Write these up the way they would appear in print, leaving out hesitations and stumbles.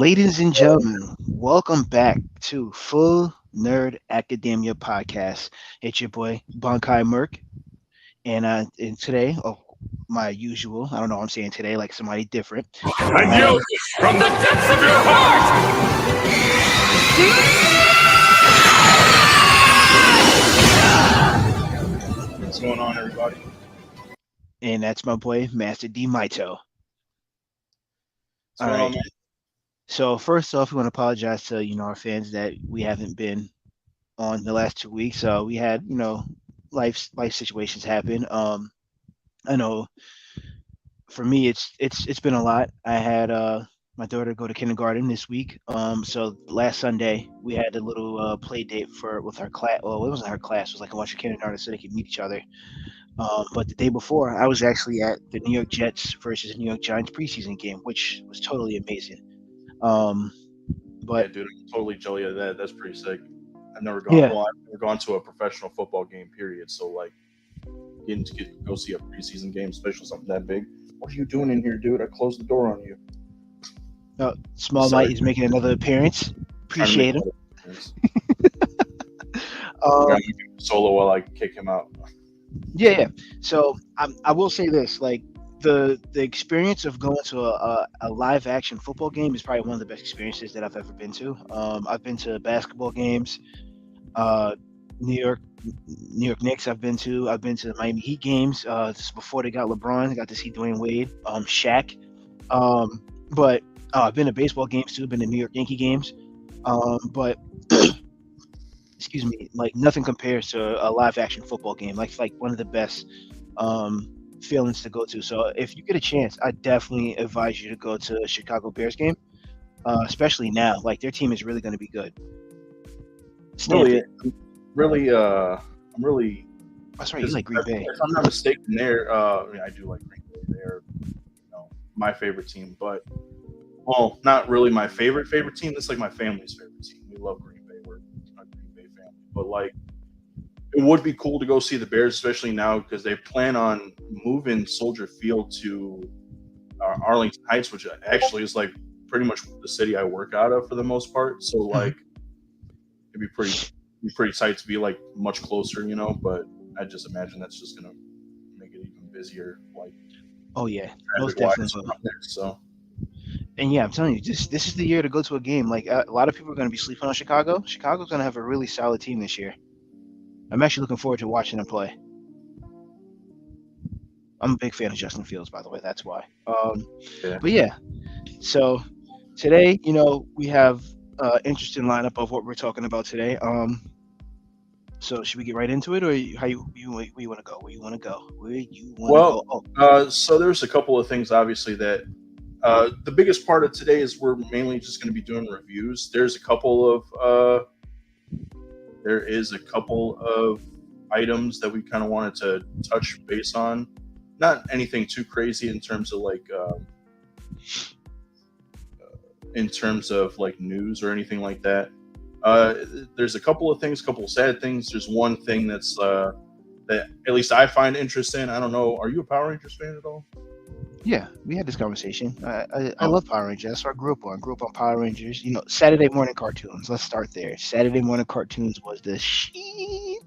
Ladies and gentlemen, welcome back to Full Nerd Academia Podcast. It's your boy Bankai Merc, and today, my usual, I don't know what I'm saying today, like somebody different. And you, from the depths of your heart! What's going on, everybody? And that's my boy Master D Maito. What's All going on, right. man? So first off, we want to apologize to our fans that we haven't been on the last 2 weeks. We had life situations happen. I know for me it's been a lot. I had my daughter go to kindergarten this week. So last Sunday we had a little play date for with our class. Well, it wasn't her class. It was like a bunch of kindergartners so they could meet each other. But the day before, I was actually at the New York Jets versus the New York Giants preseason game, which was totally amazing. Um, Yeah, but dude, I'm totally jelly of that. That's pretty sick. I've never gone. yeah, Well, I've never gone to a professional football game. Period. So, like, getting to go see a preseason game, especially something that big. What are you doing in here, dude? I closed the door on you. Small Sorry, Mike is making another appearance. trying to make Appreciate him. another appearance. Um, Gotta make him solo while I kick him out. yeah. So I will say this: like the experience of going to a live action football game is probably one of the best experiences that I've ever been to. I've been to basketball games, uh, New York New York Knicks. I've been to the Miami Heat games. Just before they got LeBron, I got to see Dwayne Wade, Shaq. But I've been to baseball games too. Been to New York Yankee games. But excuse me, like nothing compares to a live action football game. Like one of the best feelings to go to. So if you get a chance, I definitely advise you to go to a Chicago Bears game, especially now. Like their team is really going to be good. Stamp Really, it. I'm really. That's right. You like Green Bay. If I'm not mistaken, I do like Green Bay. They're, my favorite team, but not really my favorite team. That's like my family's favorite team. We love Green Bay. We're a Green Bay family, but like it would be cool to go see the Bears, especially now because they plan on moving Soldier Field to Arlington Heights, which actually is like pretty much the city I work out of for the most part. So like it'd be pretty tight to be like much closer, But I just imagine that's just gonna make it even busier, like Oh yeah, most traffic definitely wise will. around there. So And yeah, I'm telling you, this is the year to go to a game. Like a lot of people are going to be sleeping on Chicago. Chicago's going to have a really solid team this year. I'm actually looking forward to watching them play. I'm a big fan of Justin Fields, by the way. That's why. yeah. But yeah, so today, we have interesting lineup of what we're talking about today. So should we get right into it, or where you want to go? Where you want to go? Where you want to Well, go? Oh, so there's a couple of things obviously that the biggest part of today is we're mainly just going to be doing reviews. There is a couple of items that we kind of wanted to touch base on. Not anything too crazy in terms of like news or anything like that. There's a couple of things, couple of sad things. There's one thing that's that at least I find interest in. I don't know. Are you a Power Rangers fan at all? yeah, we had this conversation. I Oh, love Power Rangers. That's what I grew up on. I grew up on Power Rangers. Saturday morning cartoons. Let's start there. Saturday morning cartoons was the shit.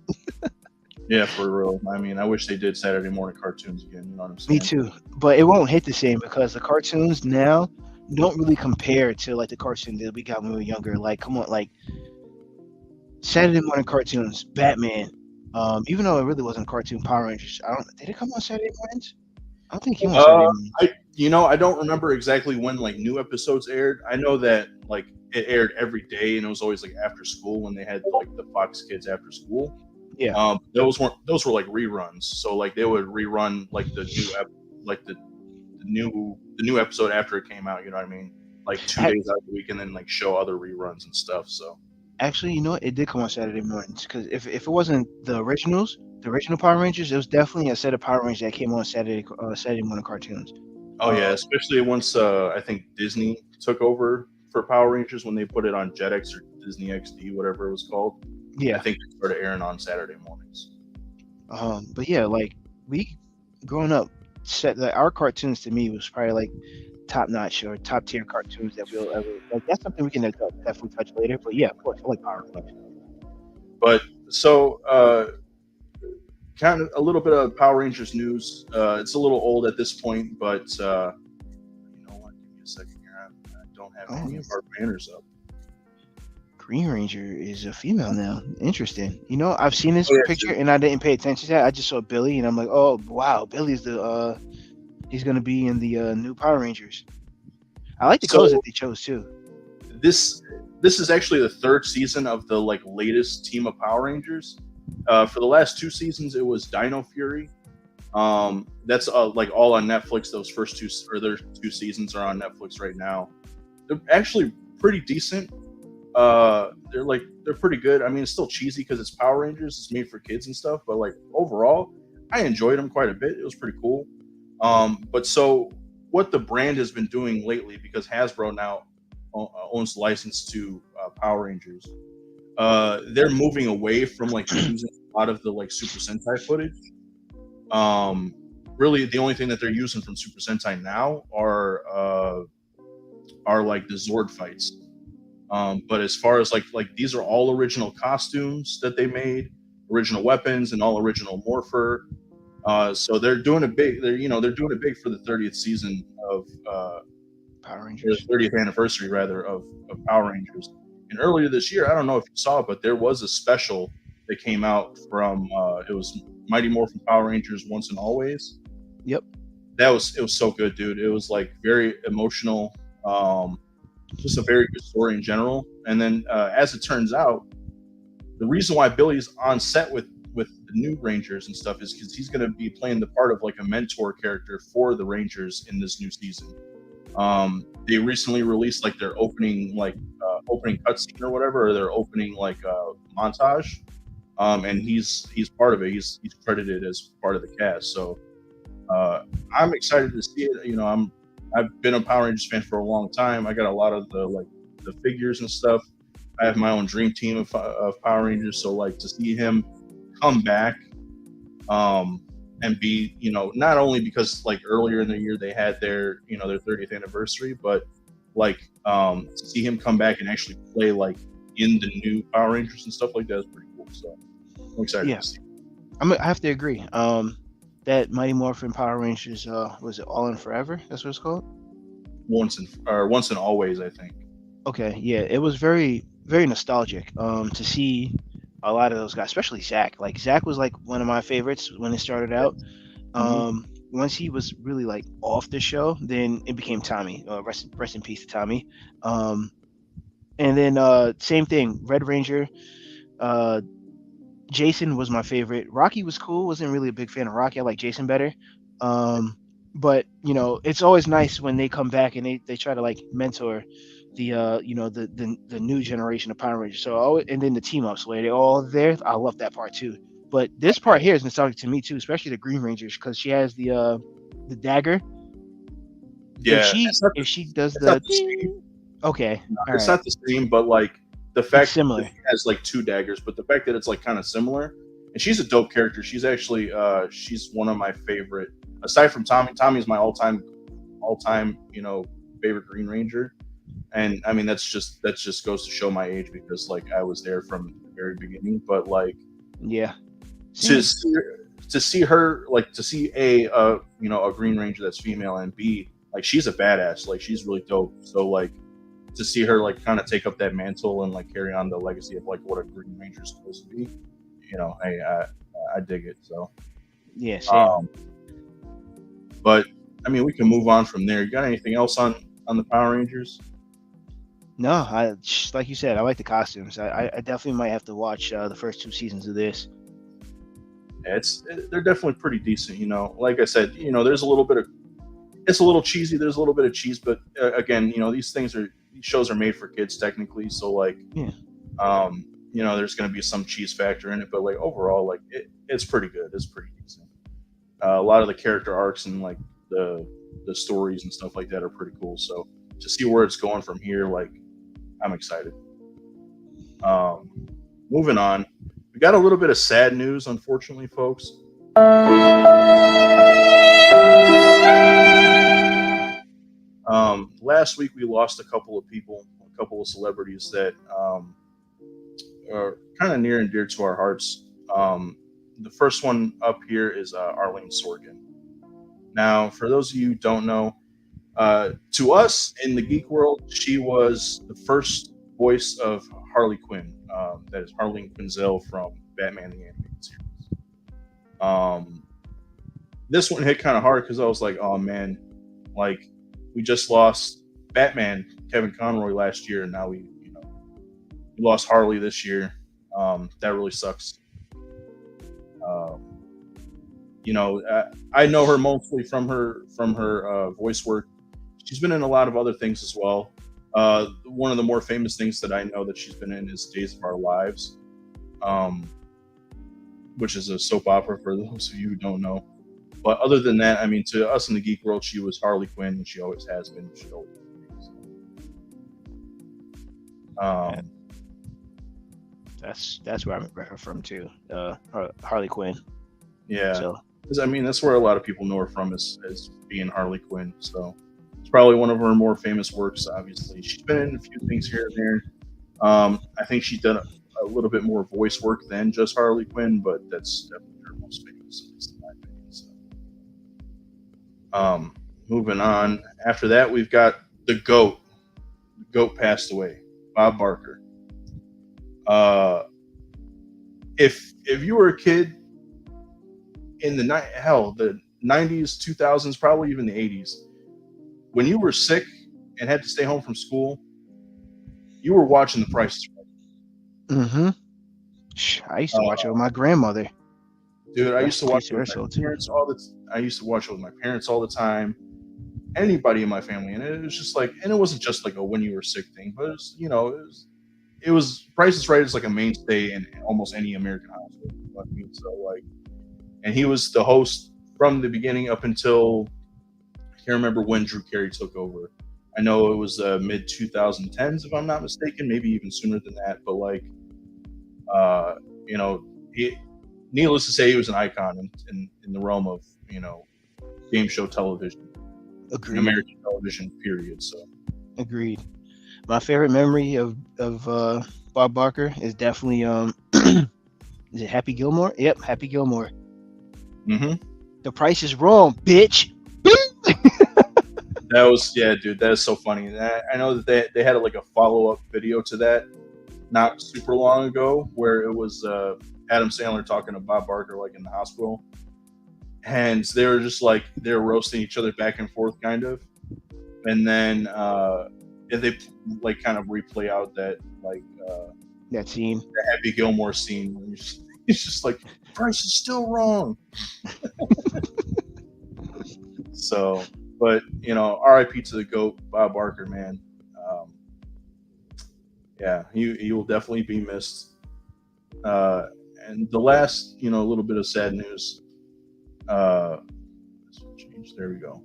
yeah, for real. I mean, I wish they did Saturday morning cartoons again. You know what I'm Me saying? too. But it won't hit the same because the cartoons now don't really compare to like the cartoon that we got when we were younger. Like, come on, like Saturday morning cartoons, Batman. Even though it really wasn't a cartoon, Power Rangers. I don't. Did it come on Saturday mornings? I don't think it came on Saturday mornings. I don't remember exactly when like new episodes aired. I know that like it aired every day, and it was always like after school when they had like the Fox Kids after school. Yeah. Those were like reruns. So like they would rerun like the new episode after it came out. You know what I mean? Like 2 days out of the week, and then like show other reruns and stuff. So Actually, you know what? It did come on Saturday mornings because if it wasn't the original Power Rangers, it was definitely a set of Power Rangers that came on Saturday morning cartoons. oh yeah, especially once I think Disney took over for Power Rangers when they put it on Jetix or Disney XD, whatever it was called. I Yeah. think they started airing on Saturday mornings. But yeah, like we growing up, our cartoons to me was probably like top notch or top tier cartoons that we'll ever like. That's something we can definitely touch later. But yeah, of course, I like Power Rangers. But so kind of a little bit of Power Rangers news. It's a little old at this point, but you know what? Give me a second here. I don't have any of our banners up. Green Ranger is a female now. Interesting. You know, I've seen this Oh, yeah, picture and I didn't pay attention to that. I just saw Billy and I'm like, oh wow, Billy's the he's gonna be in the new Power Rangers. I like the colors that they chose too. This is actually the third season of the like latest team of Power Rangers. For the last 2 seasons, it was Dino Fury. That's like all on Netflix. Those first two or their 2 seasons are on Netflix right now. They're actually pretty decent. They're pretty good. I mean, it's still cheesy because it's Power Rangers. It's made for kids and stuff. But like overall, I enjoyed them quite a bit. It was pretty cool. But so what the brand has been doing lately, because Hasbro now owns the license to Power Rangers, they're moving away from like using a lot of the like Super Sentai footage. Really, the only thing that they're using from Super Sentai now are like the Zord fights. But as far as like these are all original costumes that they made, original weapons, and all original Morpher. So they're doing it big. They're doing it big for the 30th season of Power Rangers. the 30th anniversary rather of Power Rangers. And earlier this year, I don't know if you saw it, but there was a special that came out from it was Mighty Morphin Power Rangers Once and Always. Yep. It was so good, dude. It was like very emotional. Just a very good story in general. And then as it turns out, the reason why Billy's on set with the new Rangers and stuff is because he's going to be playing the part of like a mentor character for the Rangers in this new season. They recently released like their opening cutscene or whatever, or their opening like montage, and he's part of it. He's credited as part of the cast. So I'm excited to see it. You know, I've been a Power Rangers fan for a long time. I got a lot of the figures and stuff. I have my own dream team of Power Rangers. So like to see him come back and be, you know, not only because like earlier in the year they had their 30th anniversary, but like to see him come back and actually play like in the new Power Rangers and stuff like that is pretty cool. So I'm excited to see. I have to agree. That Mighty Morphin Power Rangers, was it All in Forever? That's what it's called? Once and Always, I think. Okay, yeah, it was very, very nostalgic. To see a lot of those guys, especially Zach. Like Zach was like one of my favorites when it started out. Once he was really like off the show, then it became Tommy. Rest in peace to Tommy. And then same thing, Red Ranger. Jason was my favorite. Rocky was cool. Wasn't really a big fan of Rocky. I like Jason better. But you know, it's always nice when they come back and they try to like mentor the the new generation of Power Rangers. So and then the team ups where they're all there. I love that part too. But this part here is nostalgic to me too, especially the Green Rangers because she has the dagger. Yeah, if she does the okay, it's not the same, but like the fact similar. that she has like 2 daggers, but the fact that it's like kind of similar, and she's a dope character. She's actually she's one of my favorite. Aside from Tommy, Tommy's my all-time favorite Green Ranger, and I mean that just goes to show my age because like I was there from the very beginning. But like to see her like to see a Green Ranger that's female and B like she's a badass, like she's really dope. So like to see her like kind of take up that mantle and like carry on the legacy of like what a Green Ranger is supposed to be, I dig it. So yeah, same. But I mean, we can move on from there. You got anything else on the Power Rangers? No, like you said, I like the costumes. I definitely might have to watch the first 2 seasons of this. Yeah, they're definitely pretty decent. You know, like I said, there's a little bit of it's a little cheesy. There's a little bit of cheese, but again, these shows are made for kids technically. So like, there's going to be some cheese factor in it, but like overall, like it's pretty good. It's pretty decent. A lot of the character arcs and like the stories and stuff like that are pretty cool. So to see where it's going from here, like I'm excited. Moving on, we got a little bit of sad news, unfortunately, folks. Last week we lost a couple of people, a couple of celebrities that are kind of near and dear to our hearts. The first one up here is Arlene Sorkin. Now, for those of you who don't know, to us in the geek world, she was the first voice of Harley Quinn. That is Harleen Quinzel from Batman the Animated Series. This one hit kind of hard because I was like, oh man, like we just lost Batman, Kevin Conroy last year, and now we lost Harley this year. That really sucks. I know her mostly from her voice work. She's been in a lot of other things as well. One of the more famous things that I know that she's been in is Days of Our Lives, which is a soap opera for those of you who don't know. But other than that, I mean, to us in the geek world, she was Harley Quinn, and she always has been. She always will be. That's where I remember her from too. Harley Quinn. Yeah. So I mean, that's where a lot of people know her from as being Harley Quinn. So it's probably one of her more famous works. Obviously, she's been in a few things here and there. I think she's done a little bit more voice work than just Harley Quinn, but that's definitely her most famous, at least in my opinion. So, moving on. After that, we've got the GOAT. The GOAT passed away. Bob Barker. If you were a kid in the 90s, 2000s, probably even the 80s, when you were sick and had to stay home from school, you were watching The Price is Right. Mm-hmm. I used to watch it with my grandmother. Dude, I used to watch it with Ursula, my too. parents I used to watch it with my parents all the time. Anybody in my family, and it was just like, and it wasn't just like a when you were sick thing, but it was Price is Right is like a mainstay in almost any American household. You know what I mean? So like, and he was the host from the beginning up until I can't remember when Drew Carey took over. I know it was mid 2010s if I'm not mistaken, maybe even sooner than that. But like, needless to say, he was an icon in the realm of game show television, Agreed. American television, period. So Agreed. My favorite memory of Bob Barker is definitely is it Happy Gilmore? Yep, Happy Gilmore. Mm-hmm. The price is wrong, bitch. That was, yeah, dude. That is so funny. I know that they had like a follow-up video to that not super long ago, where it was Adam Sandler talking to Bob Barker like in the hospital, and they were just like they were roasting each other back and forth, kind of, and then they like kind of replay out that like that scene, the Happy Gilmore scene, where it's just like price is still wrong. So. But R.I.P. to the GOAT, Bob Barker, man. Yeah, he will definitely be missed. And the last, little bit of sad news. Change. There we go.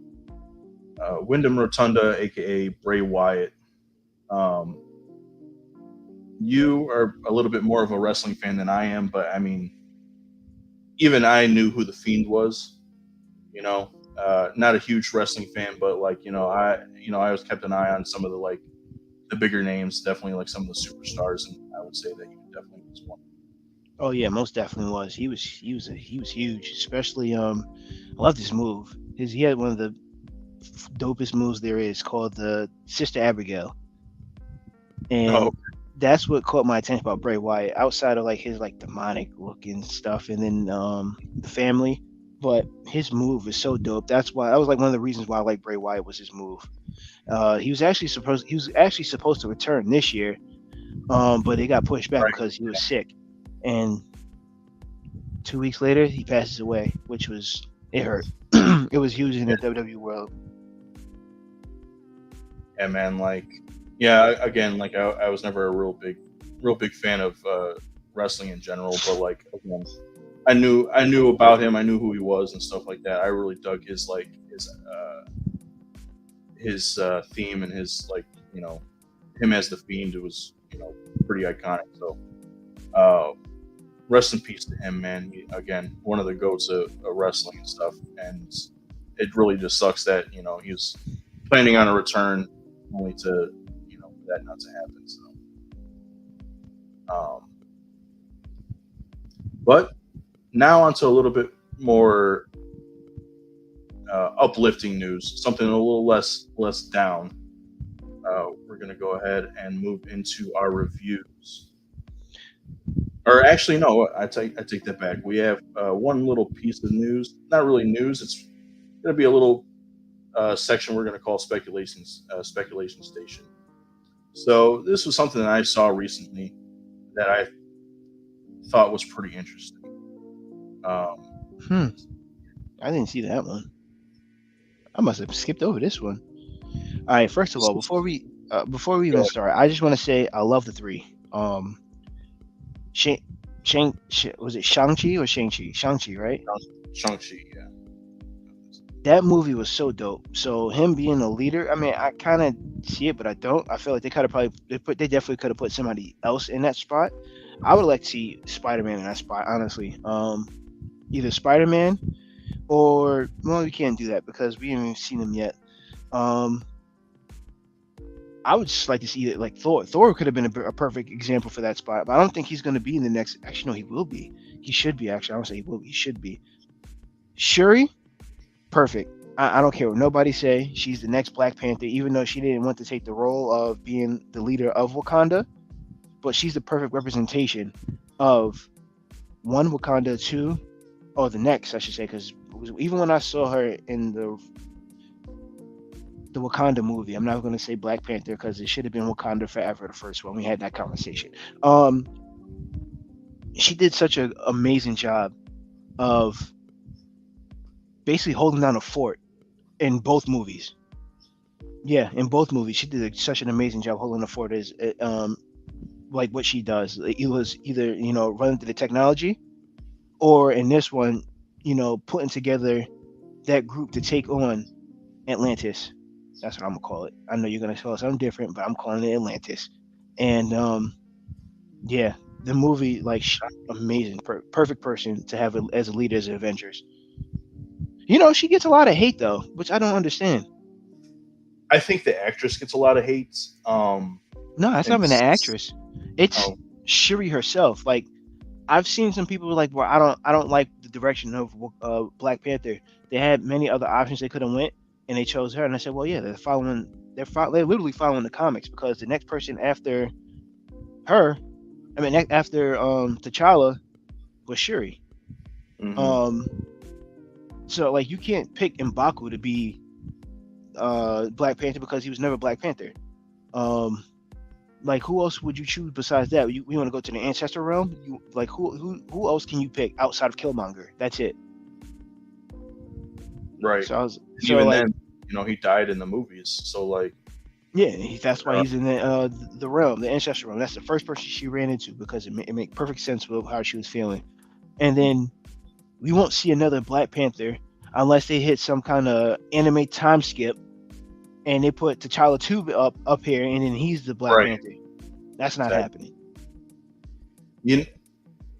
Wyndham Rotunda, aka Bray Wyatt. You are a little bit more of a wrestling fan than I am, but I mean, even I knew who the Fiend was. Not a huge wrestling fan, but like I always kept an eye on some of the bigger names, definitely like some of the superstars, and I would say that he definitely was one. Oh yeah, most definitely was. He was huge, especially I love this move. He had one of the dopest moves there is called the Sister Abigail, and that's what caught my attention about Bray Wyatt. Outside of like his like demonic looking stuff, and then the family. But his move is so dope. That was like one of the reasons why I like Bray Wyatt was his move. He was actually supposed to return this year, but it got pushed back because he was sick. And 2 weeks later, he passes away, it hurt. It was huge in the WWE world. Yeah, man. Like, yeah. Again, like I was never a real big fan of wrestling in general, but like again. I knew about him. I knew who he was and stuff like that. I really dug his theme and his him as the Fiend. It was pretty iconic. So rest in peace to him, man. He, again, one of the goats of wrestling and stuff. And it really just sucks that planning on a return, only to for that not to happen. So, but now onto a little bit more uplifting news, something a little less down. We're going to go ahead and move into our reviews. Or actually, no, I take that back. We have one little piece of news. Not really news. It's going to be a little section we're going to call speculation station. So this was something that I saw recently that I thought was pretty interesting. I didn't see that one. I must have skipped over this one. All right. First of all, before we even start, I just want to say I love the three. Was it Shang-Chi or Shang-Chi? Shang-Chi, right? Shang-Chi, yeah. That movie was so dope. So him being a leader, I mean, I kind of see it, but I don't. I feel like they definitely could have put somebody else in that spot. I would like to see Spider-Man in that spot, honestly. Either Spider-Man or, well, we can't do that because we haven't even seen him yet. I would just like to see it like Thor. Thor could have been a perfect example for that spot, but I don't think he's going to be in the next. Actually, no, he will be. He should be. Actually, I don't say he will. He should be. Shuri, perfect. I don't care what nobody say. She's the next Black Panther, even though she didn't want to take the role of being the leader of Wakanda. But she's the perfect representation of one, Wakanda, two, or the next, I should say, because even when I saw her in the Wakanda movie, I'm not going to say Black Panther because it should have been Wakanda Forever, the first one. We had that conversation. She did such an amazing job of basically holding down a fort in both movies. Yeah, in both movies, she did such an amazing job holding the fort as like what she does. It was either running through the technology, or in this one, putting together that group to take on Atlantis. That's what I'm gonna call it. I know you're gonna tell us something different, but I'm calling it Atlantis. And yeah, the movie amazing, perfect person to have as a leader as the Avengers. She gets a lot of hate though, which I don't understand. I think the actress gets a lot of hate. No, that's not even the actress. It's Shuri herself. Like, I've seen some people like, well, I don't like the direction of Black Panther. They had many other options they could have went, and they chose her. And I said, well, yeah, they're literally following the comics, because the next person after her, after T'Challa, was Shuri. Mm-hmm. So like, you can't pick M'Baku to be Black Panther because he was never Black Panther. Like, who else would you choose besides that? We want to go to the ancestor realm. Who else can you pick outside of Killmonger? That's it. Right. Then, he died in the movies. So like, yeah, that's why he's in the realm, the ancestor realm. That's the first person she ran into, because it made perfect sense with how she was feeling. And then we won't see another Black Panther unless they hit some kind of anime time skip, and they put T'Challa 2 up here, and then he's the Black Panther. That's not happening.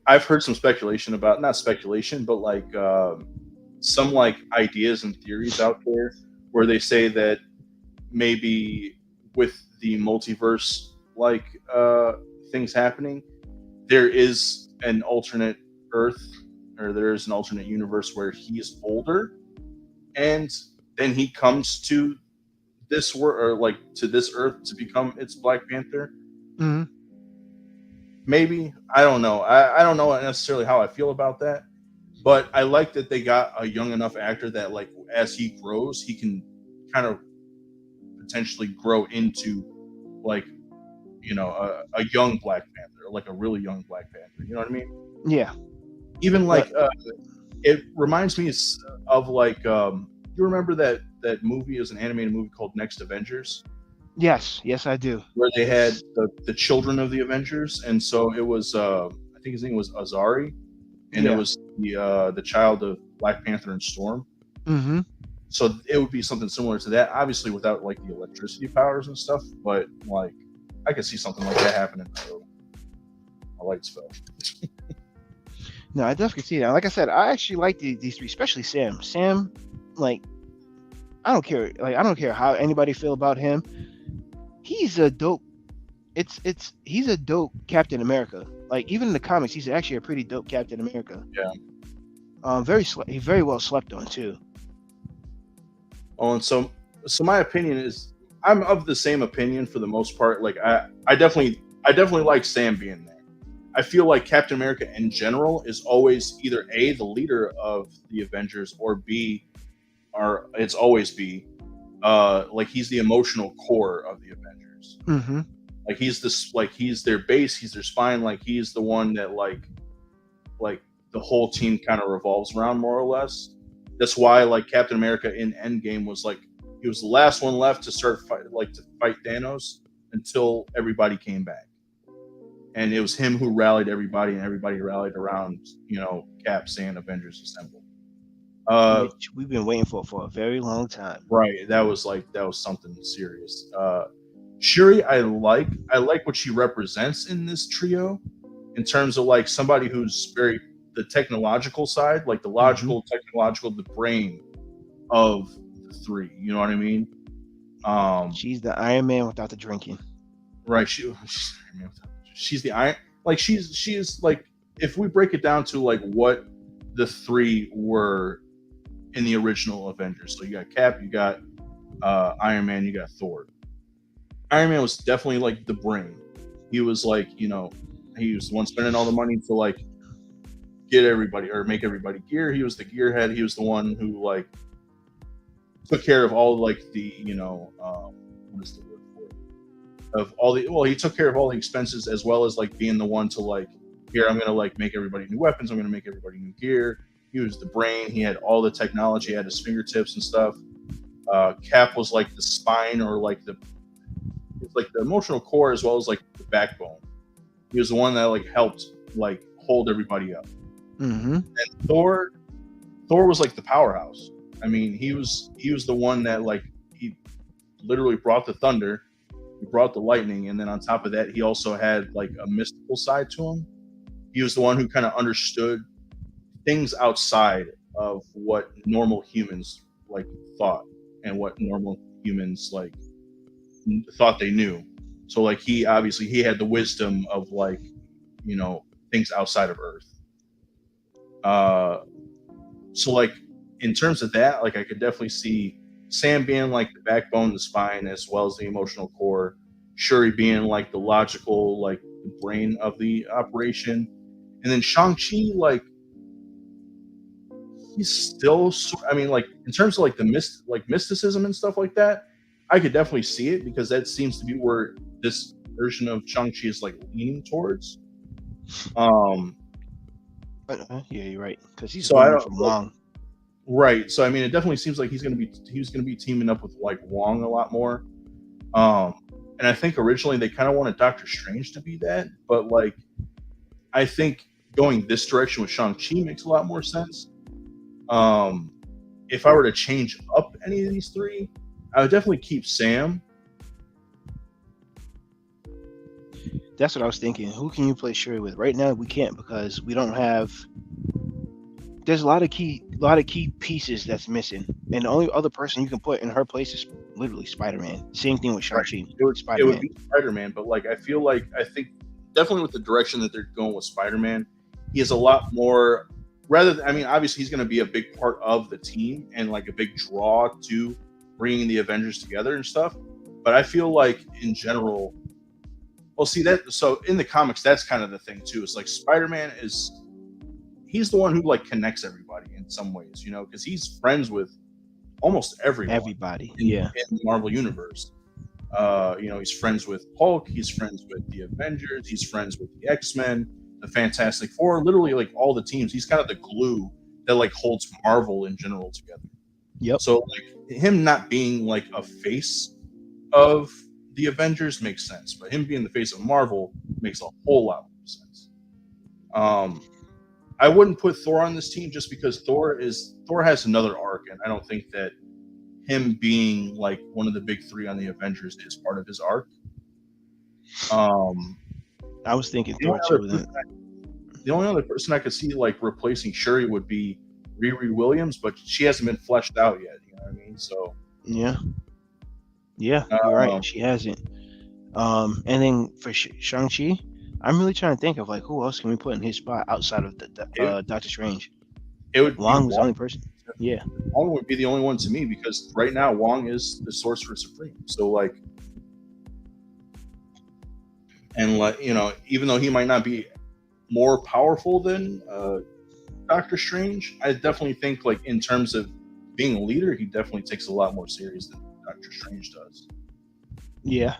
I've heard some speculation about, not speculation, but like some like ideas and theories out there where they say that maybe with the multiverse like things happening, there is an alternate Earth, or there is an alternate universe where he is older, and then he comes to this world, or like to this Earth, to become its Black Panther. Mm-hmm. Maybe, I don't know. I don't know necessarily how I feel about that, but I like that they got a young enough actor that, like, as he grows, he can kind of potentially grow into like a young Black Panther, like a really young Black Panther. You know what I mean? Yeah. Even like it reminds me of like you remember that movie, is an animated movie called Next Avengers? Yes, I do. Where they had the children of the Avengers, and so it was I think his name was Azari, and it was the child of Black Panther and Storm. Mm-hmm. So it would be something similar to that, obviously without like the electricity powers and stuff, but like I could see something like that happening. So my lights fell. No, I definitely see that. Like I said, I actually like these three, especially Sam. Sam, like, I don't care. Like I don't care how anybody feel about him. He's a dope. He's a dope Captain America. Like even in the comics, he's actually a pretty dope Captain America. Yeah. He's very well slept on too. Oh, and so my opinion is I'm of the same opinion for the most part. Like I definitely like Sam being there. I feel like Captain America in general is always either A, the leader of the Avengers, or B, or it's always B, like he's the emotional core of the Avengers. Mm-hmm. Like he's their base, he's their spine, like he's the one that like the whole team kind of revolves around more or less. That's why like Captain America in Endgame was like he was the last one left to fight Thanos until everybody came back. And it was him who rallied everybody, and everybody rallied around, Cap saying Avengers Assemble. Which we've been waiting for a very long time. Right. That was something serious. Shuri, I like what she represents in this trio in terms of like somebody who's very the technological side, like the logical, technological, the brain of the three. You know what I mean? She's the Iron Man without the drinking. Right. She's the Iron. Like she is like if we break it down to like what the three were in the original Avengers. So you got Cap, you got Iron Man, you got Thor. Iron Man was definitely like the brain. He was like, he was the one spending all the money to like get everybody or make everybody gear. He was the gearhead. He was the one who like took care of all like the, what is the word for it? Of all the he took care of all the expenses as well as like being the one to like, here, I'm gonna like make everybody new weapons, I'm gonna make everybody new gear. He was the brain, he had all the technology at his fingertips and stuff. Cap was like the spine or like the emotional core as well as like the backbone. He was the one that like helped like hold everybody up. Mm-hmm. And Thor was like the powerhouse. I mean, he was the one that like he literally brought the thunder, he brought the lightning, and then on top of that, he also had like a mystical side to him. He was the one who kind of understood things outside of what normal humans like thought and what normal humans like thought they knew. So like he had the wisdom of like, things outside of Earth. So like in terms of that, like I could definitely see Sam being like the backbone, the spine, as well as the emotional core. Shuri being like the logical, like the brain of the operation, and then Shang-Chi, like he's still. I mean, like in terms of like the mysticism and stuff like that, I could definitely see it because that seems to be where this version of Shang-Chi is like leaning towards. Yeah, you're right. Because he's So I don't from Wong. Right. So I mean, it definitely seems like he's gonna be teaming up with like Wong a lot more. And I think originally they kind of wanted Doctor Strange to be that, but like I think going this direction with Shang-Chi makes a lot more sense. If I were to change up any of these three, I would definitely keep Sam. That's what I was thinking. Who can you play Shuri with? Right now we can't because we don't have. There's a lot of key pieces that's missing, and the only other person you can put in her place is literally Spider-Man. Same thing with Shang-Chi. It would Spider-Man. be Spider-Man, but like I think definitely with the direction that they're going with Spider-Man, he has a lot more. Obviously he's going to be a big part of the team and like a big draw to bringing the Avengers together and stuff. But I feel like in general, well, see that. So in the comics, that's kind of the thing too. It's like Spider-Man he's the one who like connects everybody in some ways, because he's friends with almost everyone. Everybody, in the Marvel universe. He's friends with Hulk. He's friends with the Avengers. He's friends with the X-Men, the Fantastic Four. Literally, like all the teams. He's kind of the glue that like holds Marvel in general together. Yep. So like him not being like a face of the Avengers makes sense, but him being the face of Marvel makes a whole lot more sense. I wouldn't put Thor on this team just because Thor has another arc, and I don't think that him being like one of the big three on the Avengers is part of his arc. I was thinking Thor too. The only other person I could see like replacing Shuri would be Riri Williams, but she hasn't been fleshed out yet. You know what I mean? So Yeah, yeah, you're right. Um, She hasn't. And then for Shang Chi, I'm really trying to think of like who else can we put in his spot outside of it, Doctor Strange. it would be Wong was the Wong. only person. Yeah, Wong would be the only one to me because right now Wong is the Sorcerer Supreme. So like, and like even though he might not be more powerful than Doctor Strange, I definitely think like in terms of being a leader, he definitely takes a lot more serious than Doctor Strange does. yeah,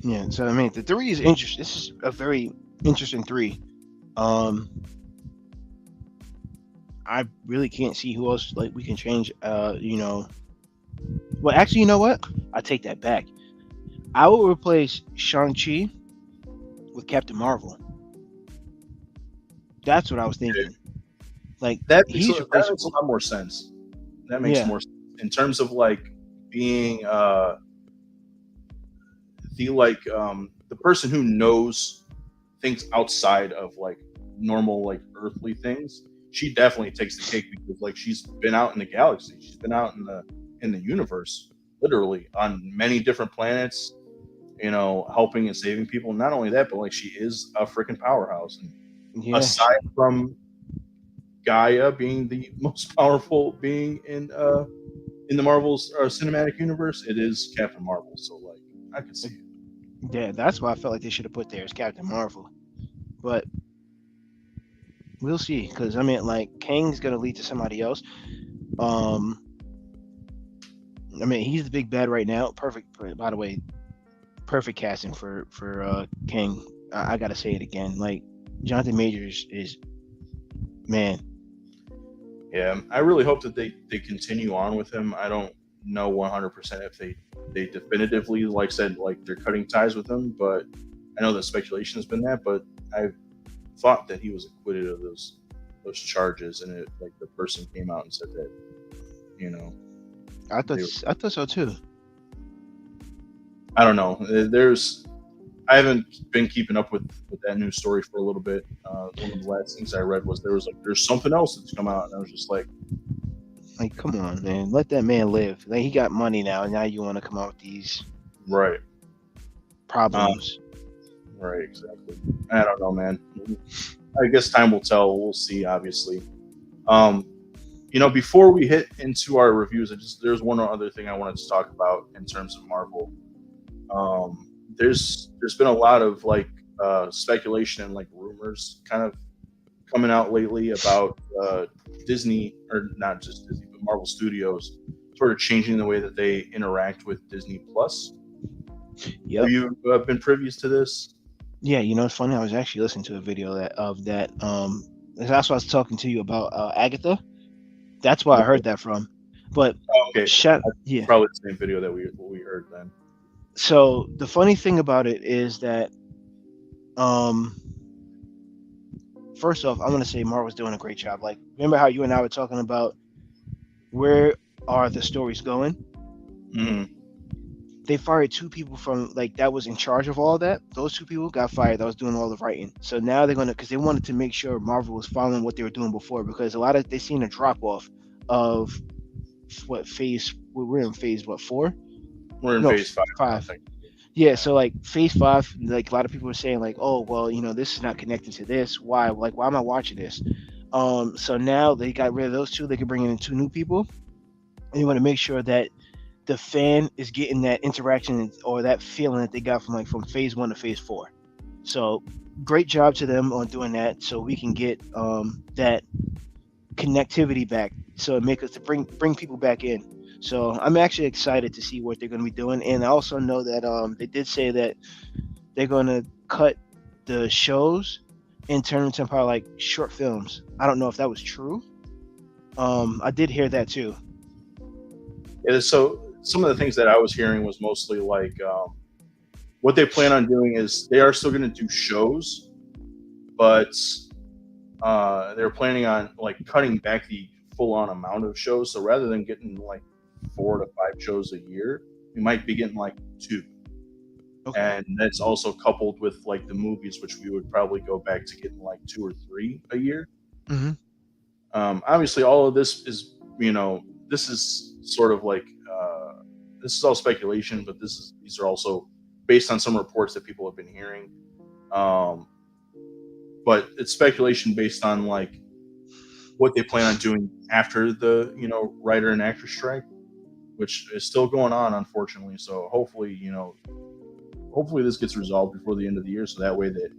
yeah. So I mean, the three is interesting. This is a very interesting three. Um, I really can't see who else like we can change. Well, actually, you know what? I take that back. I will replace Shang Chi with Captain Marvel. That's what I was thinking. Like he's That makes a replaceable. lot more sense. That makes Yeah, more sense in terms of like being the person who knows things outside of like normal like earthly things. She definitely takes the cake because like she's been out in the galaxy, she's been out in the universe, literally on many different planets, helping and saving people. Not only that, but like she is a freaking powerhouse. And yeah. aside from Gaia being the most powerful being in the Marvel's cinematic universe, it is Captain Marvel. So like I can see it. Yeah, that's why I felt like they should have put there as Captain Marvel. But we'll see, because I mean, like Kang's gonna lead to somebody else. Um, I mean, he's the big bad right now. Perfect. By the way, perfect casting for Kang. I gotta say it again. Like Jonathan Majors is man. Yeah, I really hope that they continue on with him. I don't know 100% if they definitively like said like they're cutting ties with him, but I know that speculation has been that. But I thought that he was acquitted of those charges, and it like the person came out and said that you know they were, I thought so too. I don't know. There's I haven't been keeping up with that news story for a little bit. One of the last things I read was there's something else that's come out, and I was just like, Like, come on, man, let that man live. Like, he got money now, and now you want to come out with these right, um, problems. right, exactly. I don't know, man. I guess time will tell. We'll see, obviously. Um, before we hit into our reviews, there's one other thing I wanted to talk about in terms of Marvel. There's been a lot of like speculation and like rumors kind of coming out lately about Disney, or not just Disney, but Marvel Studios sort of changing the way that they interact with Disney Plus. Have Yep. you been previous to this? Yeah, it's funny. I was actually listening to a video of that. That's what I was talking to you about Agatha. That's why I heard that from. But Okay, yeah. probably the same video that we heard then. So the funny thing about it is that um first off, I want to say Marvel's doing a great job. Like, remember how you and I were talking about where are the stories going? Mm-hmm. They fired two people from like that was in charge of all that. Those two people got fired. That was doing all the writing. So now they're gonna because they wanted to make sure Marvel was following what they were doing before because a lot of they seen a drop off of what phase we're in phase what 4? We're in No, phase 5, I 5. think. Yeah, so like phase 5, like a lot of people were saying like, oh well, this is not connected to this. Why? Like, why am I watching this? So now they got rid of those two. They can bring in two new people, and you want to make sure that the fan is getting that interaction or that feeling that they got from phase 1 to phase 4. So great job to them on doing that, so we can get that connectivity back. So it make us to bring people back in. So I'm actually excited to see what they're going to be doing, and I also know that they did say that they're going to cut the shows and turn them into probably like short films. I don't know if that was true. I did hear that too. So some of the things that I was hearing was mostly like what they plan on doing is they are still going to do shows, but they're planning on like cutting back the full on amount of shows. So rather than getting like 4 to 5 shows a year, we might be getting like 2. Okay. And that's also coupled with like the movies, which we would probably go back to getting like 2 or 3 a year. Hmm. Obviously, all of this is this is sort of like this is all speculation, but these are also based on some reports that people have been hearing. But it's speculation based on like what they plan on doing after the writer and actor strike, which is still going on, unfortunately. So hopefully this gets resolved before the end of the year, so that way that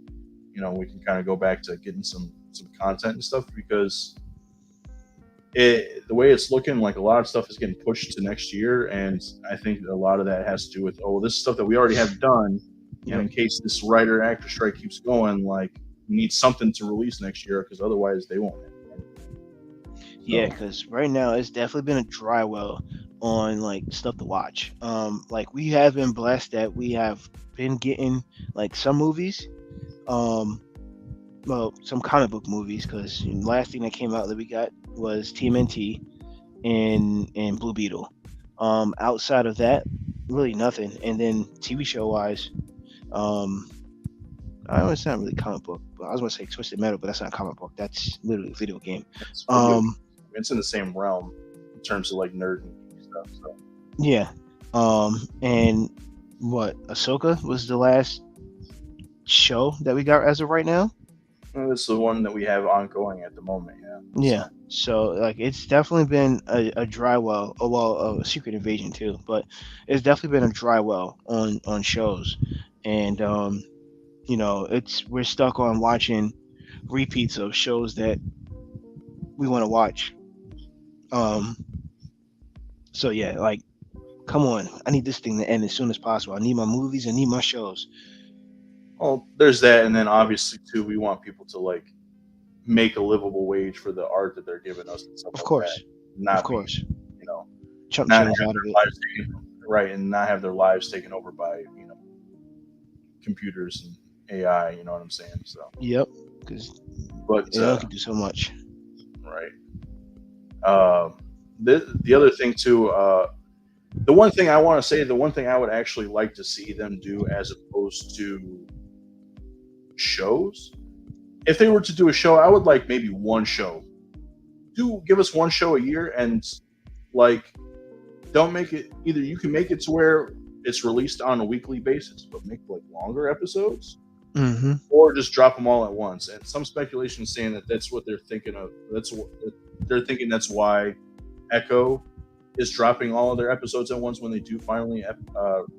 we can kind of go back to getting some content and stuff, because the way it's looking, like a lot of stuff is getting pushed to next year, and I think a lot of that has to do with this is stuff that we already have done, and in case this writer actor strike keeps going, like we need something to release next year, because otherwise they won't. Yeah, because right now it's definitely been a dry well on like stuff to watch. Like we have been blessed that we have been getting like some movies, well, some comic book movies, because the last thing that came out that we got was TMNT and Blue Beetle. Outside of that, really nothing. And then TV show wise, I know it's not really comic book, but I was gonna say Twisted Metal, but that's not comic book. That's literally a video game. It's in the same realm in terms of like nerd and stuff. So yeah. And what, Ahsoka was the last show that we got as of right now. It's the one that we have ongoing at the moment. Yeah. So like it's definitely been a dry well, a Secret Invasion too, but it's definitely been a dry well on shows, and we're stuck on watching repeats of shows that we want to watch. So yeah, like, come on, I need this thing to end as soon as possible. I need my movies, I need my shows. Well, there's that, and then obviously too, we want people to like make a livable wage for the art that they're giving us. And stuff Of like course, that. of course, chunk not change have out of their it. lives taken, right, and not have their lives taken over by computers and AI. You know what I'm saying? So Yep, because but AI can do so much. right. The other thing too, the one thing I want to say, the one thing I would actually like to see them do as opposed to shows, if they were to do a show, I would like maybe one show. Give us one show a year, and like don't make it, either you can make it to where it's released on a weekly basis, but make like longer episodes, or just drop them all at once. And some speculation is saying that that's what they're thinking of. That's what they're thinking. That's why Echo is dropping all of their episodes at once when they do finally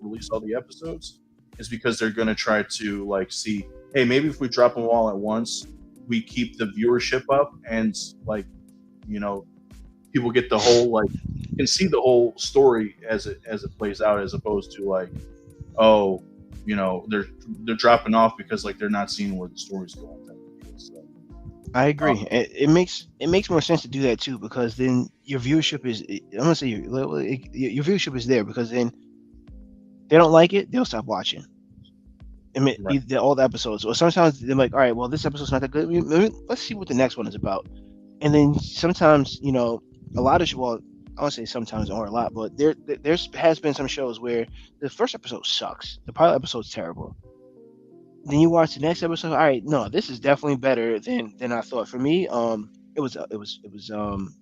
release all the episodes, is because they're going to try to like see, hey, maybe if we drop them all at once, we keep the viewership up, and like people get the whole, like, can see the whole story as it plays out, as opposed to like, oh, they're dropping off because like they're not seeing where the story's going. So, I agree. It makes more sense to do that too, because then your viewership is, I'm gonna say your viewership is there, because then they don't like it, they'll stop watching. I mean, right. all the episodes, or sometimes they're like, all right, well, this episode's not that good. Let's see what the next one is about. And then sometimes, a lot of, well, I won't say sometimes or a lot, but there's has been some shows where the first episode sucks, the pilot episode's terrible. Then you watch the next episode. All right, no, this is definitely better than I thought. For me, it was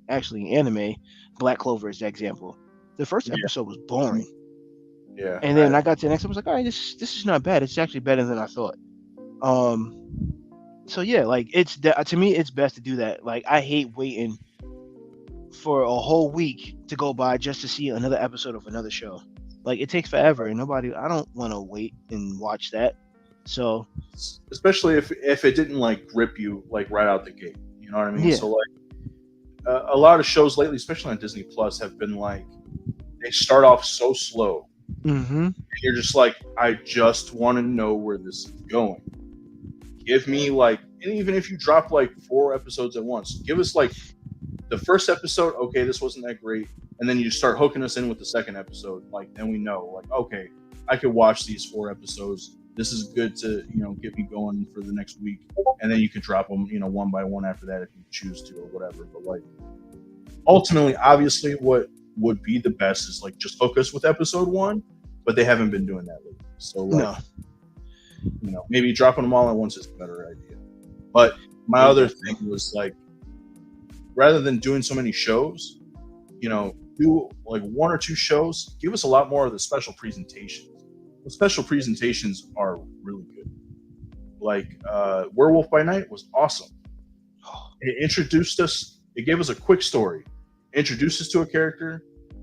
actually anime. Black Clover is the example. The first episode was boring. Yeah. And then I got to the next episode, I was like, all right, this is not bad. It's actually better than I thought. So yeah, like to me, it's best to do that. Like I hate waiting for a whole week to go by just to see another episode of another show. Like it takes forever, and I don't want to wait and watch that. So, especially if it didn't like grip you like right out the gate, you know what I mean? Yeah. So like a lot of shows lately, especially on Disney Plus, have been like, they start off so slow. And you're just like, I just want to know where this is going. Give me like, and even if you drop like 4 episodes at once, give us like the first episode, okay, this wasn't that great, and then you start hooking us in with the second episode, like then we know, like, okay, I could watch these 4 episodes. This is good to get me going for the next week, and then you could drop them one by one after that if you choose to or whatever. But like ultimately, obviously, what would be the best is like just hook us with episode 1, but they haven't been doing that lately. So like, maybe dropping them all at once is a better idea. But my other thing was like, rather than doing so many shows, do like 1 or 2 shows, give us a lot more of the special presentations. The special presentations are really good. Like Werewolf by Night was awesome. It introduced us. It gave us a quick story, introduced us to a character.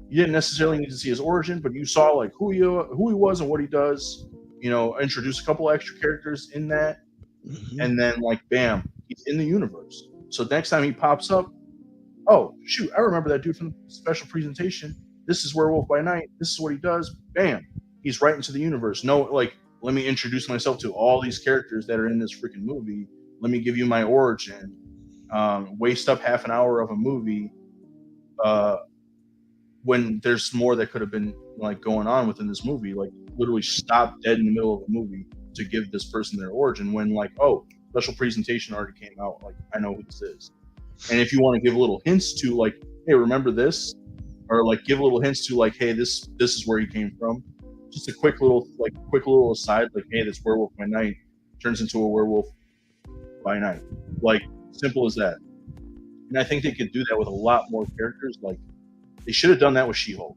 You didn't necessarily need to see his origin, but you saw like who he was and what he does. Introduce a couple extra characters in that, and then like bam, he's in the universe. So next time he pops up, oh shoot, I remember that dude from the special presentation. This is Werewolf by Night. This is what he does. Bam, he's right into the universe. No, like let me introduce myself to all these characters that are in this freaking movie. Let me give you my origin. Waste up half an hour of a movie when there's more that could have been like going on within this movie. Like literally stop dead in the middle of a movie to give this person their origin when like, oh, special presentation already came out. Like I know who this is. And if you want to give little hints to like, hey, remember this, or like give little hints to like, hey, this is where he came from. Just a quick little aside, like, hey, this Werewolf by Night turns into a Werewolf by Night. Like simple as that. And I think they could do that with a lot more characters. Like they should have done that with She-Hulk.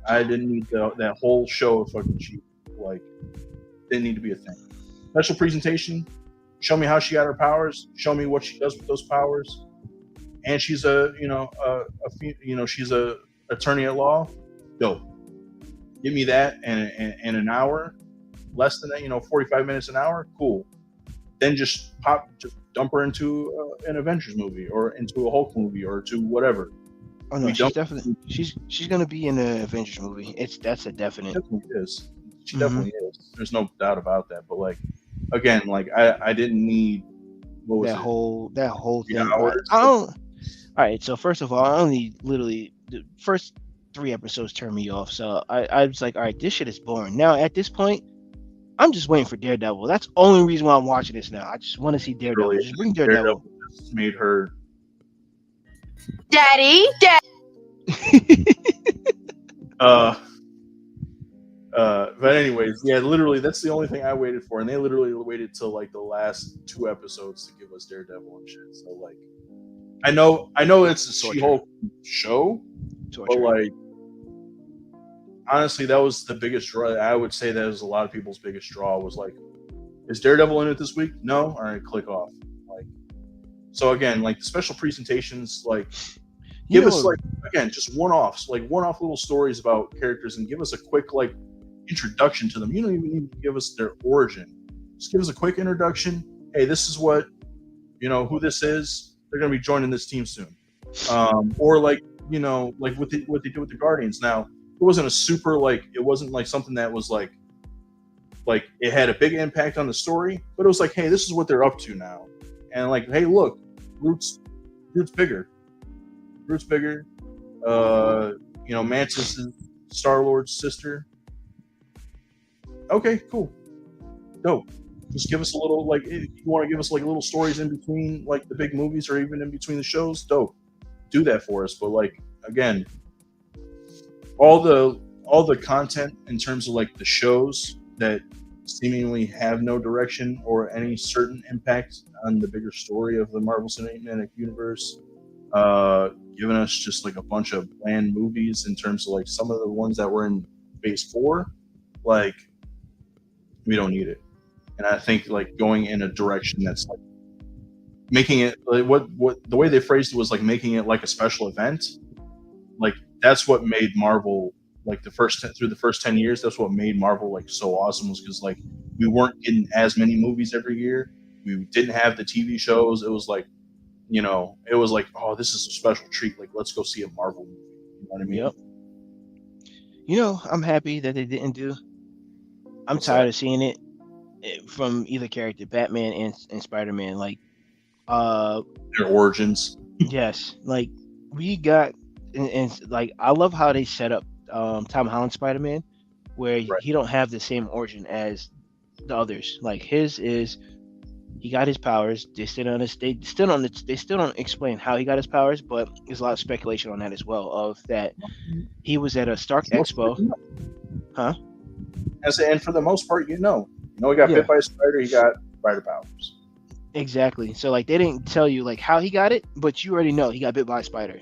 I didn't need that whole show of fucking She-Hulk. Like didn't need to be a thing. Special presentation. Show me how she got her powers. Show me what she does with those powers. And she's she's a attorney at law. Dope. Give me that in an hour, less than that. 45 minutes an hour. Cool. Then just dump her into an Avengers movie or into a Hulk movie or to whatever. Oh no, she's definitely she's gonna be in the Avengers movie. That's a definite. She definitely is. She definitely is. There's no doubt about that. But like again, like I didn't need that whole thing. I don't. All right. So first of all, I only literally the first 3 episodes turned me off. So I was like, all right, this shit is boring. Now at this point, I'm just waiting for Daredevil. That's the only reason why I'm watching this now. I just want to see Daredevil. Really, just bring Daredevil. Just made her. Daddy. But anyways, yeah, literally that's the only thing I waited for, and they literally waited till like the last 2 episodes to give us Daredevil and shit. So like, I know it's a She-Hulk show, but like, honestly, that was the biggest draw. I would say that was a lot of people's biggest draw was like, is Daredevil in it this week? No, all right, click off. Like, so again, like the special presentations, like. Give us like again just one-offs, like one-off little stories about characters, and give us a quick like introduction to them. You don't even need to give us their origin. Just give us a quick introduction. Hey, this is what who this is. They're gonna be joining this team soon. Or like like what they do with the Guardians. Now it wasn't a super it wasn't like something that was like it had a big impact on the story, but it was like, hey, this is what they're up to now, and like, hey, look, Groot's bigger. Groot's bigger. Mantis is Star-Lord's sister. Okay, cool. Dope. Just give us a little, if you want to give us little stories in between the big movies or even in between the shows, dope. Do that for us. But again, all the content in terms of the shows that seemingly have no direction or any certain impact on the bigger story of the Marvel Cinematic Universe, giving us just a bunch of bland movies in terms of some of the ones that were in Phase 4, we don't need it. And I think going in a direction that's making it what the way they phrased it was making it like a special event. That's what made Marvel through the first 10 years. That's what made Marvel so awesome, was because we weren't getting as many movies every year. We didn't have the TV shows. It was it was oh, this is a special treat. Let's go see a Marvel movie. You know what I mean? Yep. I'm happy that they didn't do. I'm tired of seeing it from either character, Batman and Spider-Man. Their origins. Yes. We got, and I love how they set up Tom Holland Spider-Man, where he don't have the same origin as the others. His is, he got his powers. They still don't explain how he got his powers, but there's a lot of speculation on that as well. Of that, he was at a Stark Expo, huh? And for the most part, he got bit by a spider. He got spider powers. Exactly. So they didn't tell you how he got it, but you already know he got bit by a spider.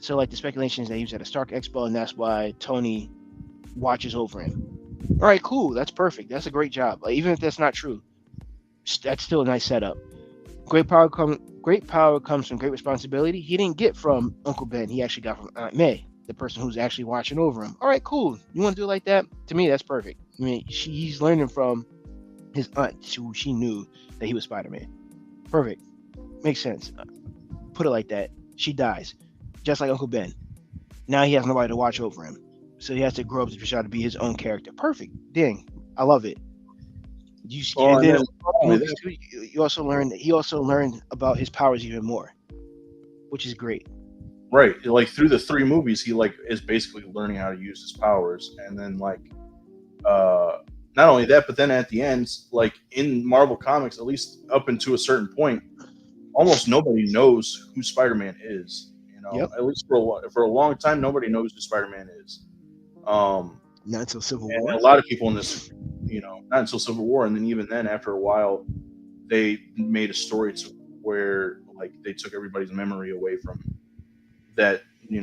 So like the speculation is that he was at a Stark Expo, and that's why Tony watches over him. All right, cool. That's perfect. That's a great job. Like, even if that's not true, that's still a nice setup. Great power comes from great responsibility. He didn't get from Uncle Ben. He actually got from Aunt May, the person who's actually watching over him. All right, cool. You want to do it like that? To me, that's perfect. I mean, he's learning from his aunt, who she knew that he was Spider-Man. Perfect. Makes sense. Put it like that. She dies, just like Uncle Ben. Now he has nobody to watch over him, so he has to grow up to try to be his own character. Perfect. Dang, I love it. Well, And and then then not only movies that, too, you also learn that he also learned about his powers even more, which is great. right? Like through the three movies, he like is basically learning how to use his powers, and then like uh, not only that, but then at the end, like in Marvel Comics, at least up until a certain point, almost nobody knows who Spider-Man is. You know, Yep. at least for a long time, nobody knows who Spider-Man is. Not until Civil And War. a lot of people in this, not until Civil War, and then even then, after a while, they made a story to where like they took everybody's memory away from that.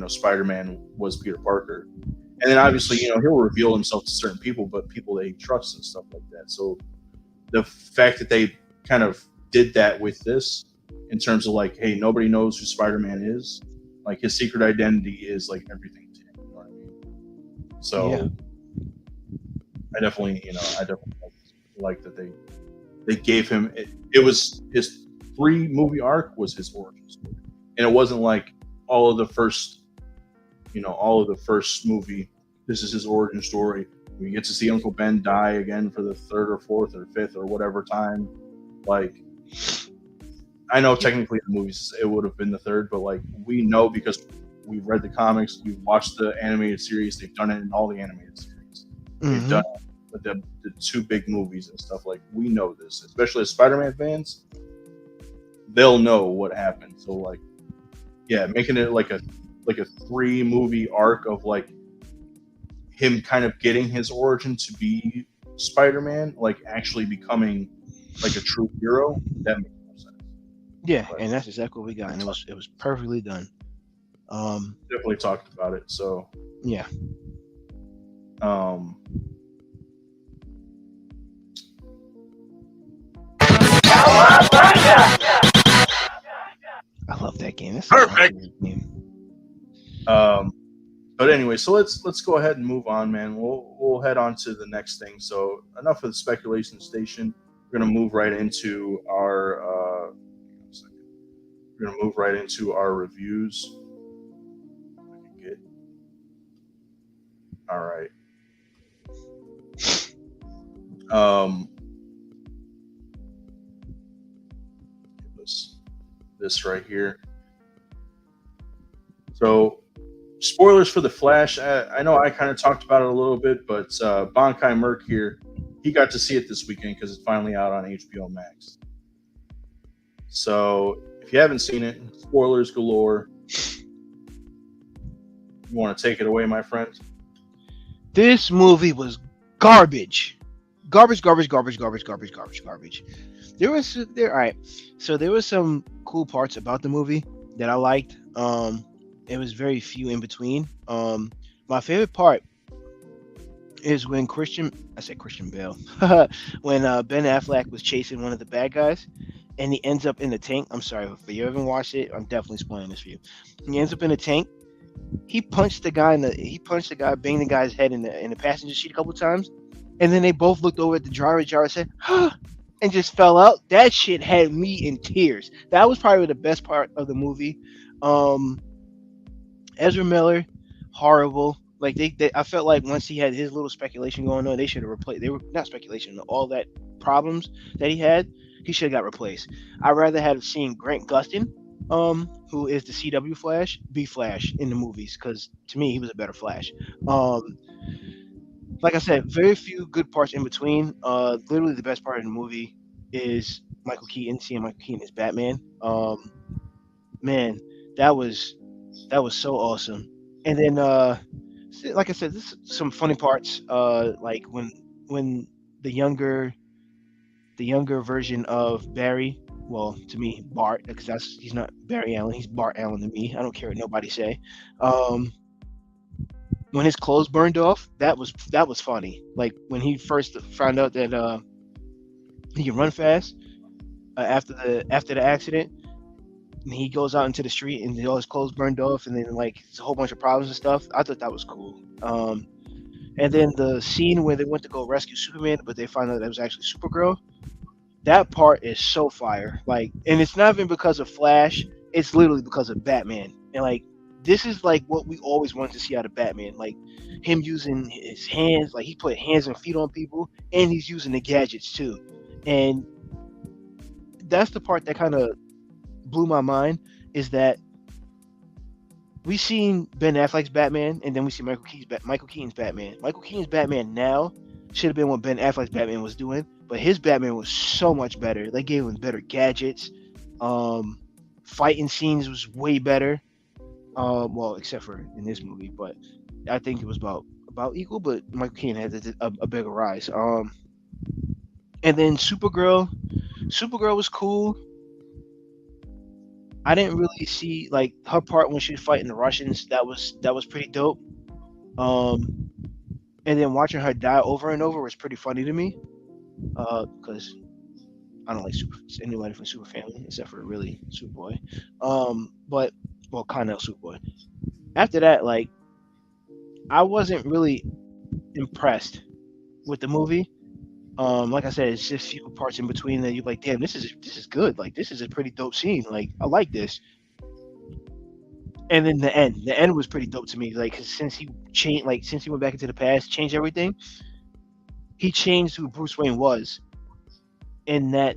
Spider-Man was Peter Parker, and then obviously, he'll reveal himself to certain people, but people that he trusts and stuff like that. So the fact that they kind of did that with this, in terms of like, hey, nobody knows who Spider-Man is. Like his secret identity is like everything to him. You know what I mean? Yeah. So I definitely like that they gave him it was his 3-movie arc was his origin story, and it wasn't like all of the first movie. This is his origin story. We get to see Uncle Ben die again for the third or fourth or fifth or whatever time. Like, I know technically the movies it would have been the third, but like we know because we've read the comics, we've watched the animated series. They've done it in all the animated series. They've Mm-hmm. done it with the 2 big movies and stuff. Like we know this, especially as Spider-Man fans, they'll know what happened. So like, yeah, making it like a 3-movie arc of like him kind of getting his origin to be Spider-Man, like actually becoming like a true hero. That makes more sense. Yeah, But and that's exactly what we got, and it was perfectly done. definitely talked about it. So Yeah. um, I love that game. That's my Perfect. favorite game. um, but anyway, so let's go ahead and move on, man. We'll head on to the next thing. So enough of the speculation station. We're gonna move right into our reviews. Good. All right. Um, this right here. So, spoilers for the Flash. I know I kind of talked about it a little bit, but Bankai Merc here, he got to see it this weekend because it's finally out on HBO Max. So, if you haven't seen it, spoilers galore. You want to take it away, my friend? This movie was garbage. Garbage, garbage, garbage, garbage, garbage, garbage, garbage. All right. So there were some cool parts about the movie that I liked. It was very few in between. My favorite part is when I said Christian Bale, when Ben Affleck was chasing one of the bad guys, and he ends up in the tank. I'm sorry if you haven't watched it. I'm definitely spoiling this for you. He ends up in the tank. He punched the guy banged the guy's head in the passenger seat a couple times, and then they both looked over at the driver. The driver said, "Huh," and just fell out. That shit had me in tears. That was probably the best part of the movie. Um, Ezra Miller, horrible. Like I felt like once he had his little speculation going on, they should have replaced. They were not speculation, all that problems that he had. He should have got replaced. I'd rather have seen Grant Gustin, who is the CW Flash, be Flash in the movies, because to me he was a better Flash. Um, like I said, very few good parts in between. Literally the best part of the movie is Michael Keaton, seeing Michael Keaton as Batman. Man, that was so awesome. And then, like I said, this some funny parts. Like when the younger version of Barry. well, to me, Bart, because he's not Barry Allen, he's Bart Allen to me. I don't care what nobody say. Um, when his clothes burned off, that was funny. Like when he first found out that he can run fast after the accident, and he goes out into the street and all his clothes burned off, and then like it's a whole bunch of problems and stuff. I thought that was cool. And then the scene where they went to go rescue Superman, but they found out that it was actually Supergirl. That part is so fire. Like, and it's not even because of Flash. It's literally because of Batman. And like, this is like what we always wanted to see out of Batman. Like, him using his hands. Like, he put hands and feet on people, and he's using the gadgets too. And that's the part that kind of blew my mind. Is that we seen Ben Affleck's Batman, and then we see Michael Keaton's Batman. Michael Keaton's Batman now should have been what Ben Affleck's Batman was doing, but his Batman was so much better. They gave him better gadgets. Um, Fighting scenes was way better. Well, except for in this movie, but I think it was about equal. But Michael Keaton had a bigger rise. And then Supergirl was cool. I didn't really see like her part when she was fighting the Russians. That was pretty dope. Um, and then watching her die over and over was pretty funny to me. Because I don't like anybody from Super Family except for really Superboy. But well, Connell Superboy. After that, like I wasn't really impressed with the movie. Like I said, it's just few parts in between that you're like, damn, this is good. Like this is a pretty dope scene. Like I like this. And then the end was pretty dope to me. Like 'cause since he went back into the past, changed everything. He changed who Bruce Wayne was in that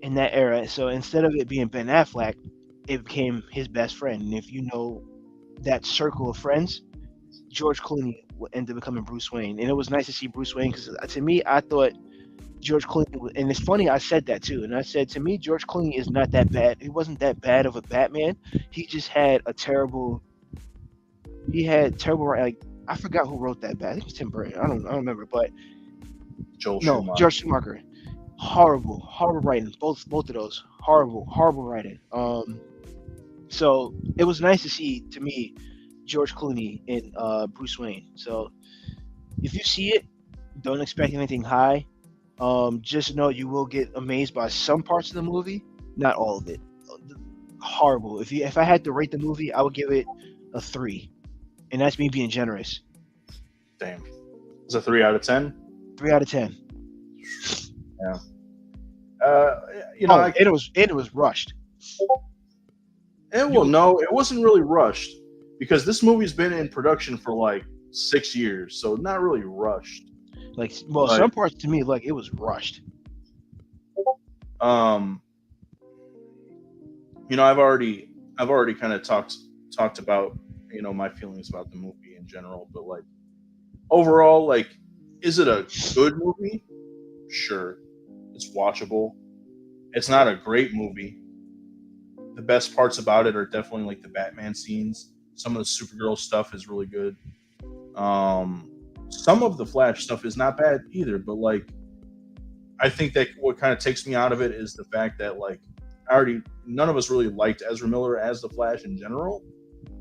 era. So instead of it being Ben Affleck, it became his best friend. And if you know that circle of friends, George Clooney ended up becoming Bruce Wayne. And it was nice to see Bruce Wayne because to me, I thought George Clooney, and it's funny, I said that too. And I said, to me, George Clooney is not that bad. He wasn't that bad of a Batman. He just had like, I forgot who wrote that bad. I think it was Tim Burton. I don't remember, but Joel no, Schumacher. George Schumacher. Horrible writing. Both of those horrible writing. So it was nice to see to me George Clooney and Bruce Wayne. So if you see it, don't expect anything high. Just know you will get amazed by some parts of the movie, not all of it. Horrible. If I had to rate the movie, I would give it a 3, and that's me being generous. Damn. It's a 3 out of 10. 3 out of 10. Yeah. Uh, And it was rushed. No, it wasn't really rushed because this movie's been in production for like 6 years, so not really rushed. Like, well, But some parts to me, like it was rushed. um, I've already kind of talked about my feelings about the movie in general, but like overall, like, is it a good movie? Sure, it's watchable. It's not a great movie. The best parts about it are definitely like the Batman scenes. Some of the Supergirl stuff is really good. Um, some of the Flash stuff is not bad either, but like I think that what kind of takes me out of it is the fact that like none of us really liked Ezra Miller as the Flash in general,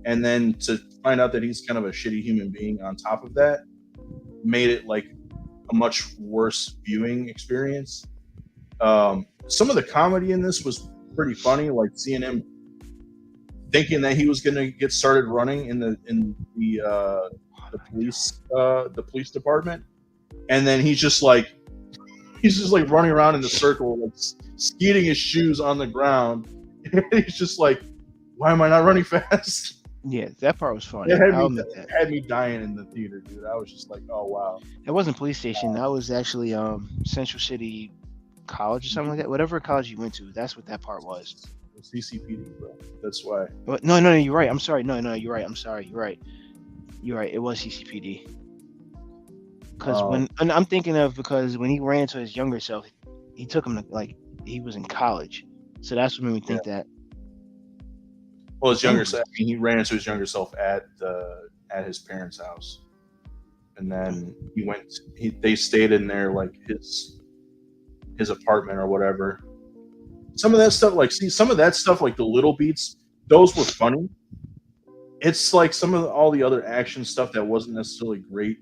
and then to find out that he's kind of a shitty human being on top of that made it like a much worse viewing experience. Some of the comedy in this was pretty funny, like seeing him thinking that he was going to get started running in the police department, and then he's just like running around in the circle, like skeeting his shoes on the ground. And he's just like, "Why am I not running fast?" Yeah, that part was funny. It had I'll me admit that. had me dying in the theater, dude. I was just like, "Oh wow." It wasn't police station. That was actually Central City College or something like that. Whatever college you went to, that's what that part was. CCPD, bro. That's why. But no, you're right. I'm sorry. No, you're right. I'm sorry. You're right. You're right. It was CCPD. Because and I'm thinking of because when he ran to his younger self, he took him to like he was in college, so that's what made me think that. Well, his younger self. He ran into his younger self at his parents' house, and then he went. They stayed in there like his apartment or whatever, some of that stuff, like some of that stuff, like the little beats, those were funny. It's like some of all the other action stuff that wasn't necessarily great.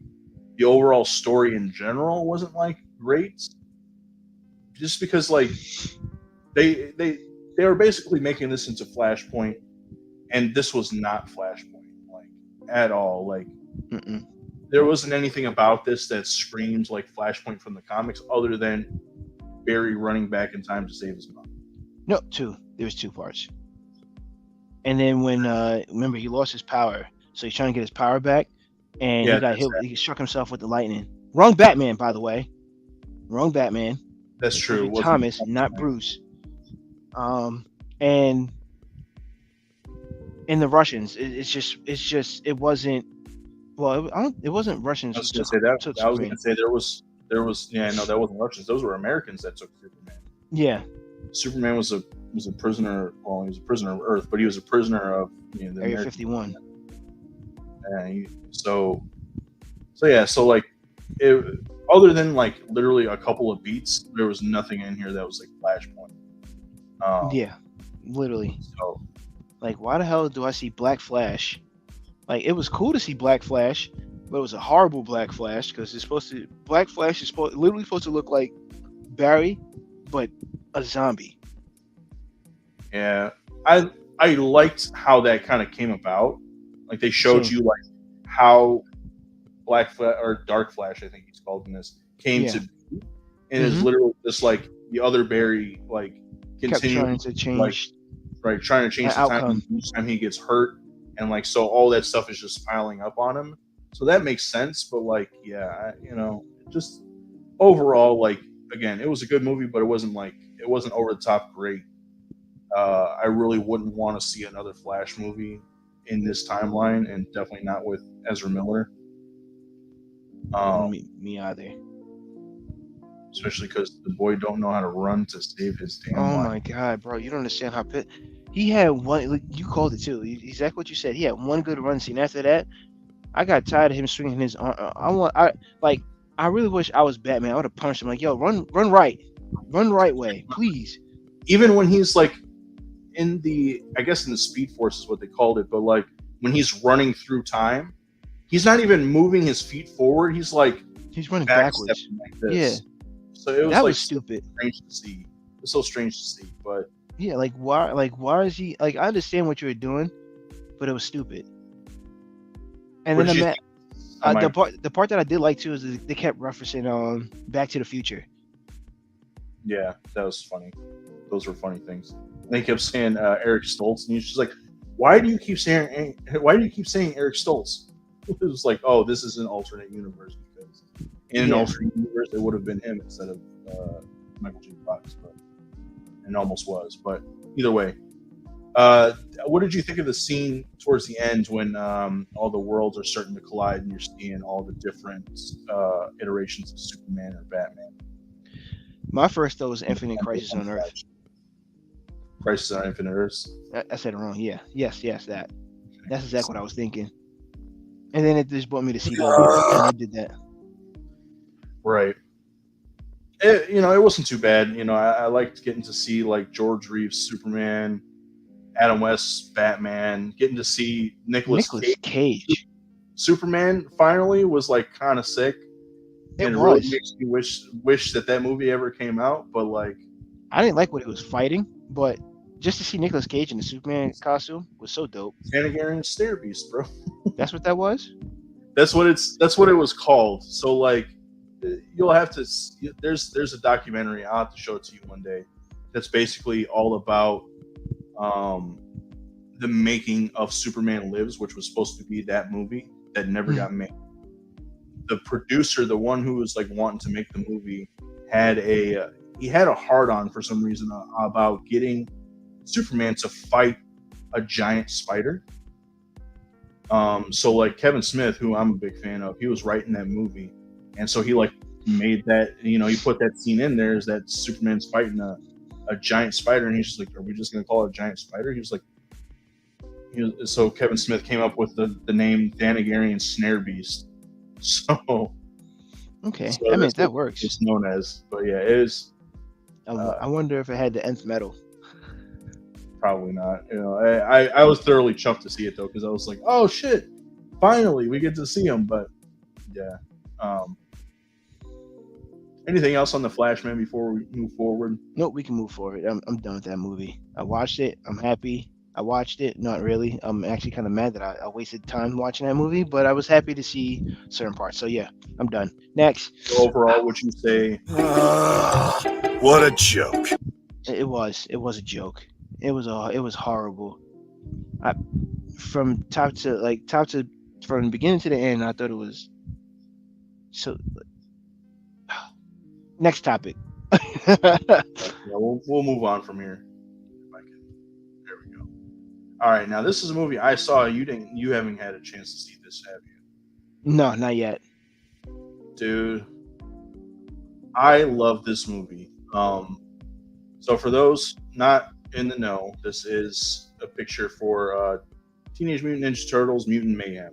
The overall story in general wasn't like great, just because like they they they were basically making this into Flashpoint, and this was not Flashpoint like at all. Like Mm-mm. there wasn't anything about this that screams like Flashpoint from the comics, other than Barry running back in time to save his mom. No, two. There was two parts. And then when remember he lost his power, so he's trying to get his power back, and Yeah, he got that's hit. He struck himself with the lightning. Wrong Batman, by the way. Wrong Batman. that's It's true. supposed to be Thomas, not Bruce. And in the Russians, it wasn't. Well, it wasn't Russians. I was who gonna say that. took I was Superman. gonna say there was yeah, no, that wasn't Russians. Those were Americans that took Superman. Yeah, Superman was a prisoner. Well, he was a prisoner of Earth, but he was a prisoner of the Area American. 51. So yeah, so like, other than like literally a couple of beats, there was nothing in here that was like Flashpoint. Yeah, literally. So Like, why the hell do I see Black Flash? Like, it was cool to see Black Flash, but it was a horrible Black Flash because Black Flash is literally supposed to look like Barry, but a zombie. yeah, I liked how that kind of came about. Like they showed Same. you like how Black Flash or Dark Flash, I think he's called in this, came Yeah. to be, and it's literally just like the other Barry, like Kept continuing trying to change. like right, trying to change the outcome. time each time he gets hurt, and like so all that stuff is just piling up on him. So that makes sense, but like yeah, just overall, like again, it was a good movie, but it wasn't over the top great. I really wouldn't want to see another Flash movie in this timeline, and definitely not with Ezra Miller. Me either. Especially because the boy don't know how to run to save his damn Oh life. my god, bro! You don't understand how he had one. Like, you called it too. Exactly what you said. He had one good run scene. After that, I got tired of him swinging his arm. I really wish I was Batman. I would have punched him. Like, yo, run right way, please. Even when he's like in the, I guess in the Speed Force is what they called it, but like when he's running through time, he's not even moving his feet forward. He's like He's running backwards. backstepping like this. Yeah. So it was That like was stupid. strange to see. It was so strange to see, but Yeah, like why is he like? I understand what you were doing, but it was stupid. And what then did you think? the part that I did like too is that they kept referencing Back to the Future. Yeah, that was funny. Those were funny things. And they kept saying Eric Stoltz, and he's just like, why do you keep saying Eric Stoltz? It was like, oh, this is an alternate universe, because in an alternate universe it would have been him instead of Michael J. Fox, but it almost was. But either way, what did you think of the scene towards the end when all the worlds are starting to collide and you're seeing all the different iterations of Superman or Batman? My first thought was Infinite Crisis on Earth. Crisis on Infinite Earths. I said it wrong. Yeah, yes, that. That's exactly what I was thinking. And then it just brought me to CW, and I did that. Right. It wasn't too bad. I liked getting to see like George Reeves Superman, Adam West's Batman, getting to see Nicolas Cage Superman finally was like kind of sick. It really was. makes me wish that movie ever came out. But like, I didn't like what he was fighting, but just to see Nicolas Cage in the Superman costume was so dope. Thanagarian Stair Beast, bro. That's what that was? That's what it was called. So like, you'll have to. There's a documentary. I'll have to show it to you one day. That's basically all about the making of Superman Lives, which was supposed to be that movie that never got made. The producer, the one who was like wanting to make the movie, had a hard-on for some reason about getting Superman to fight a giant spider. So like Kevin Smith, who I'm a big fan of, he was writing that movie, and so he like made that, he put that scene in there, is that Superman's fighting a giant spider, and he's just like, are we just gonna call it a giant spider? He was like, so Kevin Smith came up with the name Thanagarian Snare Beast. So okay, I mean that works. It's known as, but yeah, it is. I wonder if it had the nth metal. Probably not. You know, I was thoroughly chuffed to see it though, because I was like, oh shit, finally we get to see him. But yeah. Anything else on the Flash, man, before we move forward? Nope, we can move forward. I'm done with that movie. I watched it. I'm happy. I watched it. Not really. I'm actually kind of mad that I wasted time watching that movie, but I was happy to see certain parts. So yeah, I'm done. Next. So overall, would you say? What a joke. It was a joke. It was horrible. I, from top to from the beginning to the end, I thought it was so. Next topic. Yeah, we'll move on from here. If I can. There we go. All right, now this is a movie I saw. You haven't had a chance to see this, have you? No, not yet. Dude, I love this movie. So for those not in the know, this is a picture for Teenage Mutant Ninja Turtles: Mutant Mayhem.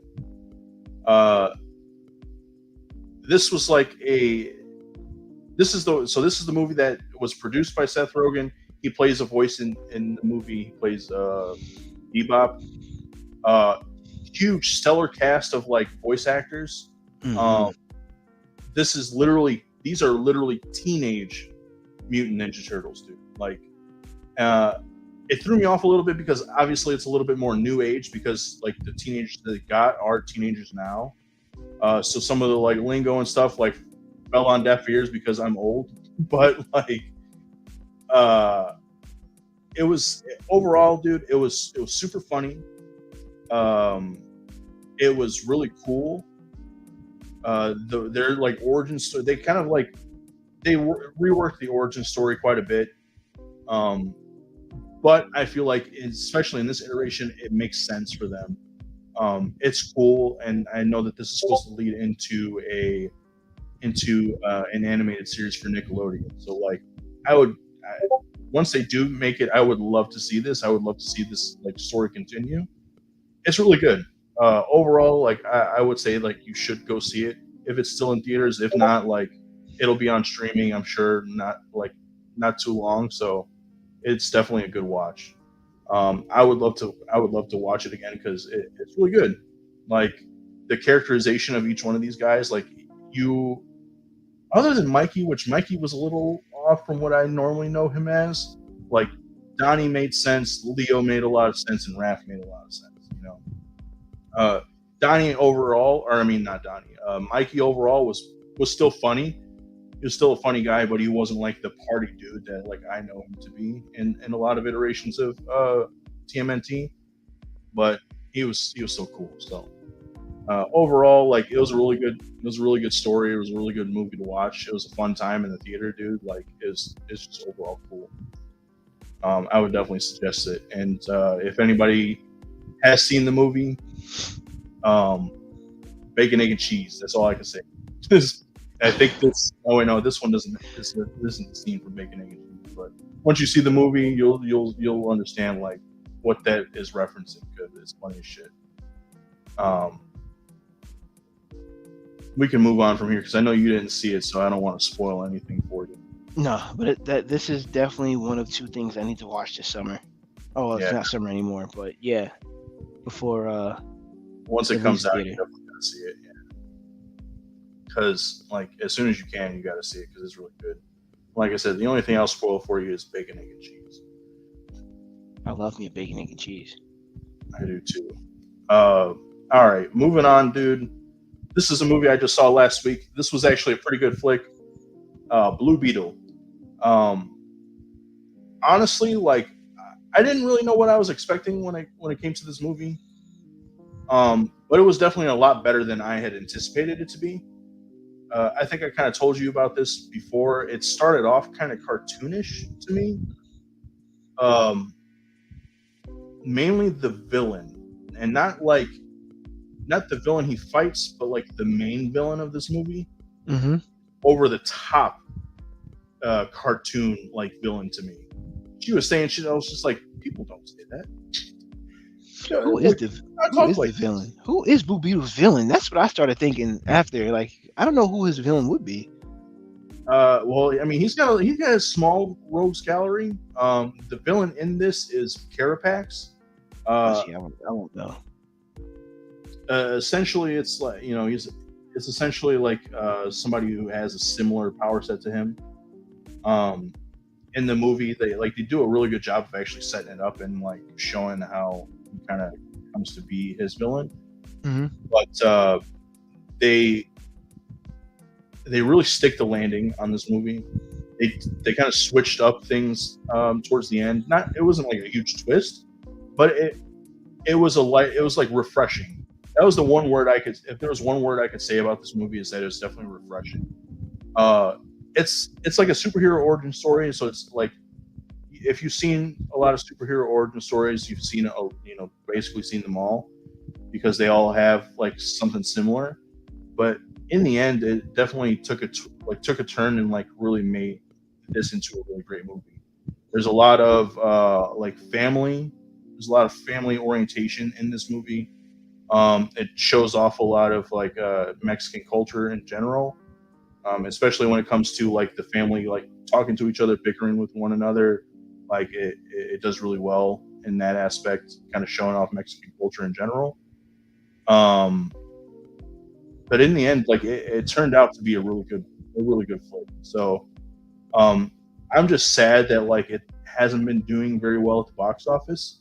This was like this is the movie that was produced by Seth Rogen. He plays a voice in the movie. He plays Bebop. Huge stellar cast of like voice actors. Mhm. These are literally teenage Mutant Ninja Turtles, dude. Like, it threw me off a little bit because obviously it's a little bit more new age because like the teenagers that they got are teenagers now. So some of the like lingo and stuff like fell on deaf ears because I'm old. But like, it was overall, dude. It was super funny. It was really cool. Their like origin story, they kind of like reworked the origin story quite a bit. But I feel like, especially in this iteration, it makes sense for them. It's cool, and I know that this is supposed to lead into an animated series for Nickelodeon. So like, once they do make it, I would love to see this. I would love to see this like story continue. It's really good. Overall, like I would say, like you should go see it if it's still in theaters. If not, like it'll be on streaming. I'm sure not too long. So it's definitely a good watch. I would love to watch it again because it's really good. Like the characterization of each one of these guys, like other than Mikey, which Mikey was a little off from what I normally know him as. Like Donnie made sense, Leo made a lot of sense, and Raph made a lot of sense. You know, Donnie overall, or I mean not Donnie, Mikey overall was still funny. He was still a funny guy, but he wasn't like the party dude that like I know him to be in a lot of iterations of TMNT. But he was still cool. So overall, like it was a really good story. It was a really good movie to watch. It was a fun time in the theater, dude. Like it's just overall cool. I would definitely suggest it. And if anybody has seen the movie, bacon, egg, and cheese. That's all I can say. I think this. Oh wait, no, this one doesn't. This isn't the scene from Bacon, Egg, and Cheese. But once you see the movie, you'll understand like what that is referencing. Because it's funny as shit. We can move on from here because I know you didn't see it, so I don't want to spoil anything for you. No, but this is definitely one of two things I need to watch this summer. Oh, well, it's not summer anymore, but yeah, before once it comes out, you definitely gotta see it. Yeah, because like as soon as you can, you gotta see it because it's really good. Like I said, the only thing I'll spoil for you is bacon, egg, and cheese. I love me a bacon, egg, and cheese. I do too. All right, moving on, dude. This is a movie I just saw last week. This was actually a pretty good flick. Blue Beetle. Honestly, like I didn't really know what I was expecting when it came to this movie. But it was definitely a lot better than I had anticipated it to be. I think I kind of told you about this before. It started off kind of cartoonish to me. Mainly the villain, and not the villain he fights, but like the main villain of this movie. Mm-hmm. Over the top cartoon like villain to me. She was saying shit. I was just like, people don't say that. Who is the villain? Who is Blue Beetle's villain? That's what I started thinking after. Like, I don't know who his villain would be. Well, I mean, he's got a small rogues gallery. The villain in this is Carapax. Let's Uh, see. I won't know. Essentially, it's like it's essentially like somebody who has a similar power set to him. Um, in the movie, they do a really good job of actually setting it up and like showing how he kind of comes to be his villain. Hmm. But they they really stick the landing on this movie. They kind of switched up things towards the end. Not it wasn't like a huge twist, but it was like refreshing. That was the one word I could if there was one word I could say about this movie is that it was definitely refreshing. Uh, it's like a superhero origin story, so it's like if you've seen a lot of superhero origin stories, you've seen basically seen them all because they all have like something similar. But in the end, it definitely took a turn and like really made this into a really great movie. There's a lot of like family. There's a lot of family orientation in this movie. It shows off a lot of like Mexican culture in general, especially when it comes to like the family like talking to each other, bickering with one another. Like it does really well in that aspect, kind of showing off Mexican culture in general. Um, but in the end, like it turned out to be a really good flick. So um, I'm just sad that like it hasn't been doing very well at the box office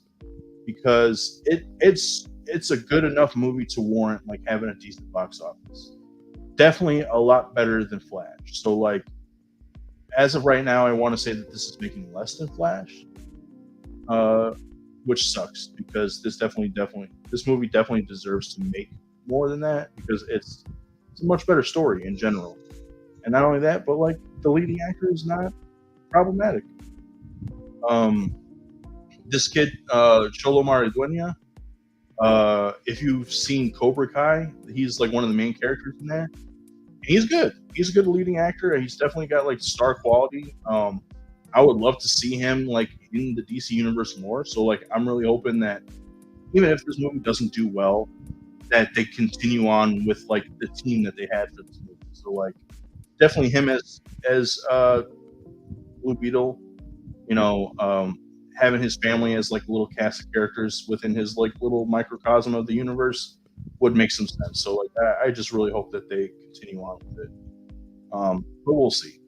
because it's a good enough movie to warrant like having a decent box office. Definitely a lot better than Flash. So like as of right now, I want to say that this is making less than Flash, uh, which sucks because this movie definitely deserves to make more than that because it's a much better story in general. And not only that, but like the leading actor is not problematic. Um, this kid, Cholo Mariduena, if you've seen Cobra Kai, he's like one of the main characters in there. He's good. He's a good leading actor, and he's definitely got like star quality. I would love to see him like in the DC universe more. So like, I'm really hoping that even if this movie doesn't do well, that they continue on with like the team that they had for this movie. So like, definitely him as Blue Beetle. You know, having his family as like a little cast of characters within his like little microcosm of the universe would make some sense. So like, I just really hope that they continue on with it. But we'll see.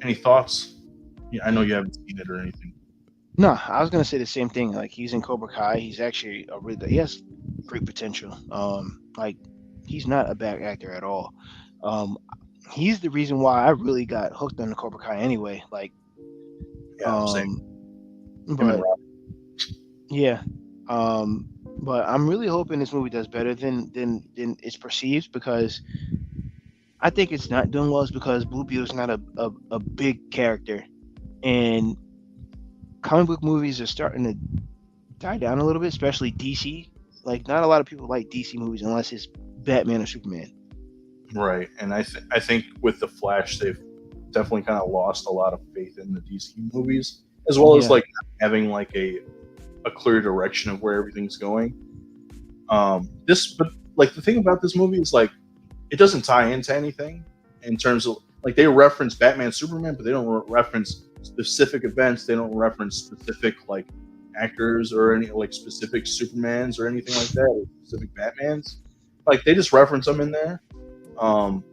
Any thoughts? Yeah, I know you haven't seen it or anything. No, I was gonna say the same thing. Like he's in Cobra Kai. He's actually he has great potential. Like he's not a bad actor at all. Um, he's the reason why I really got hooked on the Cobra Kai anyway. Like, Yeah, same. um, Him and but Rob. yeah, but I'm really hoping this movie does better than it's perceived because I think it's not doing well is because Blue Beetle's not a big character and comic book movies are starting to die down a little bit, especially DC. Like, not a lot of people like DC movies unless it's Batman or Superman. Right, and I think with the Flash, they've definitely kind of lost a lot of faith in the DC movies, as well as Yeah, like not having like a clear direction of where everything's going. But like the thing about this movie is like it doesn't tie into anything in terms of like they reference Batman, Superman, but they don't reference specific events. They don't reference specific like actors or any like specific Supermans or anything like that, or specific Batmans. Like they just reference them in there, um,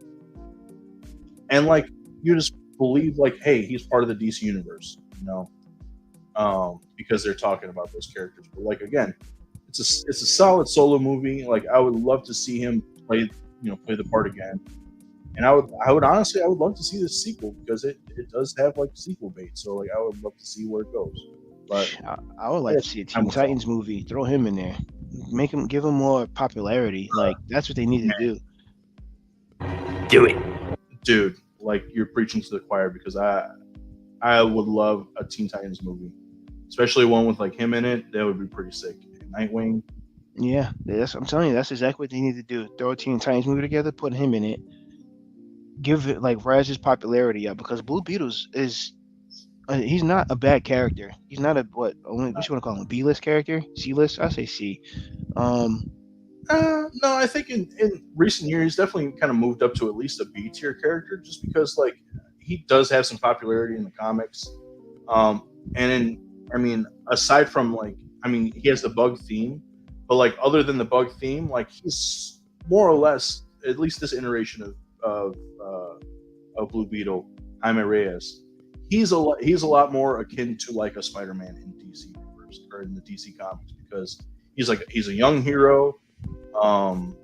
and like you just believe like, hey, he's part of the DC universe, you know, because they're talking about those characters. But like again, it's a solid solo movie. Like I would love to see him play the part again. And I would honestly I would love to see this sequel because it does have like sequel bait. So like I would love to see where it goes. But I would like to see a time Teen will tell. Titans movie. Throw him in there, give him more popularity. Like that's what they need to do. Do it. Dude, like you're preaching to the choir because I would love a Teen Titans movie, especially one with like him in it. That would be pretty sick. Nightwing. Yeah, I'm telling you, that's exactly what they need to do. Throw a Teen Titans movie together, put him in it, give it like rise his popularity up because Blue Beetle's is he's not a bad character. He's not a what you want to call him, a B list character, C list. I say C. Um, No, I think in recent years he's definitely kind of moved up to at least a B tier character, just because like he does have some popularity in the comics. And I mean, aside from like, I mean, he has the bug theme, but like other than the bug theme, like he's more or less, at least this iteration of Blue Beetle, Jaime Reyes. He's a lot more akin to like a Spider-Man in DC universe or in the DC comics because he's a young hero. um,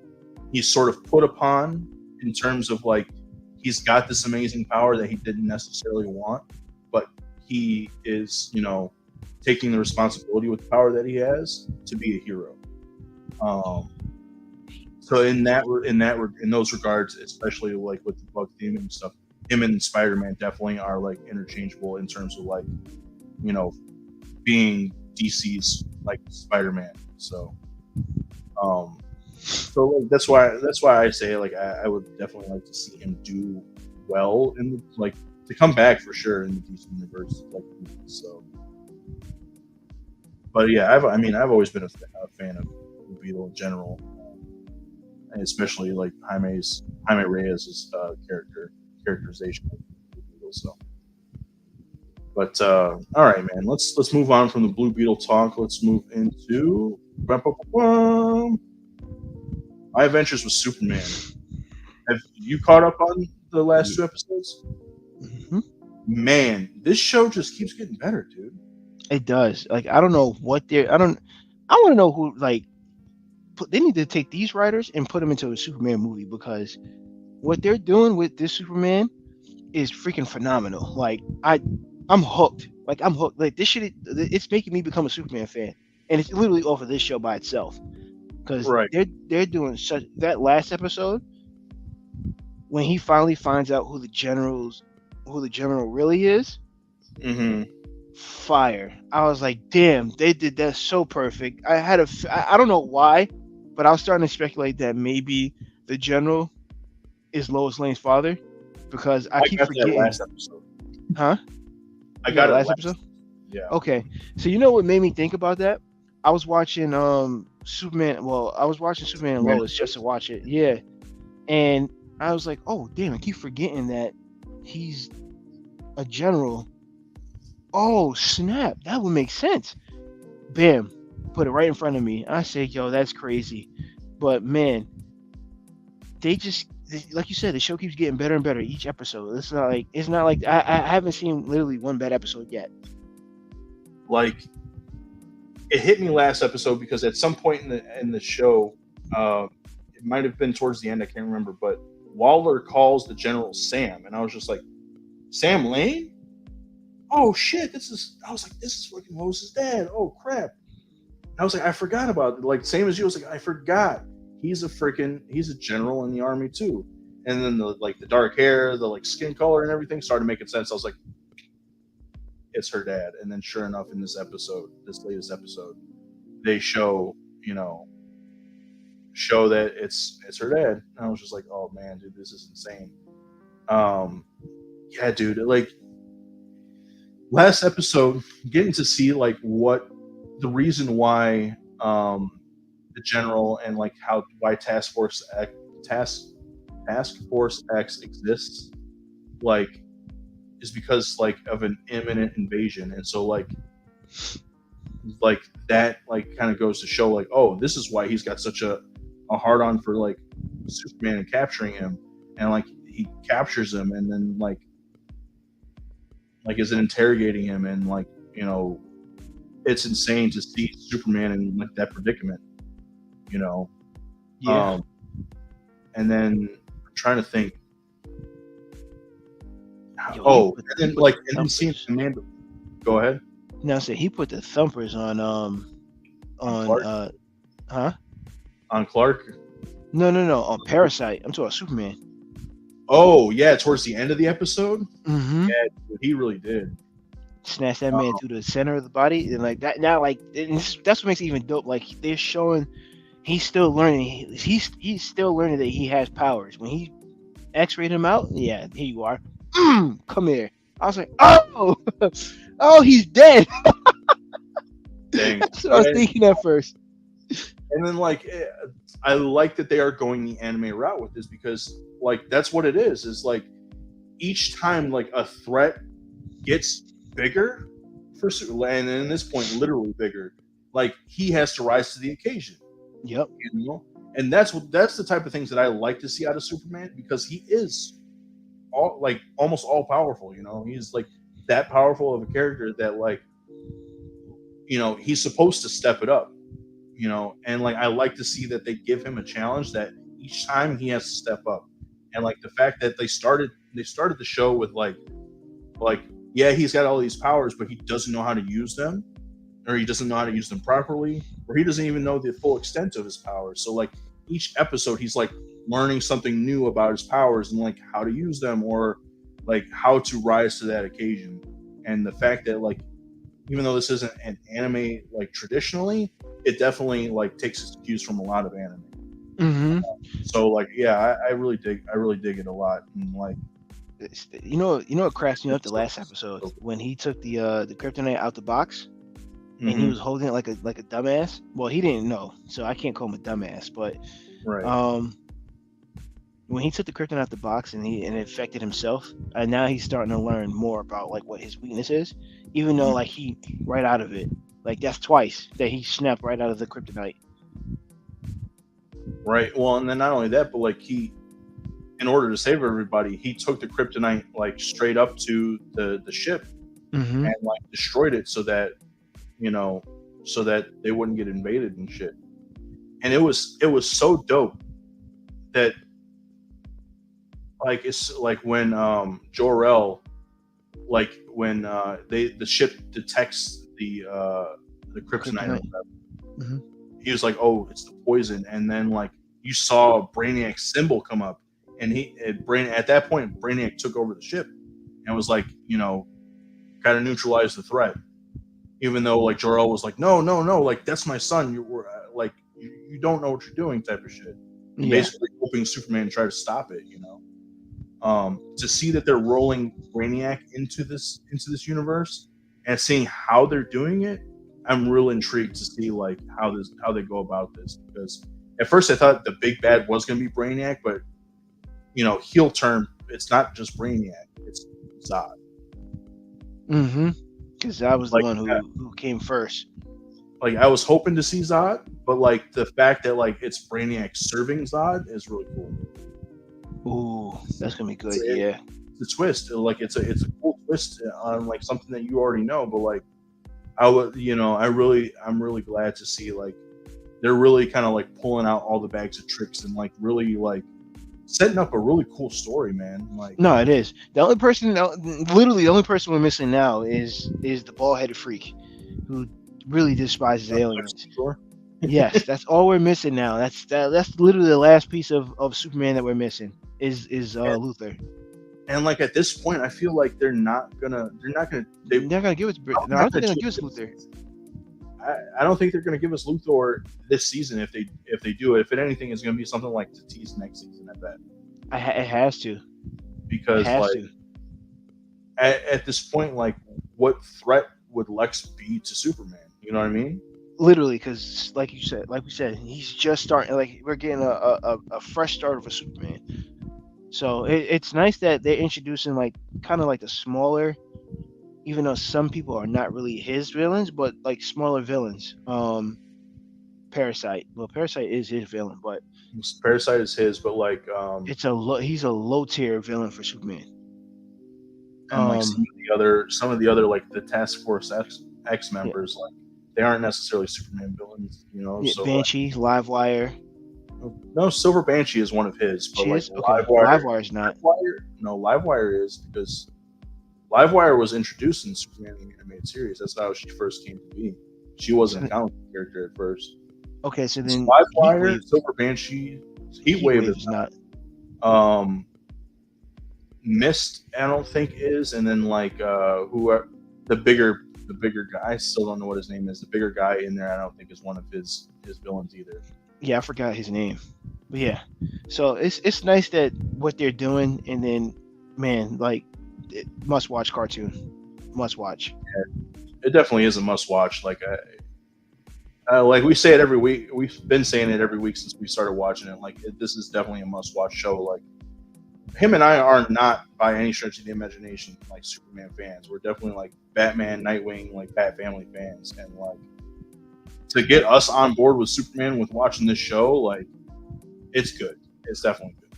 he's sort of put upon in terms of like he's got this amazing power that he didn't necessarily want, but he is, taking the responsibility with the power that he has to be a hero. Um, so in those regards, especially like with the bug theme and stuff, him and Spider-Man definitely are like interchangeable in terms of like, you know, being DC's like Spider-Man. So like, that's why I say like I would definitely like to see him do well in the, like to come back for sure in the DC universe. Like so, but yeah, I've always been a fan of Blue Beetle in general, and especially like Jaime Reyes' characterization of Blue Beetle. So, but all right, man, let's move on from the Blue Beetle talk. Let's move into My Adventures with Superman. Have you caught up on the last two episodes? Mm-hmm. Man, this show just keeps getting better, dude. It does. Like I don't know what they're. I don't. I want to know who like. They need to take these writers and put them into a Superman movie because what they're doing with this Superman is freaking phenomenal. Like I'm hooked. Like I'm hooked. Like this shit. It's making me become a Superman fan, and it's literally off of this show by itself. Because Right. they're doing such that last episode when he finally finds out who the general really is. Mm-hmm. Fire. I was like, damn, they did that so perfect. I don't know why, but I was starting to speculate that maybe the general is Lois Lane's father because I keep got forgetting. that last episode. Huh? I got it last episode. Yeah. Okay, so you know what made me think about that? I was watching Superman. Well, I was watching Superman and Lois just to watch it. Yeah, and I was like, oh damn, I keep forgetting that he's a general. Oh snap, that would make sense. Bam, put it right in front of me. I say, yo, that's crazy. But man, like you said, the show keeps getting better and better each episode. It's not like I haven't seen literally one bad episode yet. Like it hit me last episode because at some point in the show, it might have been towards the end, I can't remember, but Waller calls the general Sam, and I was just like, Sam Lane? Oh shit, this is fucking Lois' dad. Oh crap. I was like, I forgot about it. Like same as you, I was like, I forgot. He's a general in the army too. And then the dark hair, the like skin color and everything started making sense. I was like, it's her dad. And then sure enough, in this latest episode, they show that it's her dad. And I was just like, oh man, dude, this is insane. Yeah, dude, like last episode, getting to see like what the reason why the general and like why Task Force X exists, like, is because like of an imminent invasion, and so like that like kind of goes to show like, oh, this is why he's got such a hard on for like Superman and capturing him, and like he captures him and then like is interrogating him, and like it's insane to see Superman in like that predicament, Yeah. And then I'm trying to think. Yo, and then seeing Amanda. Go ahead. Now, say he put the thumpers on Clark? Huh? On Clark. No, on Parasite. I'm talking about Superman. Oh yeah, towards the end of the episode. Mm-hmm. Yeah, dude, he really did. Snatch that man through the center of the body, and like that. Now, like that's what makes it even dope. Like they're showing he's still learning. He's still learning that he has powers. When he X-rayed him out, yeah, here you are. Come here. I was like, oh, he's dead. Dang. That's what I was thinking at first. And then like I like that they are going the anime route with this because like that's what it is like each time like a threat gets bigger and in this point literally bigger, like he has to rise to the occasion. Yep. You know? And that's the type of things that I like to see out of Superman because he is all like almost all powerful, you know. He's like that powerful of a character that like he's supposed to step it up, and like I like to see that they give him a challenge that each time he has to step up. And like the fact that they started the show with like yeah, he's got all these powers but he doesn't know how to use them, or he doesn't know how to use them properly, or he doesn't even know the full extent of his powers. So like each episode he's like learning something new about his powers and like how to use them or like how to rise to that occasion. And the fact that like even though this isn't an anime like traditionally, it definitely like takes its cues from a lot of anime. Mm-hmm. So like yeah, I really dig it a lot. And like you know what cracks me up the last episode when he took the kryptonite out the box and he was holding it like a dumbass. Well, he didn't know, so I can't call him a dumbass. But right. When he took the kryptonite out the box and it affected himself, and now he's starting to learn more about like what his weakness is. Even though like he right out of it, like that's twice that he snapped right out of the kryptonite. Right. Well, and then not only that, but like he, in order to save everybody, he took the kryptonite like straight up to the ship and like destroyed it so that so that they wouldn't get invaded and shit. And it was so dope that like it's like when Jor-El, like when the ship detects the kryptonite. He was like, oh, it's the poison. And then like you saw Brainiac's symbol come up, and at that point Brainiac took over the ship and was like, kind of neutralized the threat. Even though like Jor-El was like, no, like that's my son. You were like you don't know what you're doing, type of shit. Basically hoping Superman to try to stop it. To see that they're rolling Brainiac into this universe and seeing how they're doing it, I'm real intrigued to see like how they go about this. Because at first I thought the big bad was going to be Brainiac, but heel turn, it's not just Brainiac, it's Zod. Because Zod was the one who came first. Like I was hoping to see Zod, but like the fact that like it's Brainiac serving Zod is really cool. Ooh, that's gonna be good. It's a twist. Like it's a cool twist on like something that you already know. But like I'm really glad to see like they're really kind of like pulling out all the bags of tricks and like really like setting up a really cool story, man. Like no, it is. Literally the only person we're missing now is the bald-headed freak who really despises aliens. Sure. Yes, that's all we're missing now. That's literally the last piece of Superman that we're missing is Luthor. And like at this point, I feel like they're not gonna give us. No, I don't think they're gonna give us Luthor. I don't think they're gonna give us Luthor this season. If they do it, if anything, it's gonna be something like to tease next season. I bet. It has to. Because at this point, like, what threat would Lex be to Superman? You know what I mean? Literally, because like we said, he's just starting. Like we're getting a fresh start of a Superman. So it's nice that they're introducing like kind of like the smaller, even though some people are not really his villains, but like smaller villains. Parasite. Well, Parasite is his villain, but Parasite is his, but like he's a low tier villain for Superman. And like some of the other like the Task Force X members, like they aren't necessarily Superman villains, Yeah, so Banshee, Livewire. No, Silver Banshee is one of his, but like Livewire is not. Livewire is because Livewire was introduced in Superman the animated series. That's how she first came to be. She wasn't a comic character at first. Okay, so then Livewire, Silver Banshee, Heatwave is not. Mist, I don't think is, and then like who are the bigger guy? I still don't know what his name is. The bigger guy in there, I don't think is one of his villains either. Yeah, I forgot his name, but yeah. So it's nice that what they're doing, and then man, like must watch cartoon, must watch. Yeah, it definitely is a must watch. Like Like we say it every week. We've been saying it every week since we started watching it. Like this is definitely a must-watch show. Like him and I are not by any stretch of the imagination like Superman fans. We're definitely like Batman, Nightwing, like Bat Family fans, and like to get us on board with Superman with watching this show, like it's good. It's definitely good.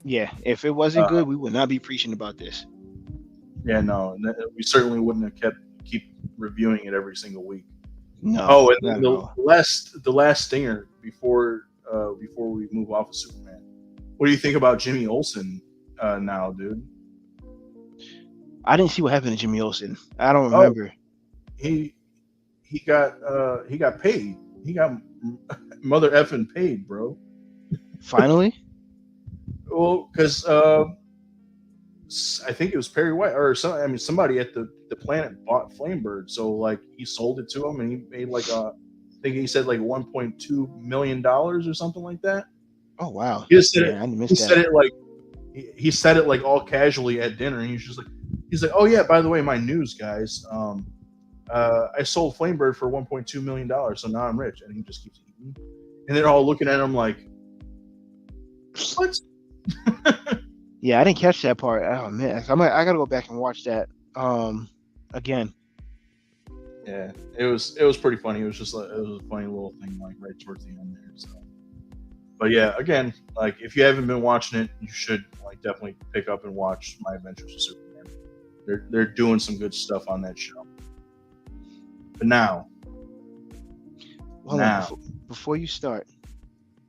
Yeah, if it wasn't good, we would not be preaching about this. Yeah, no, we certainly wouldn't have keep reviewing it every single week. No. Oh, and then the last stinger before we move off of Superman. What do you think about Jimmy Olsen now, dude? I didn't see what happened to Jimmy Olsen. I don't remember. He got paid. He got mother effing paid, bro. Finally. Well, because I think it was Perry White or somebody at the Planet bought Flamebird, so like he sold it to him and he made like I think he said like $1.2 million or something like that. Oh wow! He just said it. I missed He that. said it like he said it like all casually at dinner, and he's like, oh yeah, by the way, my news guys, I sold Flamebird for $1.2 million, so now I'm rich, and he just keeps eating, and they're all looking at him like, what? Yeah, I didn't catch that part. Oh man, I gotta go back and watch that again. Yeah, it was pretty funny. It was just like it was a funny little thing like right towards the end there. So, but yeah, again, like if you haven't been watching it, you should like definitely pick up and watch My Adventures with Superman. They're doing some good stuff on that show. But now, Hold on, before you start,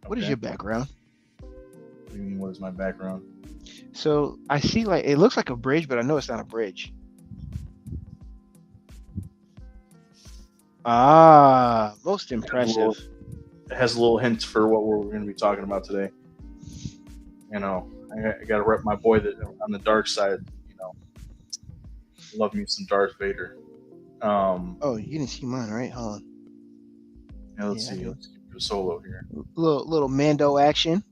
what is your background? What do you mean? What is my background? So I see like it looks like a bridge, but I know it's not a bridge. Ah, most impressive. It has a little hint for what we're going to be talking about today. You know, I got to rep my boy that on the dark side. You know, love me some Darth Vader. Oh, you didn't see mine, right? Hold on. Yeah, let's see. Let's keep it solo here. Little Mando action.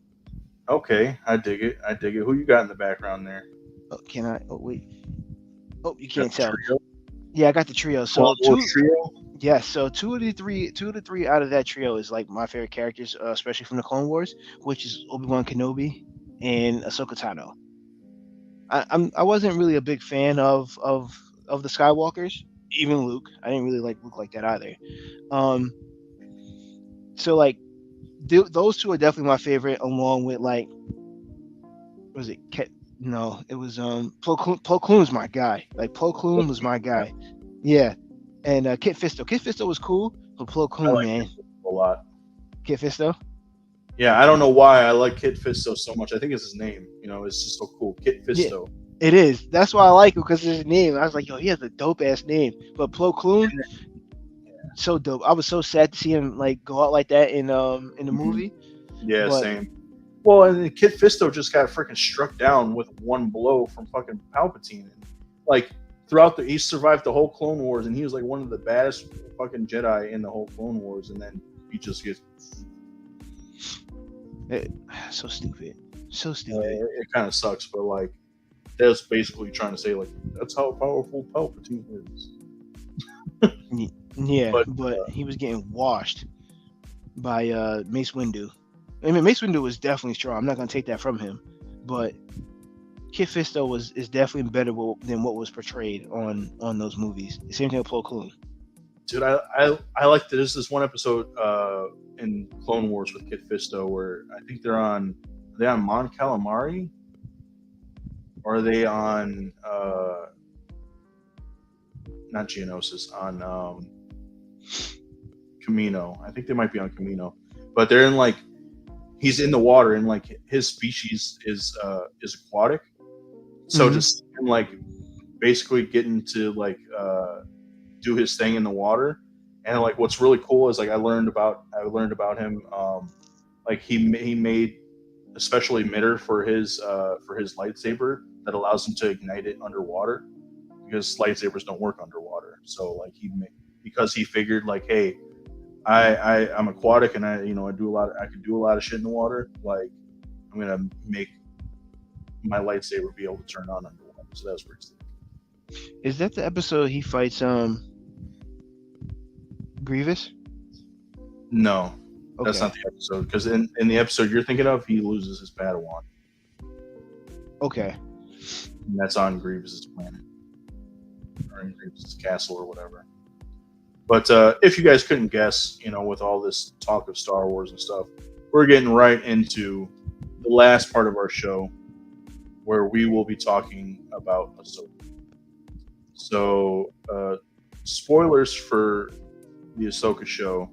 Okay, I dig it. Who you got in the background there? Oh, can I? Oh wait. Oh, you can't tell. Trio? Yeah, I got the trio. So trio. Yeah, so two of the three out of that trio is like my favorite characters, especially from the Clone Wars, which is Obi-Wan Kenobi and Ahsoka Tano. I wasn't really a big fan of the Skywalkers, even Luke. I didn't really like Luke like that either. So like those two are definitely my favorite, along with like, was it no, it was Plo Koon's my guy. Like Plo Koon was my guy. Yeah. And Kit Fisto. Kit Fisto was cool, but Plo Koon, man. A lot. Kit Fisto? Yeah, I don't know why I like Kit Fisto so much. I think it's his name. You know, it's just so cool. Kit Fisto. Yeah, it is. That's why I like him, because it's his name. I was like, yo, he has a dope ass name. But Plo Koon, so dope. I was so sad to see him like go out like that in the movie. Yeah, same. Well, and Kit Fisto just got freaking struck down with one blow from fucking Palpatine. Like he survived the whole Clone Wars, and he was like one of the baddest fucking Jedi in the whole Clone Wars, and then he just gets so stupid. It kind of sucks, but like that's basically trying to say like that's how powerful Palpatine is. Yeah, but he was getting washed by Mace Windu. I mean, Mace Windu was definitely strong. I'm not gonna take that from him, but Kit Fisto is definitely better than what was portrayed on those movies. Same thing with Plo Koon. Dude, I like that. There's this one episode in Clone Wars with Kit Fisto where I think are they on Mon Calamari, or are they on not Geonosis, on Camino? I think they might be on Camino, but they're in like he's in the water, and like his species is aquatic. So just him like basically getting to like do his thing in the water, and like what's really cool is like I learned about him. Like he made a special emitter for his lightsaber that allows him to ignite it underwater, because lightsabers don't work underwater. So like because he figured like, hey, I'm aquatic, and I can do a lot of shit in the water. Like I'm gonna make my lightsaber be able to turn on underwater. So that was pretty sick. Is that the episode he fights Grievous? No, that's Okay. not the episode. Because in the episode you're thinking of, he loses his Padawan, Okay. and that's on Grievous's planet or in Grievous's castle or whatever. But if you guys couldn't guess, with all this talk of Star Wars and stuff, we're getting right into the last part of our show, where we will be talking about Ahsoka. So, spoilers for the Ahsoka show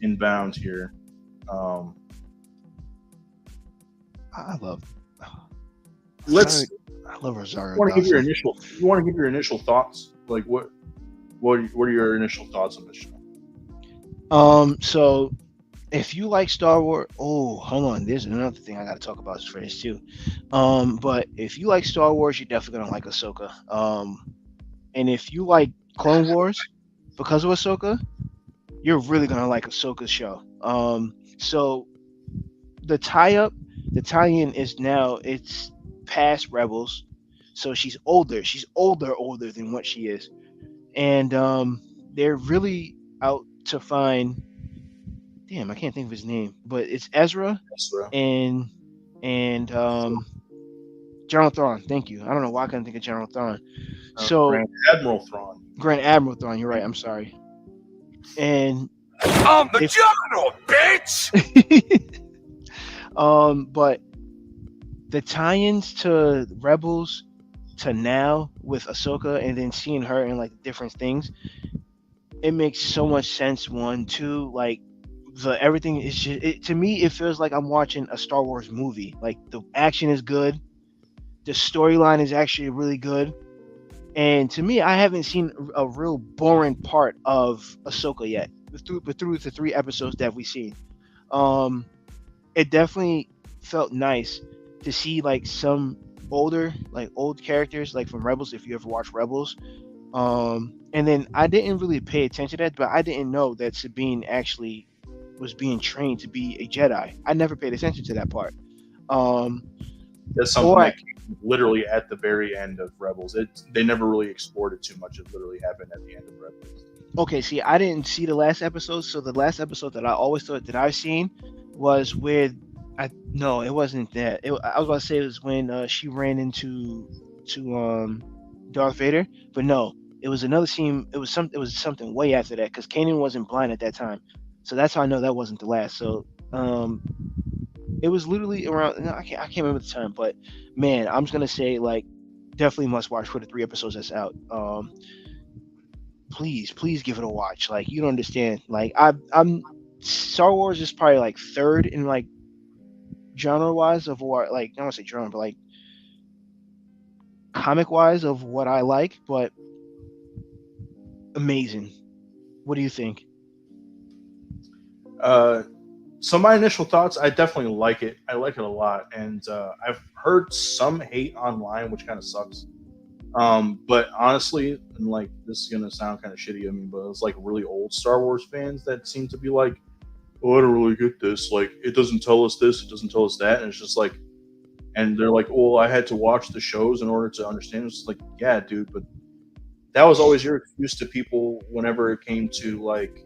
inbound here. I love. Let's. I love Rosario You want to give your Dawson. initial. You want to give your initial thoughts? Like what? What are your initial thoughts on this show? So if you like Star Wars, oh, hold on, there's another thing I got to talk about for this too. But if you like Star Wars, you're definitely gonna like Ahsoka. And if you like Clone Wars because of Ahsoka, you're really gonna like Ahsoka's show. So the tie-in is now it's past Rebels, so she's older. She's older than what she is, and they're really out to find. Damn, I can't think of his name, but it's Ezra Ezra. and General Thrawn. Thank you. I don't know why I couldn't think of General Thrawn. So Grand Admiral Thrawn. Grand Admiral Thrawn. You're right. I'm sorry. And I'm the general, bitch! but the tie-ins to Rebels to now with Ahsoka, and then seeing her in like different things, it makes so much sense. One, two, like the everything is just to me. It feels like I'm watching a Star Wars movie. Like the action is good, the storyline is actually really good, and to me, I haven't seen a real boring part of Ahsoka yet. Through the 3 episodes that we've seen, it definitely felt nice to see like some old characters like from Rebels. If you ever watched Rebels, and then I didn't really pay attention to that, but I didn't know that Sabine actually was being trained to be a Jedi. I never paid attention to that part. Um, That's something or that came literally at the very end of Rebels. They never really explored it too much. It literally happened at the end of Rebels. okay, see, I didn't see the last episode, so the last episode that I always thought that I've seen was with no, it wasn't that. I was about to say it was when she ran into to Darth Vader, but no, it was another scene. It was something way after that because Kanan wasn't blind at that time, so that's how I know that wasn't the last. So it was literally around. No, I can't remember the time, but man, I'm just gonna say like definitely must watch for the 3 episodes that's out. Please give it a watch. Like you don't understand. Like I'm Star Wars is probably like third in like genre wise of what, like I don't want to say genre, but like comic wise of what I like. But amazing. What do you think? So my initial thoughts, I definitely like it. I like it a lot, and I've heard some hate online, which kind of sucks. But honestly, and like this is gonna sound kind of shitty of me, but it's like really old Star Wars fans that seem to be like, "Oh, I don't really get this. Like, it doesn't tell us this, it doesn't tell us that," and it's just like, and they're like, "Well, I had to watch the shows in order to understand." It's like, yeah, dude, but that was always your excuse to people whenever it came to like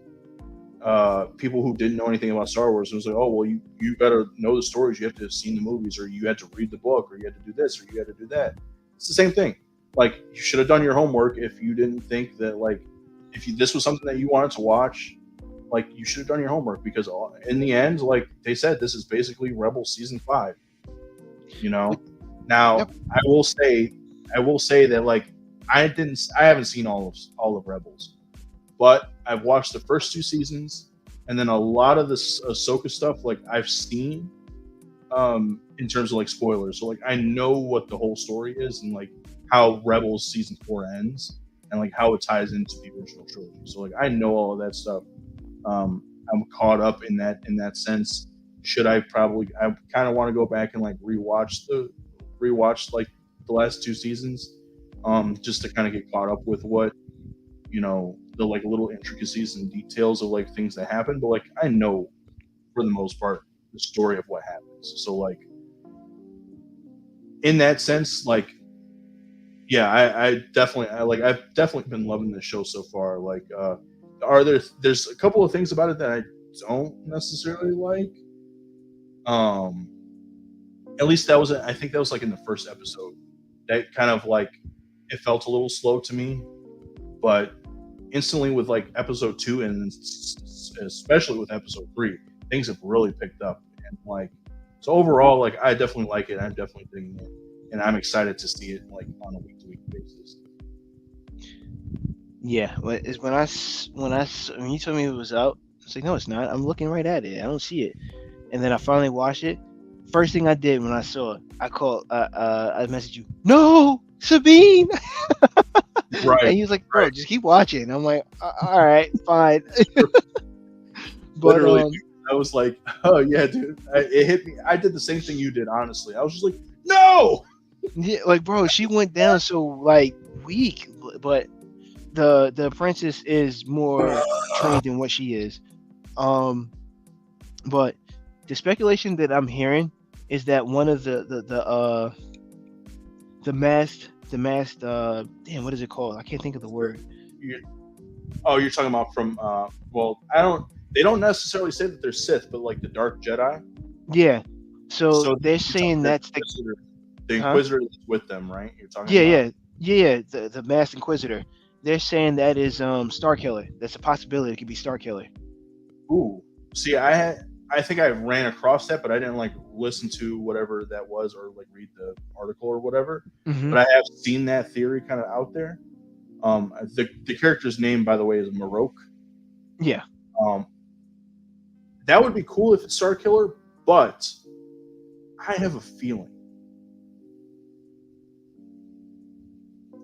people who didn't know anything about Star Wars. It was like, oh well, you gotta know the stories. You have to have seen the movies, or you had to read the book, or you had to do this, or you had to do that. It's the same thing. Like you should have done your homework if you didn't think that like this was something that you wanted to watch. Like you should have done your homework because in the end, like they said, this is basically Rebels season 5. You know. Now Yep. I will say that like I haven't seen all of Rebels, but I've watched the first 2 seasons, and then a lot of this Ahsoka stuff like I've seen in terms of like spoilers. So like I know what the whole story is and like how Rebels season 4 ends and like how it ties into the original trilogy. So like I know all of that stuff. I'm caught up in that sense. Should I kind of want to go back and like rewatch like the last 2 seasons, just to kind of get caught up with what the like little intricacies and details of like things that happen. But like I know for the most part the story of what happens. So like in that sense, like yeah, I've definitely been loving this show so far. Like there's a couple of things about it that I don't necessarily like. Um, at least I think that was like in the first episode. That kind of like it felt a little slow to me, but instantly with like episode 2 and especially with episode 3, things have really picked up. And like, so overall, like I definitely like it. I'm definitely digging it, and I'm excited to see it like on a week-to-week basis. Yeah, when when you told me it was out, I was like, no, it's not. I'm looking right at it. I don't see it. And then I finally watched it. First thing I did when I saw it, I messaged you, no, Sabine. Right. And he was like, bro, just keep watching. I'm like, all right, fine. But Literally, I was like, oh yeah, dude, it hit me. I did the same thing you did. Honestly, I was just like, no. yeah, like, bro, she went down so like weak, but the princess is more trained than what she is. But the speculation that I'm hearing is that one of the masked damn, what is it called? I can't think of the word. You're talking about from well, they don't necessarily say that they're Sith, but like the Dark Jedi. Yeah. So they're you're saying talking that's the Inquisitor is with them, right? You're talking yeah, about yeah, the masked Inquisitor. They're saying that is Star Killer. That's a possibility. It could be Star Killer. Ooh. See, I think I ran across that, but I didn't like listen to whatever that was or like read the article or whatever. Mm-hmm. But I have seen that theory kind of out there. The character's name, by the way, is Marok. Yeah. That would be cool if it's Star Killer, but I have a feeling,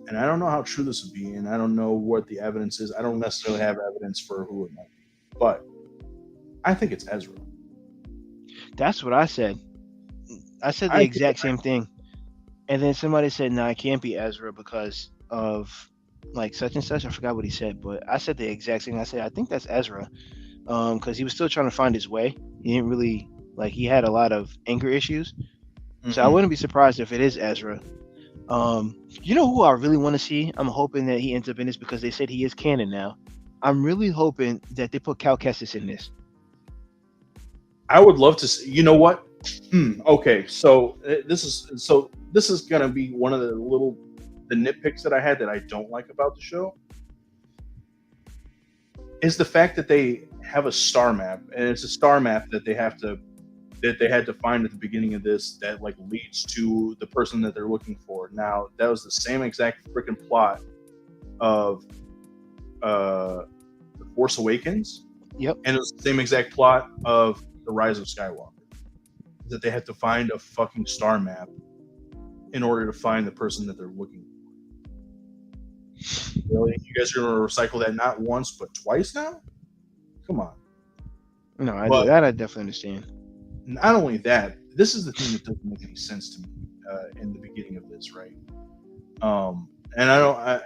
and I don't know how true this would be, and I don't know what the evidence is. I don't necessarily have evidence for who it might be, but I think it's Ezra. That's what I said. I said the exact same thing. And then somebody said, no, it can't be Ezra because of like such and such. I forgot what he said, but I said the exact same. I said, I think that's Ezra. Because he was still trying to find his way. He didn't really he had a lot of anger issues. Mm-hmm. So I wouldn't be surprised if it is Ezra. You know who I really want to see? I'm hoping that he ends up in this because they said he is canon now. I'm really hoping that they put Cal Kestis in this. I would love to see. You know what? Okay, so this is gonna be one of the nitpicks that I had that I don't like about the show is the fact that they have a star map, and it's a star map that they had to find at the beginning of this that like leads to the person that they're looking for. Now that was the same exact freaking plot of The Force Awakens. Yep. And it was the same exact plot of The Rise of Skywalker. That they have to find a fucking star map in order to find the person that they're looking for. Really? You guys are going to recycle that not once, but twice now? Come on. No, I definitely understand. Not only that, this is the thing that doesn't make any sense to me in the beginning of this, right? And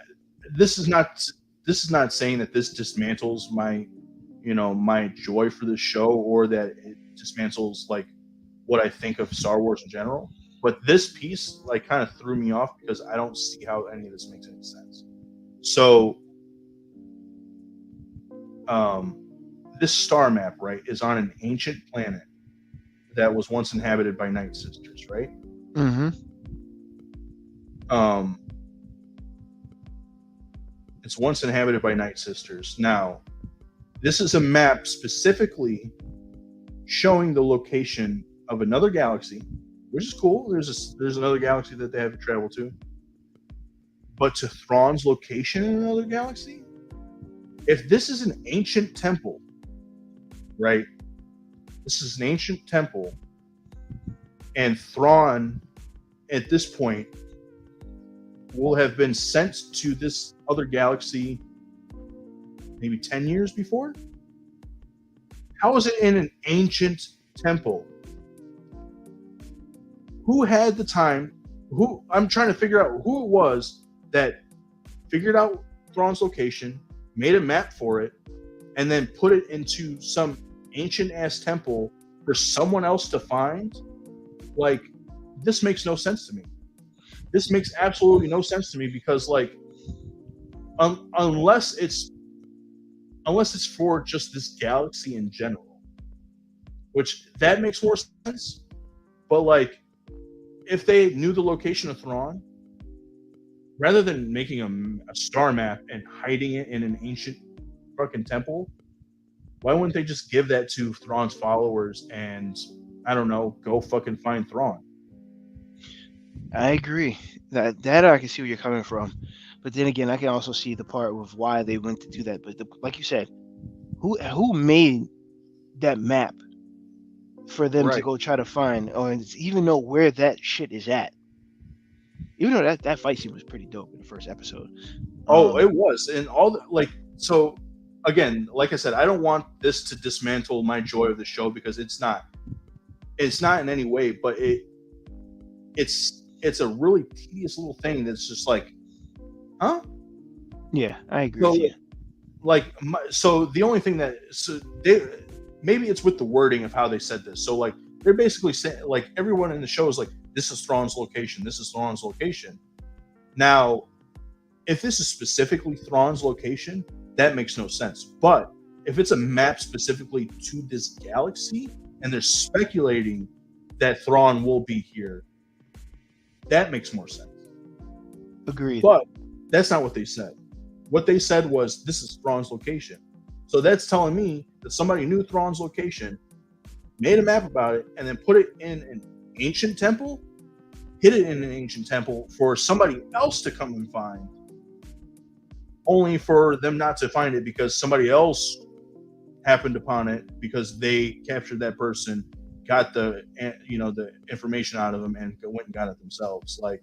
this is not saying that this dismantles my joy for the show or that it dismantles like what I think of Star Wars in general. But this piece like kind of threw me off because I don't see how any of this makes any sense. So this star map, right, is on an ancient planet that was once inhabited by Night Sisters, right? Mm-hmm. It's once inhabited by Night Sisters. Now, this is a map specifically showing the location of another galaxy, which is cool. There's another galaxy that they have to travel to. But to Thrawn's location in another galaxy? If this is an ancient temple, right? This is an ancient temple, and Thrawn, at this point, will have been sent to this other galaxy maybe 10 years before? How is it in an ancient temple? Who had the time? I'm trying to figure out who it was that figured out Thrawn's location, made a map for it, and then put it into some ancient ass temple for someone else to find. Like, this makes no sense to me. This makes absolutely no sense to me because, like, unless it's unless it's for just this galaxy in general, which that makes more sense. But like, if they knew the location of Thrawn, rather than making a star map and hiding it in an ancient fucking temple, why wouldn't they just give that to Thrawn's followers and, I don't know, go fucking find Thrawn? I agree. That I can see where you're coming from, but then again, I can also see the part of why they went to do that. But like you said, who made that map for them to Right. go try to find, or even know where that shit is at? Even though that fight scene was pretty dope in the first episode. Oh, it was. And all the, like, so again, like I said, I don't want this to dismantle my joy of the show, because it's not. It's not in any way, but it's a really tedious little thing that's just like, huh? Yeah, I agree So with you. so the only thing that, so they, maybe it's with the wording of how they said this. So like, they're basically saying, like, everyone in the show is like, this is Thrawn's location, this is Thrawn's location. Now, if this is specifically Thrawn's location, that makes no sense. But if it's a map specifically to this galaxy and they're speculating that Thrawn will be here, that makes more sense. Agreed. But that's not what they said. What they said was, this is Thrawn's location. So that's telling me that somebody knew Thrawn's location, made a map about it, and then put it in an ancient temple, hid it in an ancient temple for somebody else to come and find, only for them not to find it because somebody else happened upon it, because they captured that person, got the information out of them, and went and got it themselves. Like,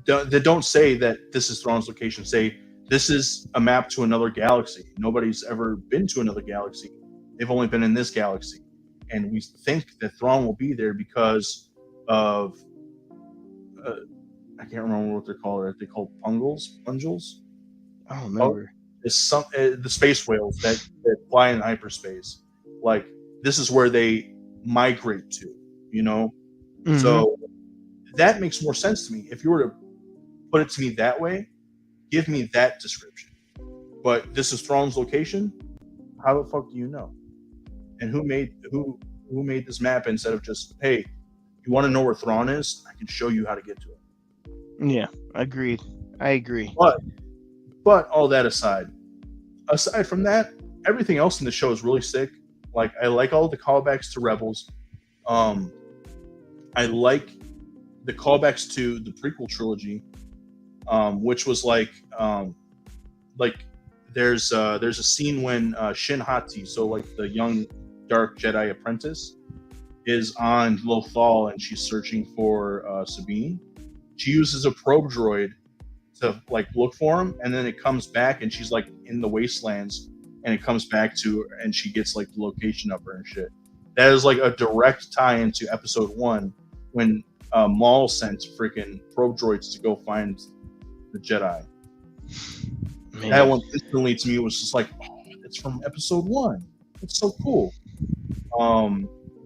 they don't say that this is Thrawn's location. Say this is a map to another galaxy. Nobody's ever been to another galaxy. They've only been in this galaxy, and we think that Thrawn will be there because of I can't remember what they're called. Are they called pungles? I don't remember. It's some the space whales that fly in hyperspace. Like, this is where they migrate to. Mhm. So that makes more sense to me. If you were to put it to me that way, give me that description. But this is Thrawn's location. How the fuck do you know? And who made this map instead of just, hey, you want to know where Thrawn is? I can show you how to get to it. Yeah, agreed. I agree. But all that aside from that, everything else in the show is really sick. Like, I like all the callbacks to Rebels. I like the callbacks to the prequel trilogy, which was like there's a scene when Shin Hati, so like the young dark Jedi apprentice, is on Lothal and she's searching for Sabine. She uses a probe droid to like look for him, and then it comes back and she's like in the wastelands, and it comes back to her and she gets like the location of her and shit. That is like a direct tie into episode 1 when Maul sent freaking probe droids to go find the Jedi. Man. That one instantly to me was just like, oh, it's from episode 1. It's so cool.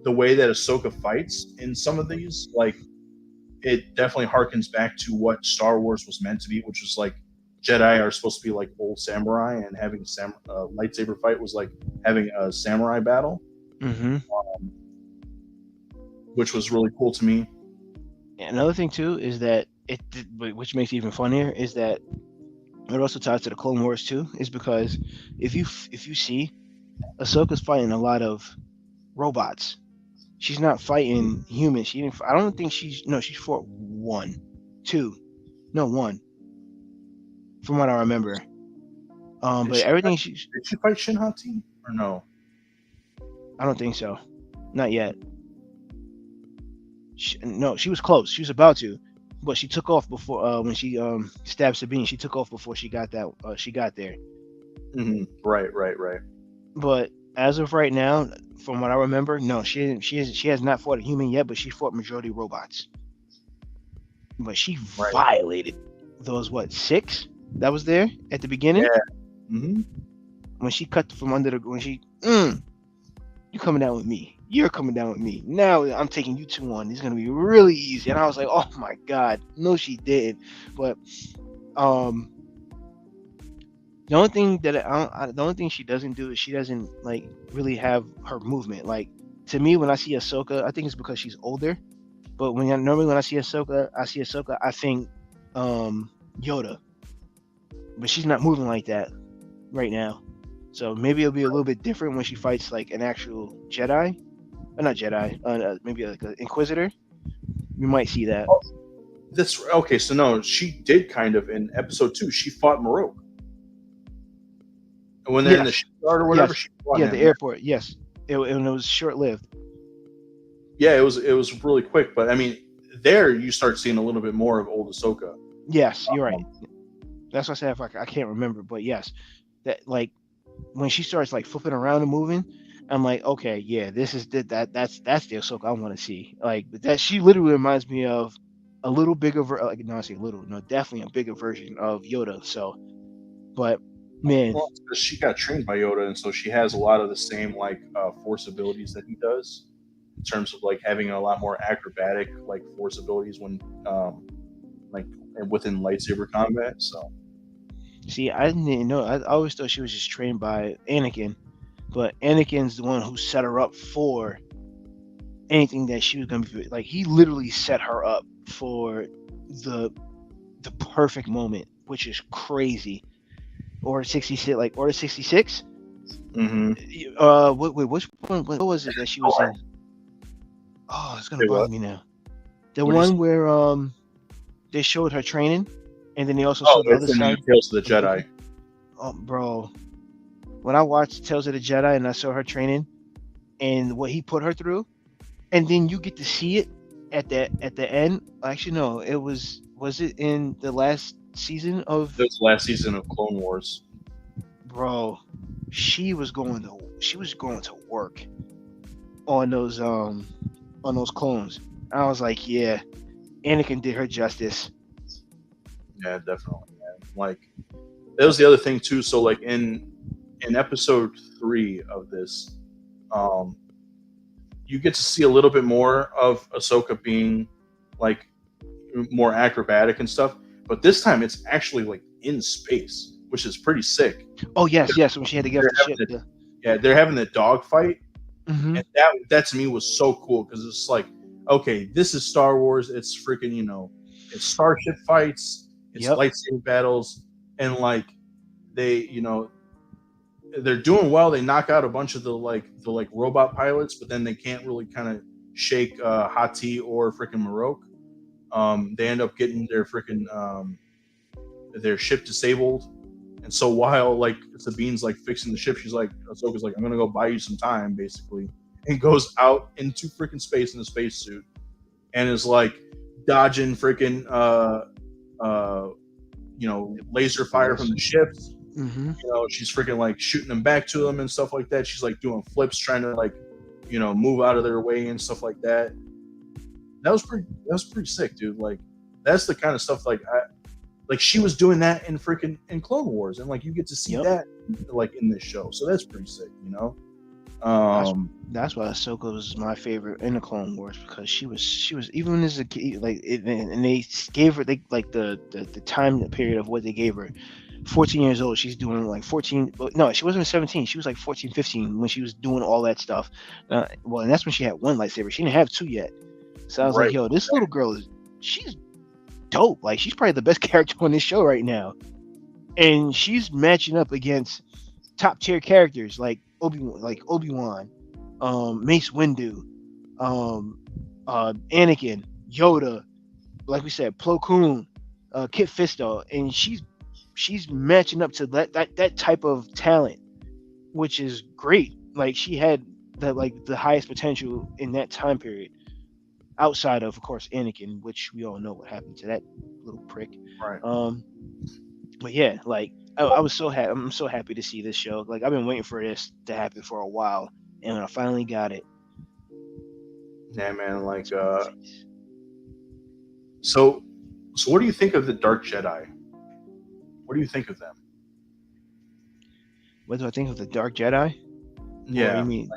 The way that Ahsoka fights in some of these, like, it definitely harkens back to what Star Wars was meant to be, which was like Jedi are supposed to be like old samurai, and having a lightsaber fight was like having a samurai battle, which was really cool to me. Another thing too is that which makes it even funnier, is that it also ties to the Clone Wars too, is because if you see, Ahsoka's fighting a lot of robots. She's not fighting humans. She didn't. I don't think she's fought one, from what I remember. But everything did she fight Shin Hati or no? I don't think so. Not yet. She was close. She was about to, but she took off before when she stabbed Sabine. She took off before she got there. Mm-hmm. Right. But as of right now, from what I remember, no, she has not fought a human yet, but she fought majority robots. But she violated those 6 that was there at the beginning. Yeah. Mm-hmm. When she cut from under you coming down with me. You're coming down with me. Now I'm taking you 2 on. It's gonna be really easy. And I was like, oh my god, no, she didn't. But The only thing that the only thing she doesn't do is she doesn't like really have her movement. Like to me, when I see Ahsoka, I think it's because she's older. But normally when I see Ahsoka, I think Yoda. But she's not moving like that right now. So maybe it'll be a little bit different when she fights like an actual Jedi, or not Jedi, maybe like an Inquisitor. We might see that. That's okay. So no, she did kind of in episode 2. She fought Marok when they're in the Yes, shipyard or whatever. yes, She fought yeah, the him. airport. Yes, and it was short lived. Yeah, it was really quick, but I mean, there you start seeing a little bit more of old Ahsoka. Yes, you're right. Um, That's what I said. If I can't remember, but yes, that like when she starts like flipping around and moving, I'm like, okay, yeah, this is that's the Ahsoka I want to see. Like that, she literally reminds me of a little bigger, like not say little, no, definitely a bigger version of Yoda. So, but man, well, it's 'cause she got trained by Yoda, and so she has a lot of the same like force abilities that he does, in terms of like having a lot more acrobatic like force abilities when like within lightsaber combat. So see, I didn't know. I always thought she was just trained by Anakin, but Anakin's the one who set her up for anything that she was gonna be. Like he literally set her up for the the perfect moment, which is crazy. Order 66, like Order 66. mm-hmm. Wait, which one? What was it that she was in? Oh, it's gonna Say bother what? me now. The What do you say? one where they showed her training, and then they also Oh, showed the other it's in side Tales of the of Anakin. Jedi. Oh, bro, when I watched Tales of the Jedi and I saw her training and what he put her through, and then you get to see it at the end. Actually, no, was it in the last season of This last season of Clone Wars. bro? She was going to work on those clones. I was like, yeah, Anakin did her justice. Yeah, definitely, man. Like that was the other thing too. So like in episode 3 of this, um, you get to see a little bit more of Ahsoka being like more acrobatic and stuff. But this time it's actually like in space, which is pretty sick. Oh yes, yes, when she had to get off They're the having ship. the, Yeah. yeah, they're having the dog fight, Mm-hmm. and that to me was so cool because it's like, okay, this is Star Wars. It's freaking, it's starship fights, it's Yep. lightsaber battles, and like they, they're doing well. They knock out a bunch of the robot pilots, but then they can't really kind of shake Hati or freaking Marok. They end up getting their ship disabled, and so while like Sabine's like fixing the ship, she's like Ahsoka's like, I'm gonna go buy you some time, basically, and goes out into freaking space in a spacesuit and is like dodging freaking laser fire from the ships. Mm-hmm. She's freaking like shooting them back to them and stuff like that. She's like doing flips, trying to like, move out of their way and stuff like that. That was pretty sick, dude. Like that's the kind of stuff like she was doing that in Clone Wars, and like you get to see Yep. that like in this show. So that's pretty sick. That's Um, that's why Ahsoka was my favorite in the Clone Wars because she was even as a kid and they gave her like the time period of what they gave her. 14 years old, she's doing like 14. No, she wasn't 17. She was like 14, 15 when she was doing all that stuff. Well, and that's when she had one lightsaber. She didn't have two yet. So I was like, right. yo, this little girl she's dope. Like she's probably the best character on this show right now. And she's matching up against top tier characters like Obi-Wan, Mace Windu, Anakin, Yoda, like we said, Plo Koon, Kit Fisto, and she's matching up to that type of talent, which is great. Like she had the highest potential in that time period, outside of course Anakin, which we all know what happened to that little prick. Right. Um, but yeah, like I was so happy. I'm so happy to see this show. Like I've been waiting for this to happen for a while, and when I finally got it. Yeah, man. Like, so what do you think of the Dark Jedi? What do you think of them? What do I think of the Dark Jedi? What do you Yeah, mean?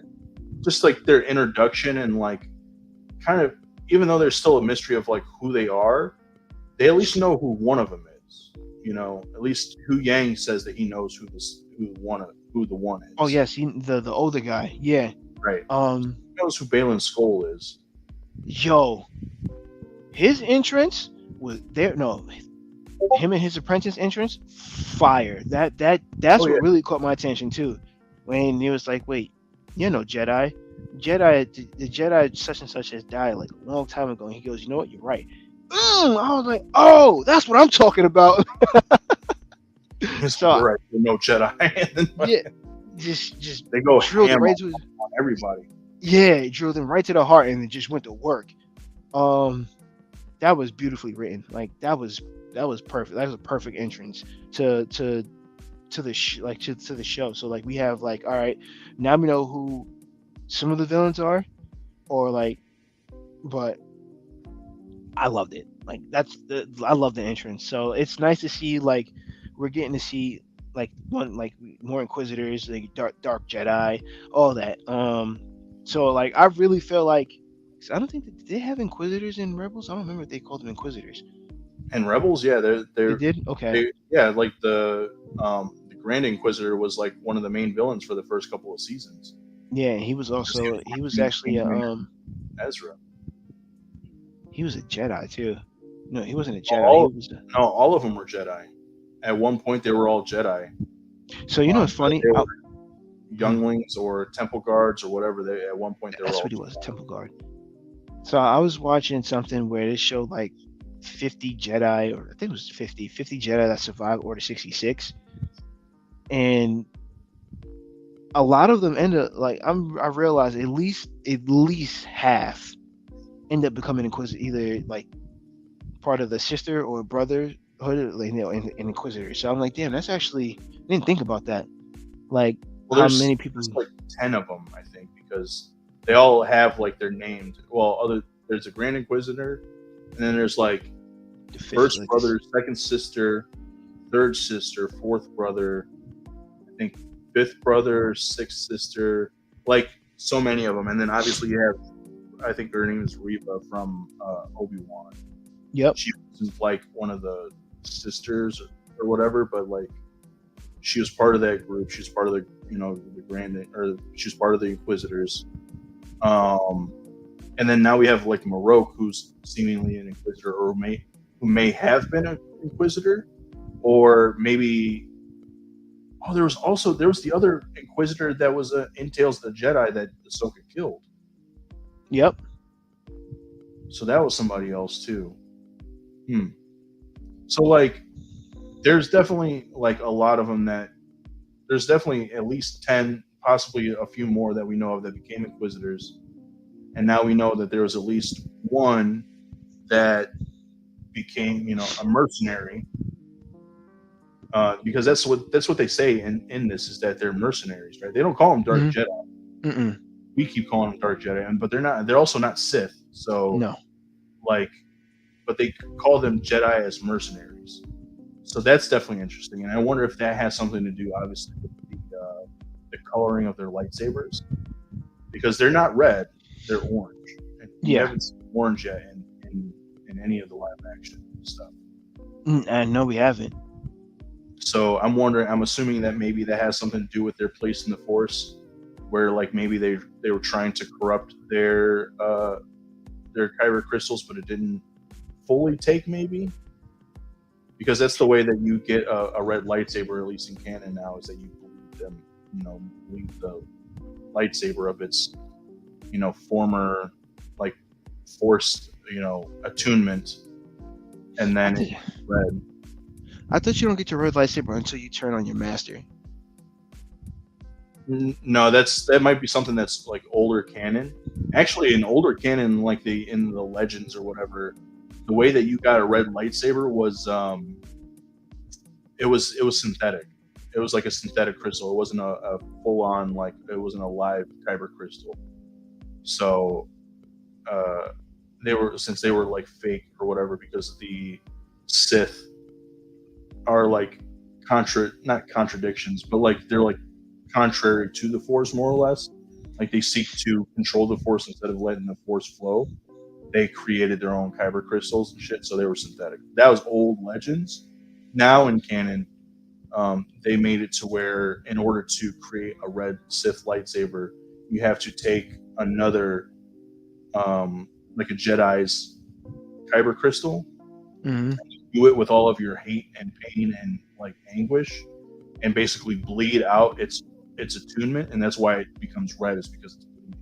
just like their introduction and like kind of, even though there's still a mystery of like who they are, they at least know who one of them is. at least Hu Yang says that he knows who the one Oh is. yes, the older guy. Yeah. Right. Um. He knows who Balin Skull is. Yo, his entrance was there. No, him and his apprentice entrance, fire. That's Oh yeah. what really caught my attention too. When he was like, "Wait, you're no Jedi. The Jedi such and such has died like a long time ago." And he goes, "You know what? You're right." I was like, "Oh, that's what I'm talking about." You're So right. You're no Jedi. And then yeah, just they go drilled it ham right to his, on everybody. yeah, it drilled him right to the heart, and it just went to work. Um, that was beautifully written. Like that was perfect. That was a perfect entrance to the to the show. So like we have like, all right, now we know who some of the villains are, or like, but I loved it. Like I love the entrance. So it's nice to see like we're getting to see like one like more Inquisitors, like Dark Jedi, all that. So like I really feel like I don't think did they have Inquisitors in Rebels. I don't remember if they called them Inquisitors. And Rebels, yeah, They did. Okay. yeah, like the Grand Inquisitor was like one of the main villains for the first couple of seasons. Yeah, he was Because he also was he was working actually a, Ezra. he was a Jedi too. No, he wasn't a Jedi. He All was. no, all of them were Jedi. At one point, they were all Jedi. So you know what's funny? They were younglings or temple guards or whatever. They at one point they were That's all what he was, Jedi. Temple Guard. So I was watching something where they showed like 50 Jedi, or I think it was 50 Jedi that survived Order 66, and a lot of them end up like I realized at least half end up becoming Inquisitor, either like part of the sister or brotherhood, like in Inquisitor. So I'm like, damn, that's actually I didn't think about that. Like Well, how many people? there's like 10 of them, I think, because they all have like their named. Well, there's a Grand Inquisitor, and then there's like The fifth, first like brother, second sister, third sister, fourth brother, I think fifth brother, sixth sister, like so many of them. And then obviously you have, I think her name is Reva from Obi-Wan. Yep. She wasn't like one of the sisters or whatever, but like she was part of that group. She was part of the the Grand, or she was part of the Inquisitors. And then now we have like Marok, who's seemingly an Inquisitor, or who may have been an Inquisitor, or maybe. Oh, there was the other Inquisitor that was in Tales of the Jedi that Ahsoka killed. Yep. So that was somebody else too. So like, there's definitely like a lot of them that there's definitely at least 10, possibly a few more that we know of that became Inquisitors, and now we know that there was at least one that became a mercenary. Because that's what they say in this, is that they're mercenaries, right? They don't call them Dark Jedi. Mm-mm. We keep calling them Dark Jedi, but they're not. They're also not Sith. So No. like, but they call them Jedi as mercenaries. So that's definitely interesting, and I wonder if that has something to do, obviously, with the coloring of their lightsabers, because they're not red, they're orange. And we haven't seen orange yet in any of the live action stuff. No, we haven't. So I'm assuming that maybe that has something to do with their place in the Force, where like maybe they were trying to corrupt their kyber crystals, but it didn't fully take, maybe. Because that's the way that you get a red lightsaber, at least in canon now, is that you bleed them, bleed the lightsaber of its, former like Force, attunement, and then it's red. I thought you don't get your red lightsaber until you turn on your master. No, that might be something that's like older canon. Actually, in older canon, like in the legends or whatever, the way that you got a red lightsaber was it was synthetic. It was like a synthetic crystal. It wasn't a full on, like, it wasn't a live kyber crystal. So since they were like fake or whatever, because the Sith are like not contradictions, but like they're like contrary to the Force, more or less. Like they seek to control the Force instead of letting the Force flow. They created their own kyber crystals and shit, so they were synthetic. That was old legends. now in canon, they made it to where in order to create a red Sith lightsaber, you have to take another, like a Jedi's kyber crystal, Mm-hmm. do it with all of your hate and pain and like anguish, and basically bleed out its attunement, and that's why it becomes red, is because it's bleeding.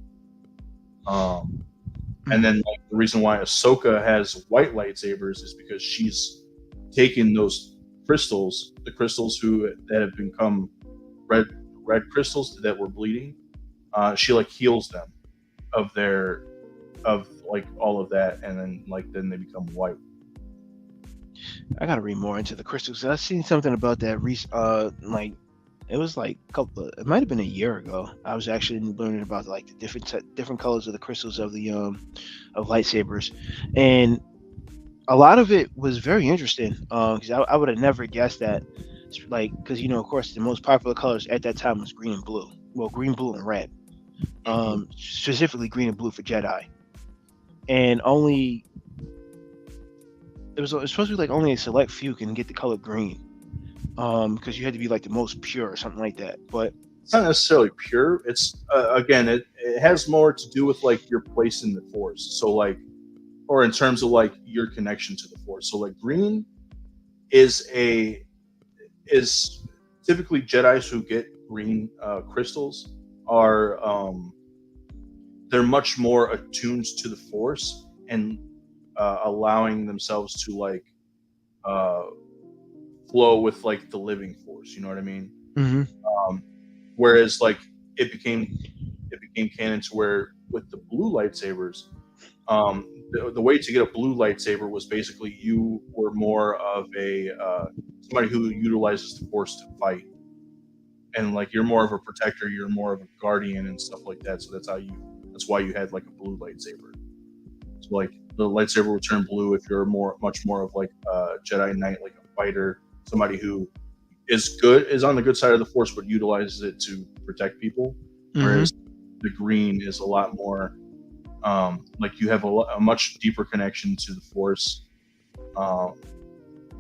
And then like, the reason why Ahsoka has white lightsabers is because she's taken those crystals, the crystals that have become red crystals that were bleeding. She like heals them of their of like all of that, and then they become white. I gotta read more into the crystals. I've seen something about that. Like it was like it might have been a year ago. I was actually learning about like the different colors of the crystals of the of lightsabers, and a lot of it was very interesting. Because I would have never guessed that. Like, because of course, the most popular colors at that time was green and blue. Well, green, blue, and red. Specifically green and blue for Jedi, and only it was supposed to be like only a select few can get the color green. Because you had to be like the most pure or something like that. But It's not necessarily pure. It's again, it has more to do with like your place in the Force. So like, or in terms of like your connection to the Force. So like, green is typically Jedi's who get green crystals are they're much more attuned to the Force and allowing themselves to like flow with like the living Force. You know what I mean? mm-hmm. Whereas like it became canon to where with the blue lightsabers, the way to get a blue lightsaber was basically you were more of a somebody who utilizes the Force to fight, and like you're more of a protector, you're more of a guardian and stuff like that. So that's why you had like a blue lightsaber. So like the lightsaber would turn blue if you're much more of like a Jedi Knight, like a fighter, somebody who is on the good side of the Force but utilizes it to protect people. Mm-hmm. Whereas the green is a lot more like you have a much deeper connection to the Force.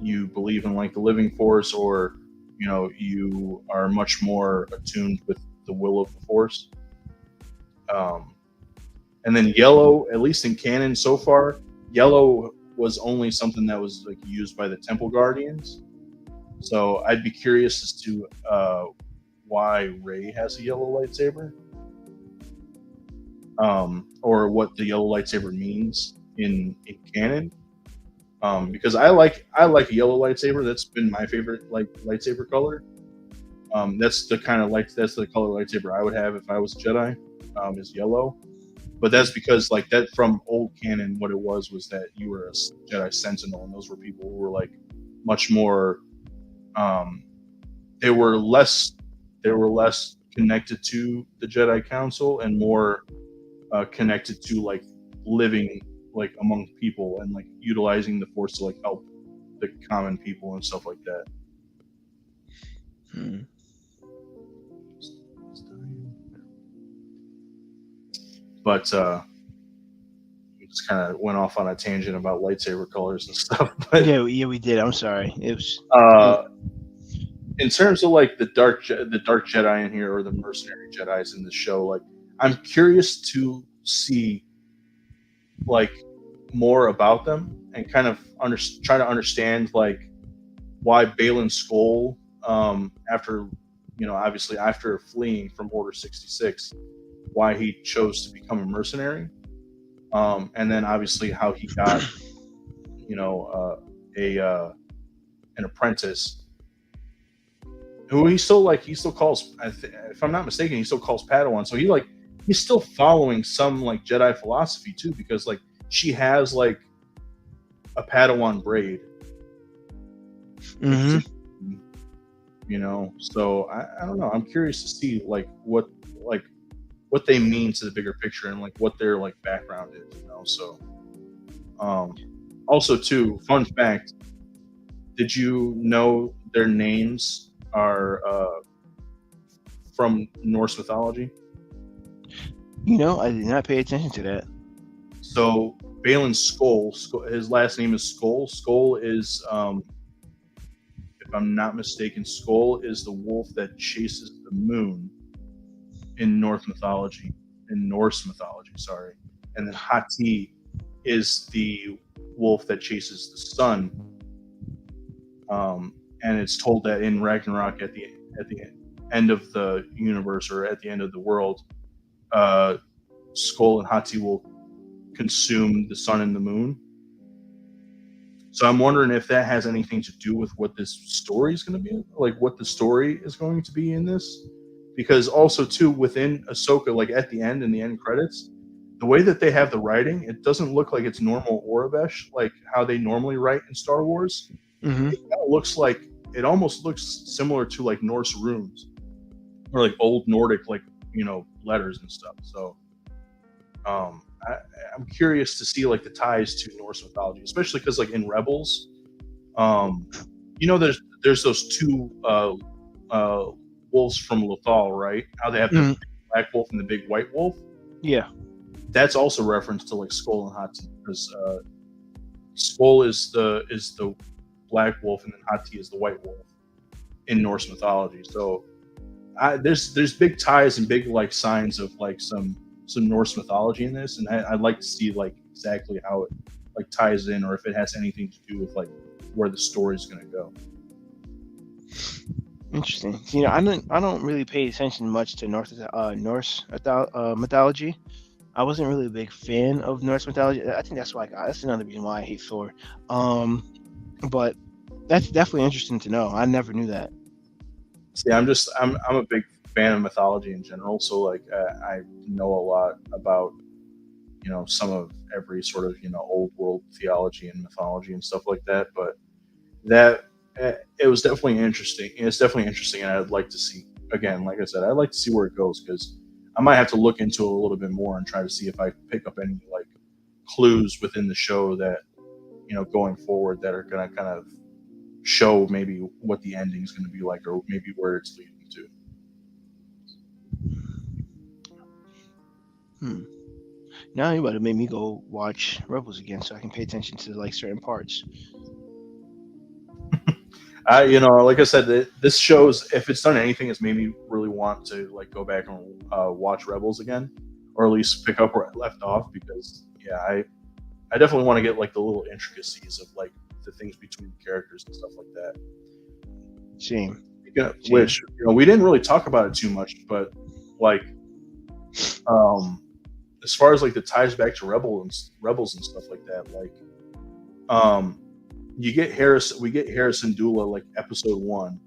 You believe in like the living Force, or you are much more attuned with the will of the Force. And then yellow, at least in canon so far, yellow was only something that was like used by the Temple Guardians. So I'd be curious as to why Rey has a yellow lightsaber, or what the yellow lightsaber means in canon. Because I like a yellow lightsaber. That's been my favorite like lightsaber color. That's the color lightsaber I would have if I was a Jedi. Is yellow. But that's because like that from old canon, what it was that you were a Jedi Sentinel, and those were people who were like much more. They were less connected to the Jedi Council and more connected to like living like among people and like utilizing the Force to like help the common people and stuff like that. But we just kind of went off on a tangent about lightsaber colors and stuff. But yeah, we did. I'm sorry. It was. In terms of like the dark Jedi in here, or the mercenary Jedis in the show, like I'm curious to see like more about them and kind of try to understand like why Baylan Skoll, after obviously after fleeing from Order 66, why he chose to become a mercenary, and then obviously how he got an apprentice who he still calls, if I'm not mistaken, he still calls Padawan. So he's still following some like Jedi philosophy too, because like she has like a Padawan braid. Mm-hmm. So I don't know. I'm curious to see like what they mean to the bigger picture and like what their like background is, So also too, fun fact, did you know their names are from Norse mythology? I did not pay attention to that. So Baylan Skoll, his last name is Skoll. Skoll is I'm not mistaken, Skull is the wolf that chases the moon in Norse mythology, sorry. And then Hati is the wolf that chases the sun. And it's told that in Ragnarok, at the end of the universe, or at the end of the world, Skull and Hati will consume the sun and the moon. So I'm wondering if that has anything to do with what this story is going to be, like what the story is going to be in this. Because also too, within Ahsoka, like at the end, in the end credits, the way that they have the writing, it doesn't look like it's normal Aurebesh, like how they normally write in Star Wars. Mm-hmm. It kind of looks like, it almost looks similar to like Norse runes, or like old Nordic, like, you know, letters and stuff. So I'm curious to see like the ties to Norse mythology, especially because like in Rebels, you know, there's those two wolves from Lothal, right? How they have the big black wolf and the big white wolf. Yeah, that's also reference to like Skull and Hati, because Skull is the black wolf and then Hati is the white wolf in Norse mythology. So there's big ties and big like signs of like some Norse mythology in this, and I'd like to see like exactly how it like ties in, or if it has anything to do with like where the story's going to go. interesting. You know, I don't really pay attention much to Norse mythology. I wasn't really a big fan of Norse mythology. I think that's that's another reason why I hate Thor. But that's definitely interesting to know. I never knew that. See, I'm a big fan of mythology in general, so like I know a lot about, you know, some of every sort of, you know, old world theology and mythology and stuff like that. But that it was definitely interesting. It's definitely interesting, and I'd like to see, again, like I said, I'd like to see where it goes, because I might have to look into it a little bit more and try to see if I pick up any like clues within the show that, you know, going forward, that are going to kind of show maybe what the ending is going to be like, or maybe where it's leading to. Now you about to make me go watch Rebels again so I can pay attention to like certain parts. You know, like I said, this shows, if it's done anything, it's made me really want to like go back and watch Rebels again, or at least pick up where I left off, because yeah, I definitely want to get like the little intricacies of like the things between the characters and stuff like that. Same. Which, you know, we didn't really talk about it too much, but like as far as like the ties back to Rebels and stuff like that, like we get Harrison Dula like episode 1.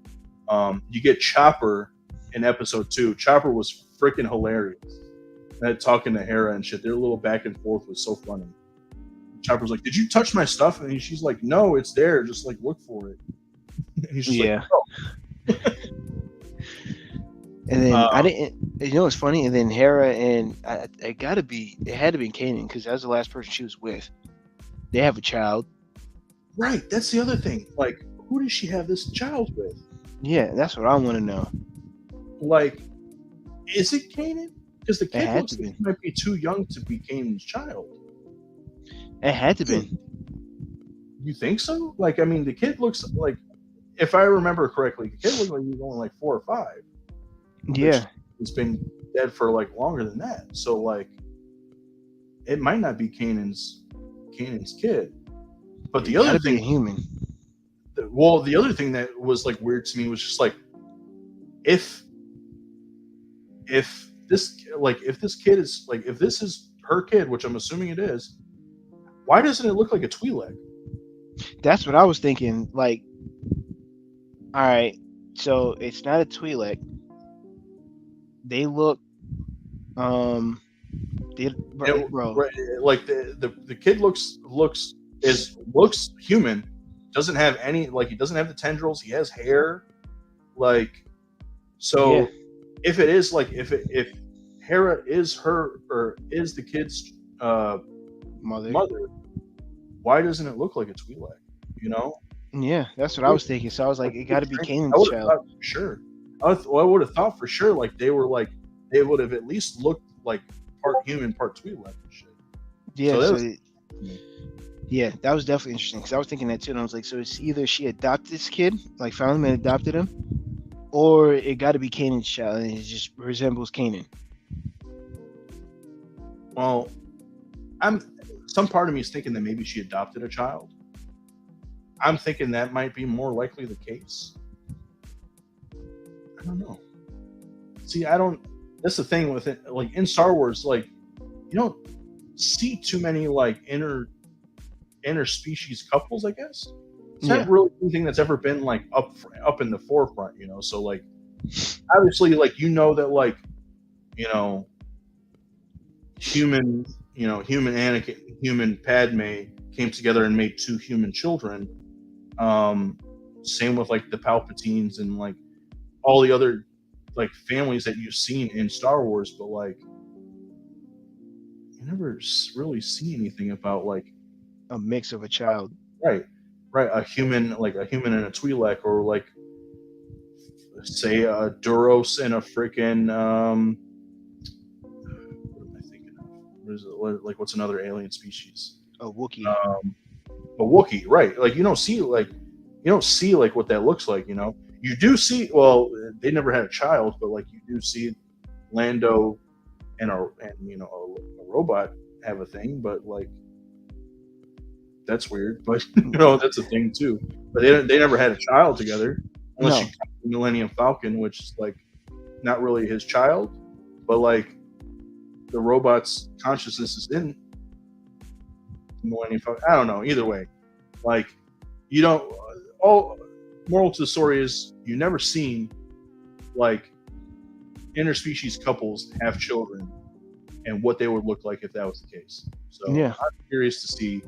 You get Chopper in episode 2. Chopper was freaking hilarious. Talking to Hera and shit, their little back and forth was so funny. Chopper's like, "Did you touch my stuff?" And she's like, "No, it's there. Just like look for it." And he's just like, "Oh." And then I didn't. You know what's funny? And then Hera and it had to be Kanan, because that was the last person she was with. They have a child. Right. That's the other thing. Like, who does she have this child with? Yeah, that's what I want to know. Like, is it Kanan? Because the kid looks like he might be too young to be Kanan's child. It had to be. You think so? Like, I mean, the kid looks like, if I remember correctly, the kid looked like he was only like 4 or 5. Yeah. He's been dead for like longer than that. So like, it might not be Kanan's kid. But the other thing, human. The other thing that was like weird to me was just like, if this kid is like, if this is her kid, which I'm assuming it is, why doesn't it look like a Twi'lek? That's what I was thinking. Like, all right, so it's not a Twi'lek. They look, bro. Right, like the kid looks human. Doesn't have any, like, he doesn't have the tendrils. He has hair, like, so yeah. If it is like, if Hera is her, or is the kid's mother, why doesn't it look like a Twi'lek? You know? Yeah, that's what I was thinking. So I was like, it got to be Kanan's child. Sure. I would have thought for sure, like, they would have at least looked like part human, part Twi'lek and shit. Yeah. Yeah, that was definitely interesting because I was thinking that too, and I was like, so it's either she adopted this kid, like found him and adopted him, or it got to be Kanan's child, and it just resembles Kanan. Well, I'm some part of me is thinking that maybe she adopted a child. I'm thinking that might be more likely the case. I don't know. See, I don't. That's the thing with it. Like in Star Wars, like you don't see too many like interspecies couples. I guess it's Yeah, not really anything that's ever been like up in the forefront. So like obviously like that like you know human human Anakin, human Padme came together and made two human children. Um, Same with like the Palpatines and like all the other like families that you've seen in Star Wars, but like you never really see anything about like a mix of a child. right, right, a human and a Twi'lek, or like say a Duros and a freaking what am I thinking of? Like what's another alien species? A Wookiee. Um, a Wookiee, right? Like you don't see like what that looks like. You do see. Well, they never had a child, but like you do see Lando and a robot have a thing, but like that's weird. But that's a thing too. But they never had a child together, unless you No, count the Millennium Falcon, which is like not really his child, but like the robot's consciousness is in the Millennium Falcon. I don't know. Either way, like you don't. All moral to the story is you never seen like interspecies couples have children and what they would look like if that was the case. So yeah, I'm curious to see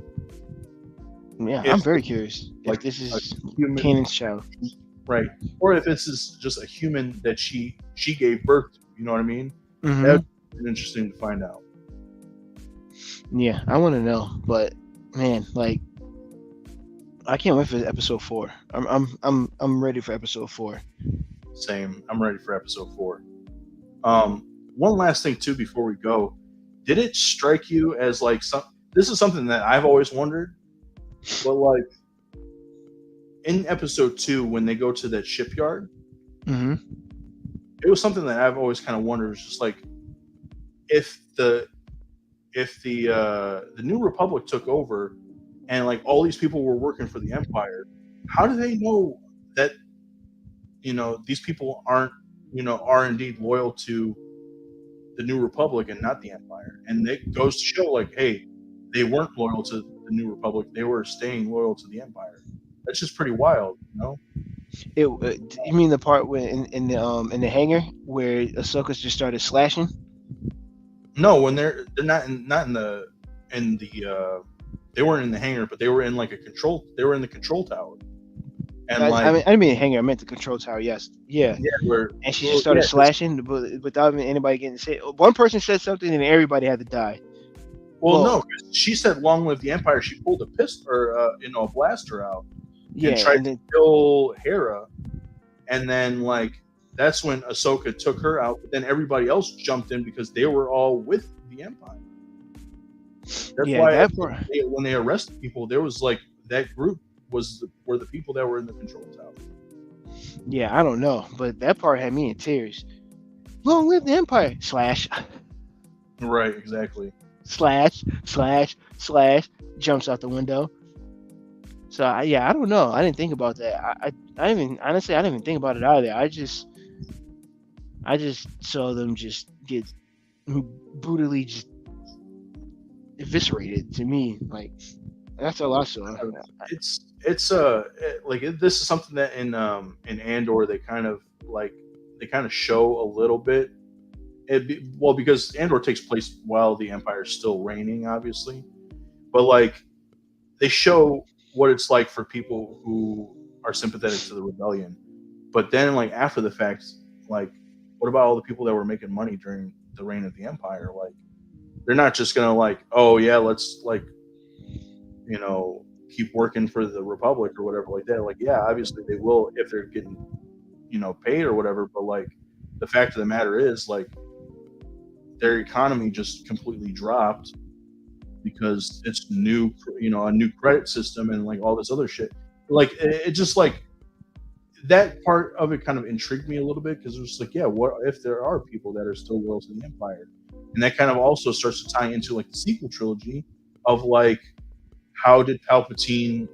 yeah. I'm if very curious if like this a is human, Kanan's child. right, or if this is just a human that she gave birth to. You know what I mean? Hmm. That's interesting to find out. Yeah, I want to know, but man, like I can't wait for episode 4. I'm ready for episode 4. Same. I'm ready for episode 4. One last thing too before we go. Did it strike you as like some? This is something that I've always wondered, but like in episode 2 when they go to that shipyard, Hmm. it was something that I've always kind of wondered. It's just like if the New Republic took over and like all these people were working for the Empire, how do they know that these people are indeed loyal to the New Republic and not the Empire? And it goes to show like, hey, they weren't loyal to the New Republic; they were staying loyal to the Empire. That's just pretty wild. You mean the part where in the hangar where Ahsoka just started slashing? No, when they're not in the they weren't in the hangar, but they were in like they were in the control tower. And like, I didn't mean hangar. I meant the control tower. Yes, yeah. yeah, where And she just started slashing, but without even anybody getting sick. One person said something, and everybody had to die. well, Well, no, 'cause she said "Long live the Empire." She pulled a pistol or a blaster out yeah, and tried and to then kill Hera, and then like that's when Ahsoka took her out. But then everybody else jumped in because they were all with the Empire. That's yeah, why that part. when they arrested people, there was like that group were the people that were in the control tower. Yeah, I don't know, but that part had me in tears. Long live the Empire! Slash, Right, exactly. slash, slash, slash. Jumps out the window. So yeah, I don't know. I didn't think about that. I didn't even honestly. I didn't even think about it either. I just saw them just get brutally just eviscerated. To me, like that's all I saw. This is something that in Andor they kind of show a little bit. Because Andor takes place while the Empire is still reigning, obviously, but like they show what it's like for people who are sympathetic to the rebellion. But then, like after the fact, like what about all the people that were making money during the reign of the Empire? Like they're not just gonna like, oh yeah, let's like keep working for the Republic or whatever like that. Like yeah, obviously they will if they're getting paid or whatever. But like the fact of the matter is like their economy just completely dropped because it's new, a new credit system and like all this other shit. Like it just like that part of it kind of intrigued me a little bit because it was like, yeah, what if there are people that are still loyal to the Empire? And that kind of also starts to tie into like the sequel trilogy of like how did Palpatine,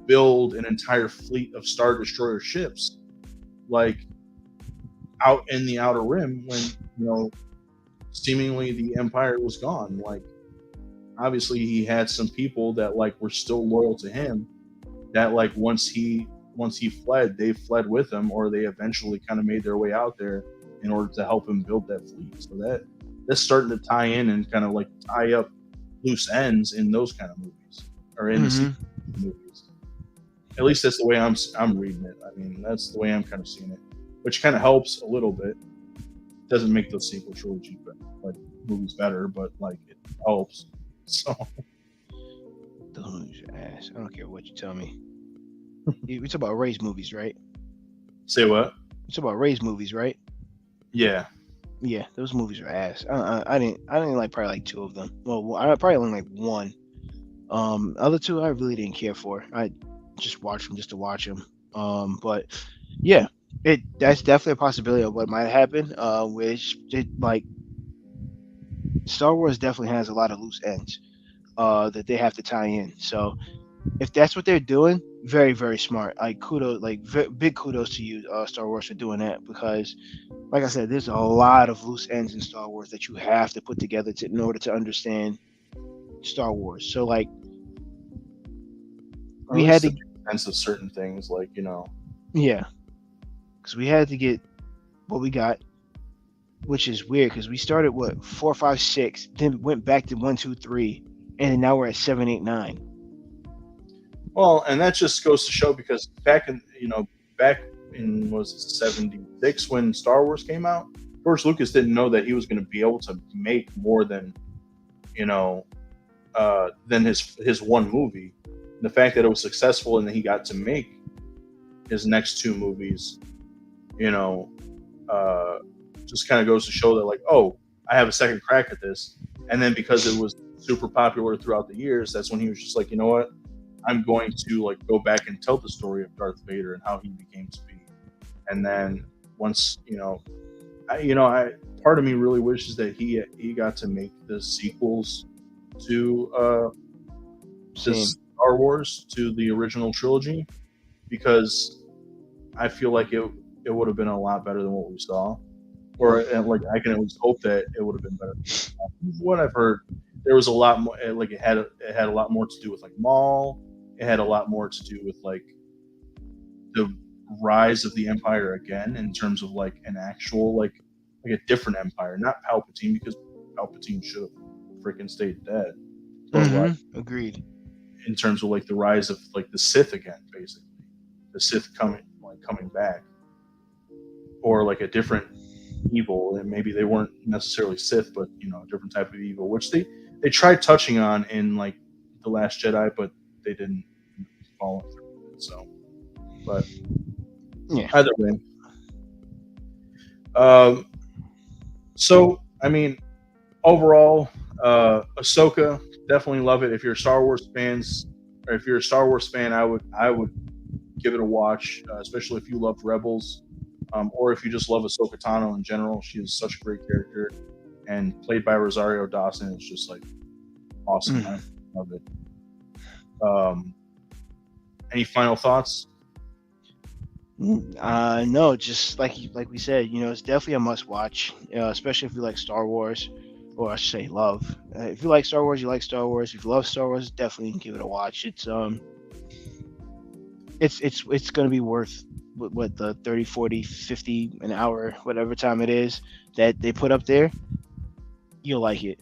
build an entire fleet of Star Destroyer ships, like out in the Outer Rim when seemingly the Empire was gone. Like obviously he had some people that like were still loyal to him. That like once he fled, they fled with him, or they eventually kind of made their way out there in order to help him build that fleet. So that's starting to tie in and kind of like tie up loose ends in those kind of movies, or in the sequel movies. At least that's the way I'm reading it. I mean, that's the way I'm kind of seeing it, which kind of helps a little bit. Doesn't make the sequel trilogy like movies better, but like it helps. So Those movies are ass. I don't care what you tell me. We talk about race movies, right? say what? We talk about race movies, right? Yeah. Yeah, those movies are ass. I didn't like probably like two of them. Well, I probably only like one. Other two I really didn't care for. I just watched them just to watch them. But yeah, that's definitely a possibility of what might happen. Which it like Star Wars definitely has a lot of loose ends that they have to tie in. So if that's what they're doing, very very smart. Like kudos, like big kudos to you, Star Wars, for doing that because, like I said, there's a lot of loose ends in Star Wars that you have to put together in order to understand Star Wars. So like we had to, sense of certain things, like yeah, because we had to get what we got, which is weird because we started what 4, 5, 6, then went back to 1, 2, 3, and then now we're at 7, 8, 9. Well, and that just goes to show because back in was it 76 when Star Wars came out, George Lucas didn't know that he was going to be able to make more than than his one movie. And the fact that it was successful and that he got to make his next two movies, just kind of goes to show that like, oh, I have a second crack at this. And then because it was super popular throughout the years, that's when he was just like, you know what? I'm going to like go back and tell the story of Darth Vader and how he became to be. And then once, I part of me really wishes that he got to make the sequels to Star Wars, to the original trilogy, because I feel like it would have been a lot better than what we saw. Or like I can at least hope that it would have been better. What I've heard, there was a lot more. Like it had a lot more to do with like Maul. It had a lot more to do with like the rise of the Empire again, in terms of like an actual like a different Empire, not Palpatine, because Palpatine should have freaking stayed dead. But like, Agreed. in terms of like the rise of like the Sith again, basically, the Sith coming back, or like a different evil, and maybe they weren't necessarily Sith, but a different type of evil, which they tried touching on in like the Last Jedi, but they didn't follow through with it. So, but Yeah. either way, so I mean, overall, Ahsoka, definitely love it. If you're Star Wars fans, or if you're a Star Wars fan, I would give it a watch, especially if you loved Rebels. Or if you just love Ahsoka Tano in general. She is such a great character, and played by Rosario Dawson is just like awesome. I love it. Any final thoughts? No, just like we said, it's definitely a must watch, especially if you like Star Wars, or I should say love. If you like Star Wars, you like Star Wars. If you love Star Wars, definitely give it a watch. It's going to be worth what the 30, 40, 50 an hour, whatever time it is that they put up there. You'll like it.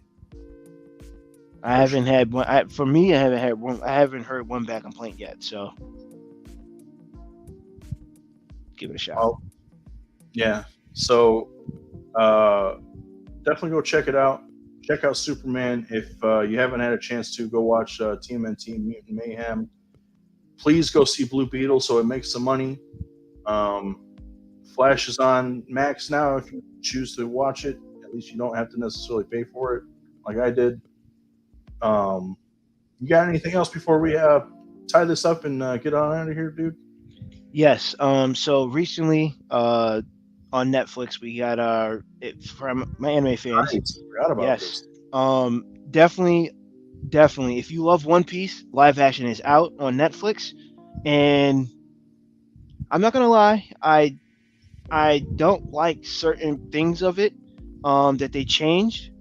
I haven't had one. For me, I haven't had one. I haven't heard one bad complaint yet. So give it a shot. Oh, yeah. So definitely go check it out. Check out Superman. If you haven't had a chance to, go watch TMNT Mutant Mayhem. Please go see Blue Beetle so it makes some money. Flash is on Max now. If you choose to watch it, at least you don't have to necessarily pay for it like I did. You got anything else before we tie this up and get on out of here, dude? Yes. So recently, on Netflix, we got from my anime fans. Nice. Forgot about Yes. this. Definitely, definitely. If you love One Piece, live action is out on Netflix, and I'm not gonna lie, I don't like certain things of it, that they changed,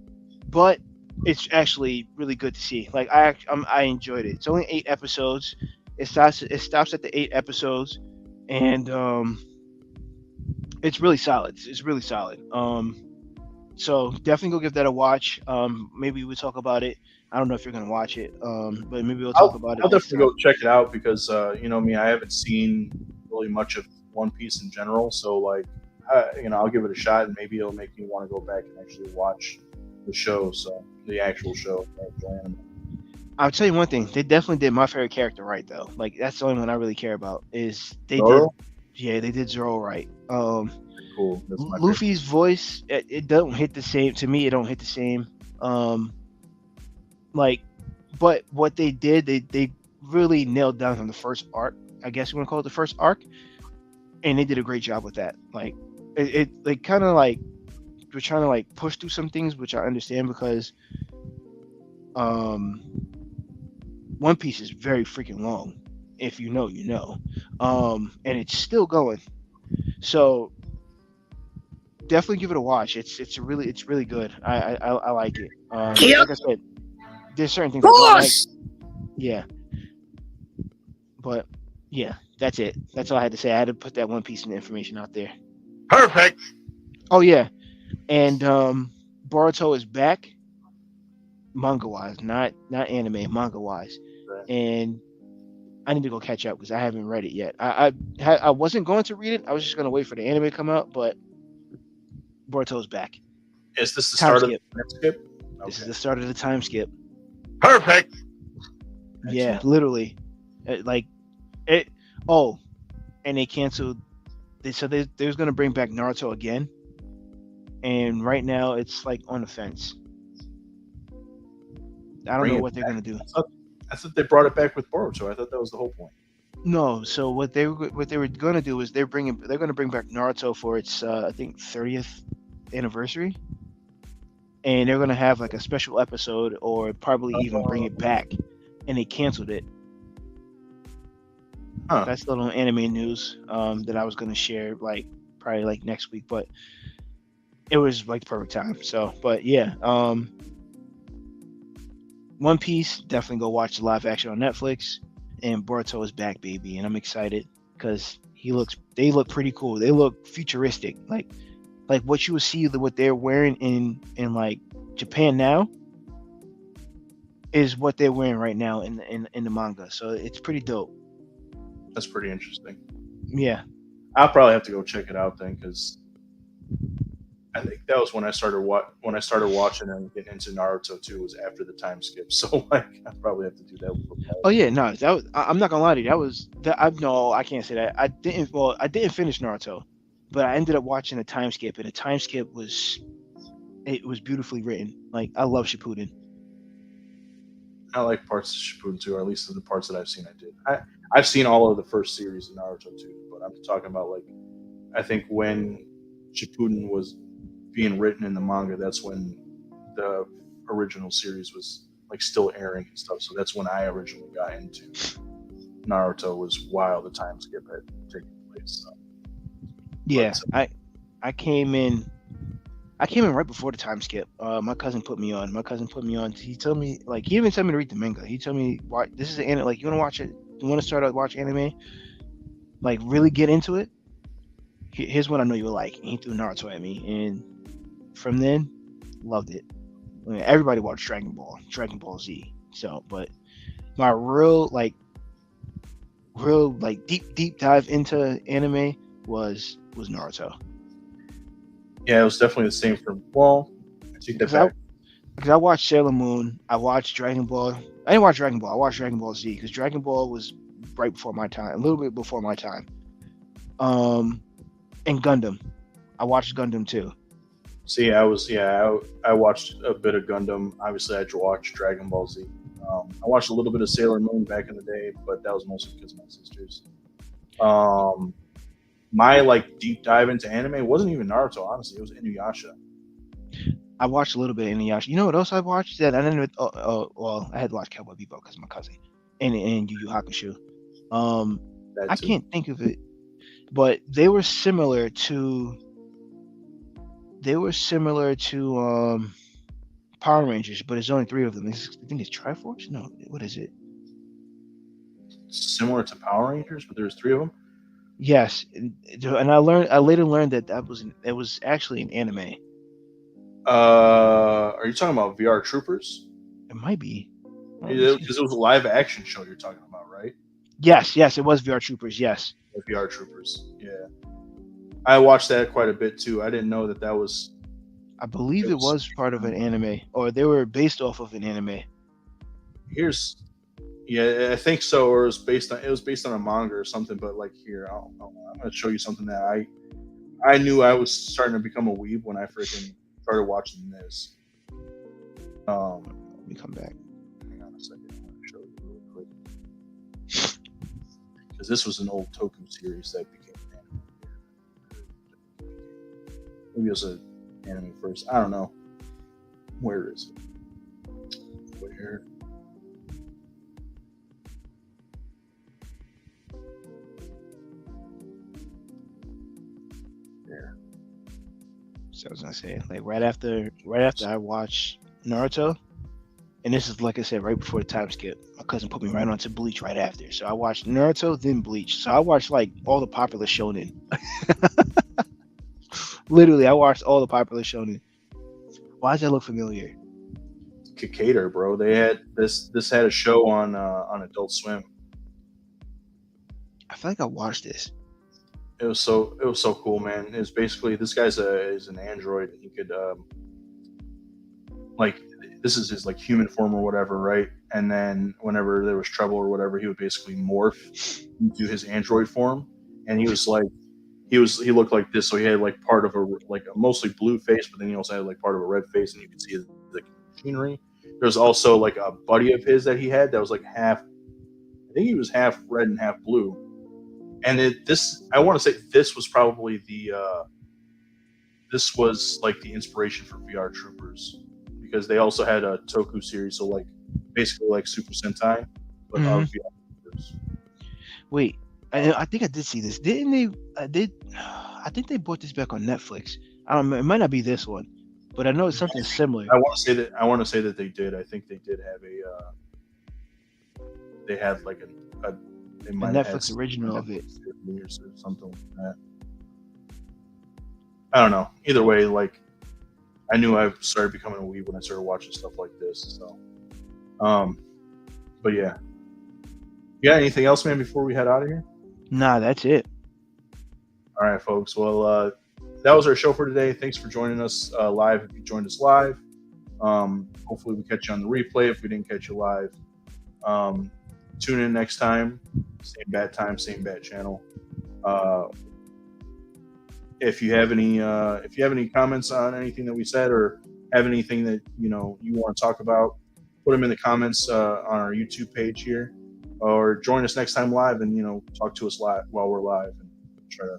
but it's actually really good to see. Like I enjoyed it. It's only 8 episodes. It stops at the 8 episodes, and it's really solid. It's really solid. So definitely go give that a watch. Maybe we'll talk about it. I don't know if you're gonna watch it, but maybe we'll talk about it I'll next definitely time. go check it out because you know me, I haven't seen really much of One Piece in general. So like, I'll give it a shot, and maybe it'll make me want to go back and actually watch the show. So the actual show, the actual anime. I'll tell you one thing. They definitely did my favorite character right though. Like that's the only one I really care about. Is they did, Zoro, yeah, they did Zoro right. cool. That's my favorite. Luffy's voice, it don't hit the same to me. It don't hit the same. Um, like, but what they did, they really nailed down on the first arc. I guess you want to call it the first arc, and they did a great job with that. Like, it like kind of like we're trying to like push through some things, which I understand because um, One Piece is very freaking long. If you know, you know, and it's still going. So definitely give it a watch. It's really good. I like it. Like I said, there's certain things I don't like. Yeah, but yeah, that's it. That's all I had to say. I had to put that one piece of information out there. Perfect. Oh yeah, and Boruto is back, manga wise, not anime, manga wise, and I need to go catch up because I haven't read it yet. I wasn't going to read it. I was just gonna wait for the anime to come out, but Boruto's back. Is this the Time start of skip. the time skip? This is Okay. the start of the time skip. Perfect. Yeah, Excellent. literally. Like it. Oh, and they canceled. They was gonna bring back Naruto again, and right now it's like on the fence. I don't Bring know it what they're back. gonna do. I thought they brought it back with Boruto. I thought that was the whole point. No, so what they were gonna do is they're gonna bring back Naruto for its I think 30th anniversary, and they're gonna have like a special episode or probably even bring it back, and they canceled it. Huh. That's little anime news that I was gonna share like probably like next week, but it was like the perfect time. So, but yeah, One Piece, definitely go watch the live action on Netflix. And Boruto is back, baby, and I'm excited because they look pretty cool. They look futuristic, like what you would see what they're wearing in like Japan now is what they're wearing right now in the manga. So it's pretty dope. That's pretty interesting. Yeah. I'll probably have to go check it out then because I think that was when I started watching and getting into Naruto too. Was after the time skip, so like I probably have to do that. Oh yeah, no, I'm not gonna lie to you. That was that. I no, I can't say that. I didn't. Well, I didn't finish Naruto, but I ended up watching the time skip, and the time skip was beautifully written. Like I love Shippuden. I like parts of Shippuden too, or at least the parts that I've seen. I've seen all of the first series of Naruto too, but I'm talking about like I think when Shippuden was being written in the manga, that's when the original series was like still airing and stuff. So that's when I originally got into Naruto, was while the time skip had taken place. So. Yeah, But I came in. I came in right before the time skip. My cousin put me on. My cousin put me on. He told me like he even told me to read the manga. He told me why this is the anime. Like you want to watch it? You want to start out watch anime? Like really get into it? Here's what I know you like. And he threw Naruto at me, and from then, loved it. I mean, everybody watched Dragon Ball Z. So, but my real like deep dive into anime was Naruto. yeah, it was definitely the same for. Well, I take that Because I back. because I watched Sailor Moon, I watched Dragon Ball. I didn't watch Dragon Ball. I watched Dragon Ball Z because Dragon Ball was right before my time, a little bit before my time. Um, and Gundam, I watched Gundam too. See, I watched a bit of Gundam. Obviously, I watched Dragon Ball Z. I watched a little bit of Sailor Moon back in the day, but that was mostly because of my sisters. Um, my like deep dive into anime wasn't even Naruto. Honestly, it was Inuyasha. I watched a little bit of Inuyasha. You know what else I watched? That I didn't. Well, I had watched Cowboy Bebop because of my cousin, and Yu Yu Hakusho. That I too. can't think of it, but they were similar to. They were similar to Power Rangers, but there's only 3 of them. I think it's Triforce. No, what is it? Similar to Power Rangers, but there's 3 of them. Yes, and I later learned that it was actually an anime. Are you talking about VR Troopers? It might be. Oh, let me see. Because it was a live action show you're talking about, right? Yes, it was VR Troopers. Yes, VR Troopers. Yeah, I watched that quite a bit too. I didn't know that was. I believe it was part of an anime, or they were based off of an anime. Here's, yeah, I think so, or it was based on a manga or something. But like here, I'm gonna show you something that I knew I was starting to become a weeb when I freaking started watching this. Let me come back. Hang on a second. I'm gonna show you real quick because this was an old Toku series that became an anime. Maybe it was an anime first. I don't know. Where is it? Where? There. So I was gonna say, like right after I watched Naruto, and this is like I said, right before the time skip. My cousin put me right onto Bleach right after. So I watched Naruto, then Bleach. So I watched like all the popular shonen. Literally, I watched all the popular shonen. Why does that look familiar? Kikator, bro. They had this had a show on Adult Swim. I feel like I watched this. It was so cool, man. It was basically this guy's is an android, and he could like this is his like human form or whatever, right? And then whenever there was trouble or whatever, he would basically morph into his android form, and he was like he looked like this, so he had like part of a mostly blue face, but then he also had like part of a red face, and you could see the machinery. There's also like a buddy of his that he had that was like half, I think he was half red and half blue. And I want to say this was probably this was like the inspiration for VR Troopers because they also had a Toku series, so like basically like Super Sentai, but of VR Troopers. Wait, I think I did see this. Didn't they? I think they brought this back on Netflix. I don't know. It might not be this one, but I know it's something similar. I want to say that they did. I think they did have they had like a Netflix original of it or something like that. I don't know. Either way, like I knew I started becoming a weeb when I started watching stuff like this. So, but yeah. Anything else, man? Before we head out of here? Nah, that's it. All right, folks. Well, that was our show for today. Thanks for joining us live. If you joined us live, hopefully we catch you on the replay. If we didn't catch you live, tune in next time. Same bad time, same bad channel. If you have any comments on anything that we said or have anything that you want to talk about, put them in the comments on our YouTube page here, or join us next time live and talk to us live while we're live and try to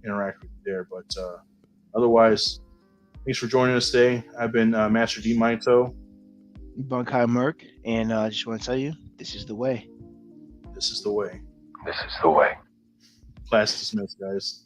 interact with you there. But otherwise, thanks for joining us today. I've been Master D Maito. Bunkai Merc, and I just want to tell you, this is the way. This is the way. This is the way. Class dismissed, guys.